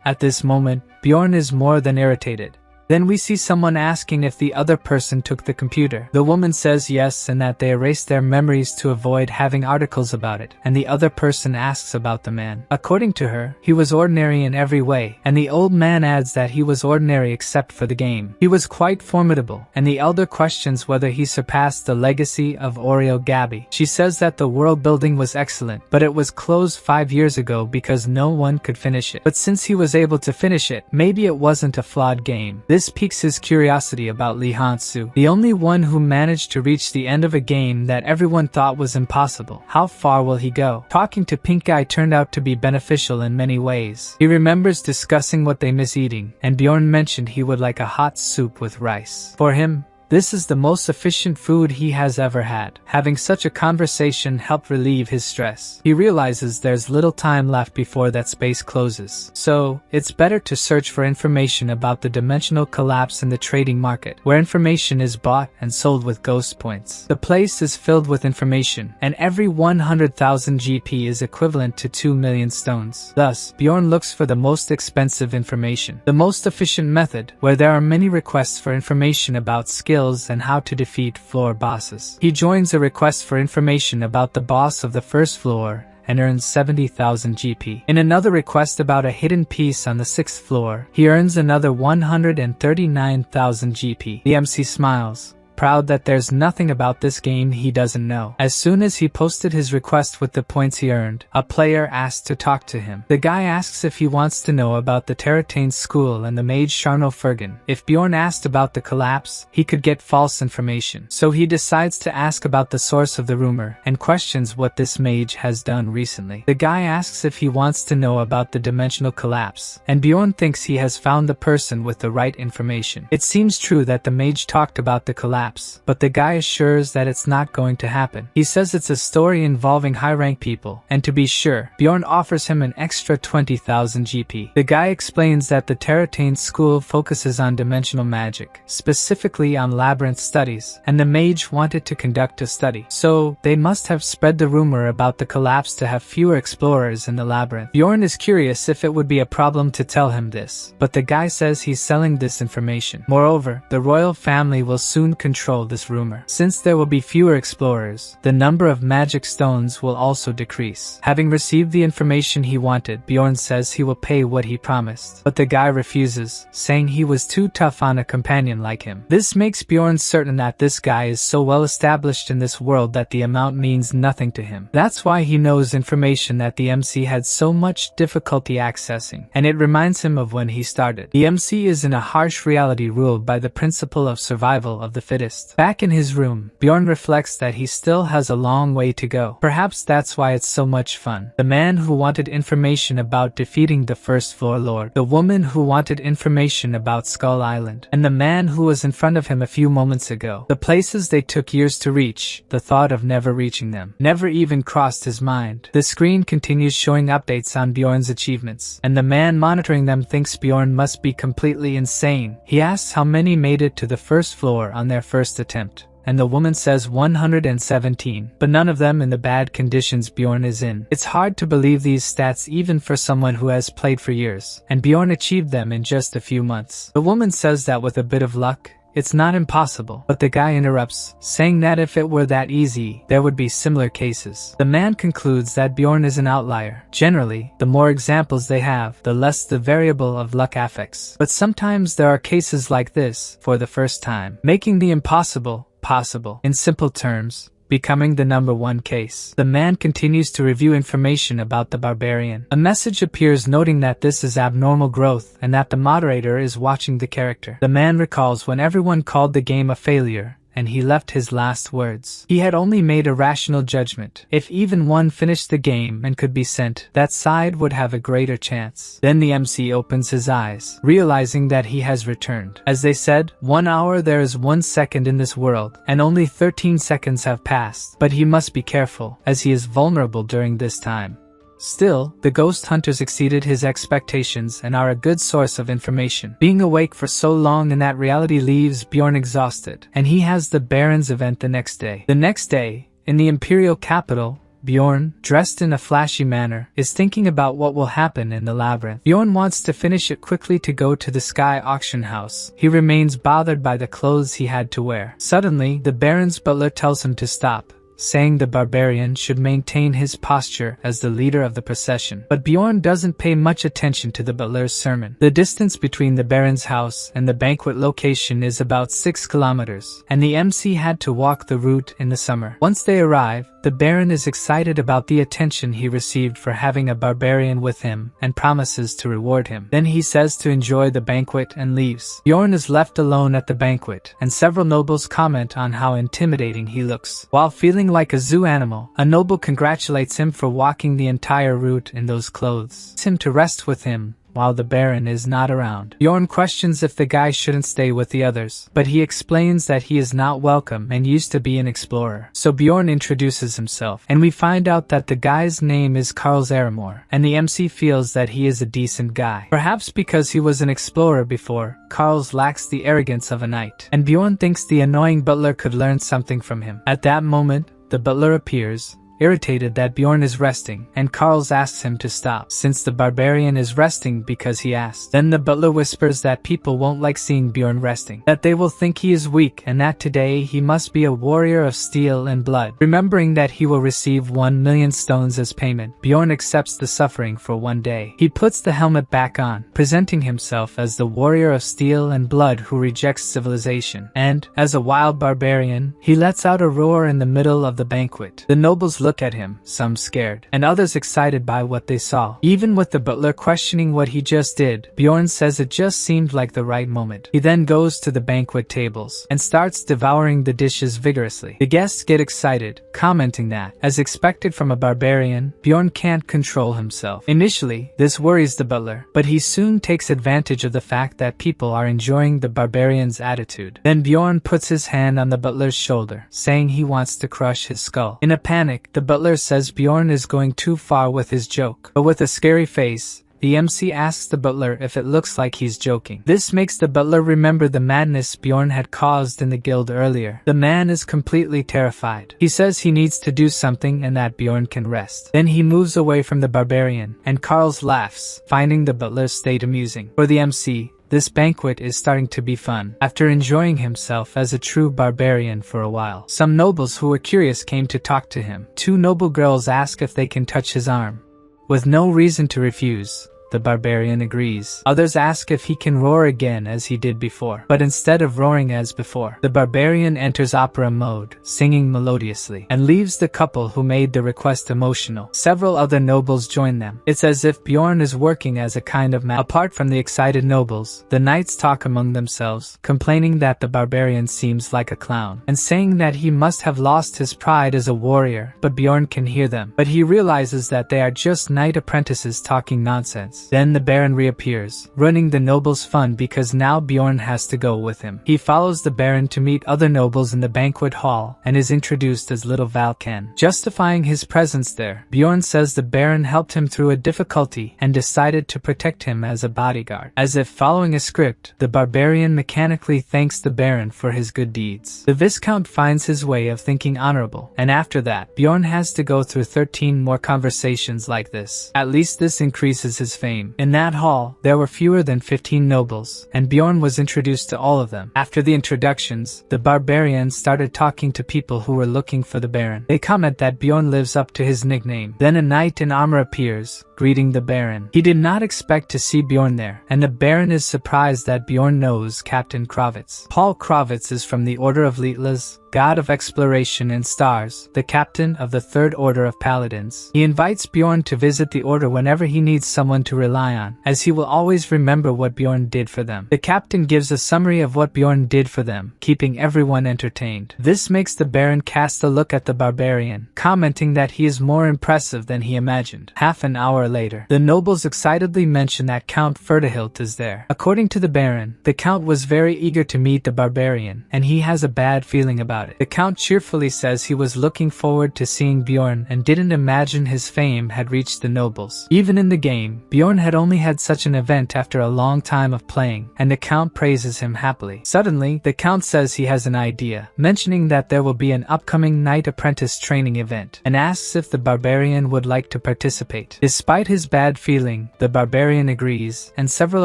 At this moment, Bjorn is more than irritated. Then we see someone asking if the other person took the computer. The woman says yes and that they erased their memories to avoid having articles about it, and the other person asks about the man. According to her, he was ordinary in every way, and the old man adds that he was ordinary except for the game. He was quite formidable, and the elder questions whether he surpassed the legacy of Oreo Gabby. She says that the world building was excellent, but it was closed 5 years ago because no one could finish it. But since he was able to finish it, maybe it wasn't a flawed game. This piques his curiosity about Lee Han-soo, the only one who managed to reach the end of a game that everyone thought was impossible. How far will he go? Talking to Pink Eye turned out to be beneficial in many ways. He remembers discussing what they miss eating, and Bjorn mentioned he would like a hot soup with rice. For him, this is the most efficient food he has ever had. Having such a conversation helped relieve his stress. He realizes there's little time left before that space closes. So, it's better to search for information about the dimensional collapse in the trading market, where information is bought and sold with ghost points. The place is filled with information, and every 100,000 GP is equivalent to 2 million stones. Thus, Bjorn looks for the most expensive information. The most efficient method, where there are many requests for information about skills and how to defeat floor bosses. He joins a request for information about the boss of the first floor and earns 70,000 GP. In another request about a hidden piece on the 6th floor, he earns another 139,000 GP. The MC smiles, proud that there's nothing about this game he doesn't know. As soon as he posted his request with the points he earned, a player asked to talk to him. The guy asks if he wants to know about the Terratane school and the mage Sharno Fergan. If Bjorn asked about the collapse, he could get false information. So he decides to ask about the source of the rumor, and questions what this mage has done recently. The guy asks if he wants to know about the dimensional collapse, and Bjorn thinks he has found the person with the right information. It seems true that the mage talked about the collapse, but the guy assures that it's not going to happen. He says it's a story involving high-rank people, and to be sure, Bjorn offers him an extra 20,000 GP. The guy explains that the Terratane school focuses on dimensional magic, specifically on labyrinth studies, and the mage wanted to conduct a study. So, they must have spread the rumor about the collapse to have fewer explorers in the labyrinth. Bjorn is curious if it would be a problem to tell him this, but the guy says he's selling this information. Moreover, the royal family will soon control this rumor. Since there will be fewer explorers, the number of magic stones will also decrease. Having received the information he wanted, Bjorn says he will pay what he promised, but the guy refuses, saying he was too tough on a companion like him. This makes Bjorn certain that this guy is so well established in this world that the amount means nothing to him. That's why he knows information that the MC had so much difficulty accessing, and it reminds him of when he started. The MC is in a harsh reality ruled by the principle of survival of the fittest. Back in his room, Bjorn reflects that he still has a long way to go. Perhaps that's why it's so much fun. The man who wanted information about defeating the first floor lord, the woman who wanted information about Skull Island, and the man who was in front of him a few moments ago. The places they took years to reach, the thought of never reaching them never even crossed his mind. The screen continues showing updates on Bjorn's achievements, and the man monitoring them thinks Bjorn must be completely insane. He asks how many made it to the first floor on their first attempt, and the woman says 117, but none of them in the bad conditions Bjorn is in. It's hard to believe these stats even for someone who has played for years, and Bjorn achieved them in just a few months. The woman says that with a bit of luck, it's not impossible, but the guy interrupts, saying that if it were that easy, there would be similar cases. The man concludes that Bjorn is an outlier. Generally, the more examples they have, the less the variable of luck affects. But sometimes there are cases like this, for the first time, making the impossible possible. In simple terms, becoming the number one case. The man continues to review information about the barbarian. A message appears noting that this is abnormal growth and that the moderator is watching the character. The man recalls when everyone called the game a failure, and he left his last words. He had only made a rational judgment. If even one finished the game and could be sent, that side would have a greater chance. Then the MC opens his eyes, realizing that he has returned. As they said, 1 hour there is 1 second in this world, and only 13 seconds have passed. But he must be careful, as he is vulnerable during this time. Still, the ghost hunters exceeded his expectations and are a good source of information. Being awake for so long in that reality leaves Bjorn exhausted, and he has the Baron's event the next day. The next day, in the Imperial capital, Bjorn, dressed in a flashy manner, is thinking about what will happen in the labyrinth. Bjorn wants to finish it quickly to go to the Sky auction house. He remains bothered by the clothes he had to wear. Suddenly, the Baron's butler tells him to stop, saying the barbarian should maintain his posture as the leader of the procession. But Bjorn doesn't pay much attention to the butler's sermon. The distance between the Baron's house and the banquet location is about 6 kilometers, and the MC had to walk the route in the summer. Once they arrive, the Baron is excited about the attention he received for having a barbarian with him and promises to reward him. Then he says to enjoy the banquet and leaves. Bjorn is left alone at the banquet, and several nobles comment on how intimidating he looks. While feeling like a zoo animal, a noble congratulates him for walking the entire route in those clothes. Asks him to rest with him while the Baron is not around. Bjorn questions if the guy shouldn't stay with the others, but he explains that he is not welcome and used to be an explorer. So Bjorn introduces himself, and we find out that the guy's name is Karl Zaramore, and the MC feels that he is a decent guy. Perhaps because he was an explorer before, Karl's lacks the arrogance of a knight, and Bjorn thinks the annoying butler could learn something from him. At that moment, the butler appears, irritated that Bjorn is resting, and Karls asks him to stop, since the barbarian is resting because he asked. Then the butler whispers that people won't like seeing Bjorn resting, that they will think he is weak and that today he must be a warrior of steel and blood. Remembering that he will receive 1 million stones as payment, Bjorn accepts the suffering for one day. He puts the helmet back on, presenting himself as the warrior of steel and blood who rejects civilization, and, as a wild barbarian, he lets out a roar in the middle of the banquet. The nobles look at him, some scared, and others excited by what they saw. Even with the butler questioning what he just did, Bjorn says it just seemed like the right moment. He then goes to the banquet tables and starts devouring the dishes vigorously. The guests get excited, commenting that, as expected from a barbarian, Bjorn can't control himself. Initially, this worries the butler, but he soon takes advantage of the fact that people are enjoying the barbarian's attitude. Then Bjorn puts his hand on the butler's shoulder, saying he wants to crush his skull. In a panic, the butler says Bjorn is going too far with his joke, but with a scary face, the MC asks the butler if it looks like he's joking. This makes the butler remember the madness Bjorn had caused in the guild earlier. The man is completely terrified. He says he needs to do something and that Bjorn can rest. Then he moves away from the barbarian, and Karls laughs, finding the butler's state amusing. For the MC, this banquet is starting to be fun. After enjoying himself as a true barbarian for a while, some nobles who were curious came to talk to him. 2 noble girls ask if they can touch his arm. With no reason to refuse, the barbarian agrees. Others ask if he can roar again as he did before, but instead of roaring as before, the barbarian enters opera mode, singing melodiously, and leaves the couple who made the request emotional. Several other nobles join them. It's as if Bjorn is working as a kind of Apart from the excited nobles, the knights talk among themselves, complaining that the barbarian seems like a clown, and saying that he must have lost his pride as a warrior, but Bjorn can hear them. But he realizes that they are just knight apprentices talking nonsense. Then the Baron reappears, ruining the nobles' fun because now Bjorn has to go with him. He follows the Baron to meet other nobles in the banquet hall and is introduced as Little Valken. Justifying his presence there, Bjorn says the Baron helped him through a difficulty and decided to protect him as a bodyguard. As if following a script, the barbarian mechanically thanks the Baron for his good deeds. The Viscount finds his way of thinking honorable, and after that, Bjorn has to go through 13 more conversations like this. At least this increases his fame. In that hall, there were fewer than 15 nobles, and Bjorn was introduced to all of them. After the introductions, the barbarian started talking to people who were looking for the Baron. They comment that Bjorn lives up to his nickname. Then a knight in armor appears, greeting the Baron. He did not expect to see Bjorn there, and the Baron is surprised that Bjorn knows Captain Kravitz. Paul Kravitz is from the Order of Lietlas, god of exploration and stars, the captain of the 3rd Order of Paladins. He invites Bjorn to visit the order whenever he needs someone to rely on, as he will always remember what Bjorn did for them. The captain gives a summary of what Bjorn did for them, keeping everyone entertained. This makes the Baron cast a look at the barbarian, commenting that he is more impressive than he imagined. Half an hour later, the nobles excitedly mention that Count Ferdahilt is there. According to the Baron, the Count was very eager to meet the barbarian, and he has a bad feeling about it. The Count cheerfully says he was looking forward to seeing Bjorn and didn't imagine his fame had reached the nobles. Even in the game, Bjorn had only had such an event after a long time of playing, and the Count praises him happily. Suddenly, the Count says he has an idea, mentioning that there will be an upcoming Knight Apprentice training event, and asks if the barbarian would like to participate. Despite his bad feeling, the barbarian agrees, and several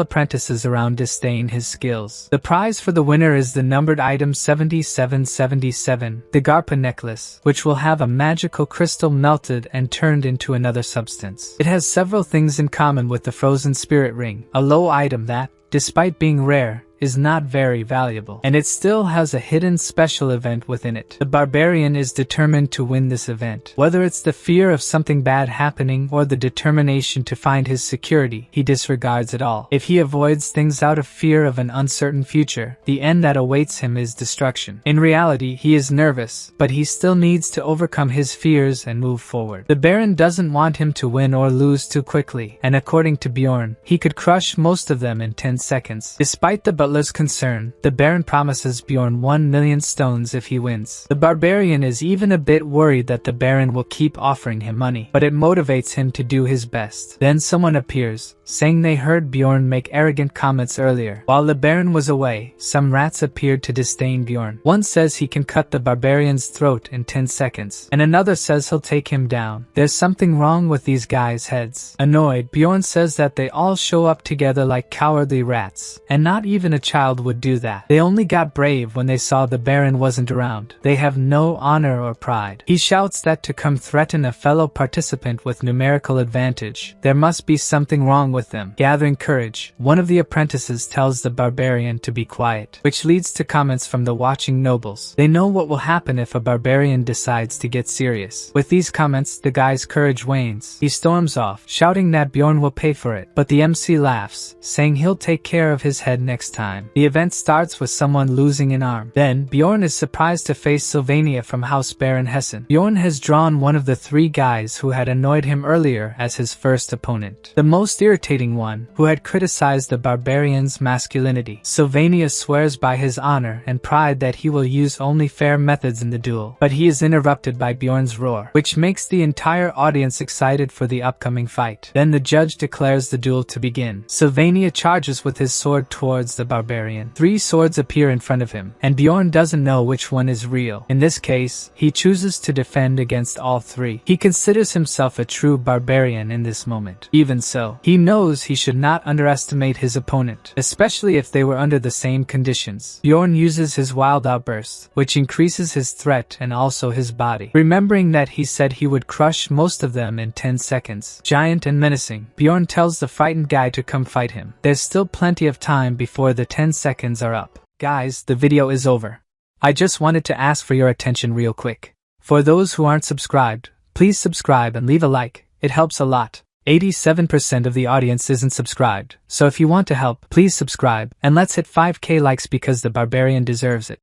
apprentices around disdain his skills. The prize for the winner is the numbered item 7777, the Garpa necklace, which will have a magical crystal melted and turned into another substance. It has several things in common with the frozen spirit ring, a low item that, despite being rare, is not very valuable, and it still has a hidden special event within it. The barbarian is determined to win this event. Whether it's the fear of something bad happening or the determination to find his security, he disregards it all. If he avoids things out of fear of an uncertain future, the end that awaits him is destruction. In reality, he is nervous, but he still needs to overcome his fears and move forward. The Baron doesn't want him to win or lose too quickly, and according to Bjorn, he could crush most of them in 10 seconds. Despite the butler's concern, the Baron promises Bjorn 1 million stones if he wins. The barbarian is even a bit worried that the Baron will keep offering him money, but it motivates him to do his best. Then someone appears, saying they heard Bjorn make arrogant comments earlier. While the Baron was away, some rats appeared to disdain Bjorn. One says he can cut the barbarian's throat in 10 seconds, and another says he'll take him down. There's something wrong with these guys' heads. Annoyed, Bjorn says that they all show up together like cowardly rats, and not even a child would do that. They only got brave when they saw the Baron wasn't around. They have no honor or pride. He shouts that to come threaten a fellow participant with numerical advantage, there must be something wrong with them. Gathering courage, one of the apprentices tells the barbarian to be quiet, which leads to comments from the watching nobles. They know what will happen if a barbarian decides to get serious. With these comments, the guy's courage wanes. He storms off, shouting that Bjorn will pay for it, but the MC laughs, saying he'll take care of his head next time. The event starts with someone losing an arm. Then, Bjorn is surprised to face Sylvania from House Baron Hessen. Bjorn has drawn one of the 3 guys who had annoyed him earlier as his first opponent. The most irritating one, who had criticized the barbarian's masculinity. Sylvania swears by his honor and pride that he will use only fair methods in the duel, but he is interrupted by Bjorn's roar, which makes the entire audience excited for the upcoming fight. Then the judge declares the duel to begin. Sylvania charges with his sword towards the barbarian. 3 swords appear in front of him, and Bjorn doesn't know which one is real. In this case, he chooses to defend against all 3. He considers himself a true barbarian in this moment. Even so, he knows he should not underestimate his opponent, especially if they were under the same conditions. Bjorn uses his wild outburst, which increases his threat and also his body. Remembering that he said he would crush most of them in 10 seconds. Giant and menacing, Bjorn tells the frightened guy to come fight him. There's still plenty of time before the 10 seconds are up. Guys, the video is over. I just wanted to ask for your attention real quick. For those who aren't subscribed, please subscribe and leave a like, it helps a lot. 87% of the audience isn't subscribed, so if you want to help, please subscribe, and let's hit 5k likes because the barbarian deserves it.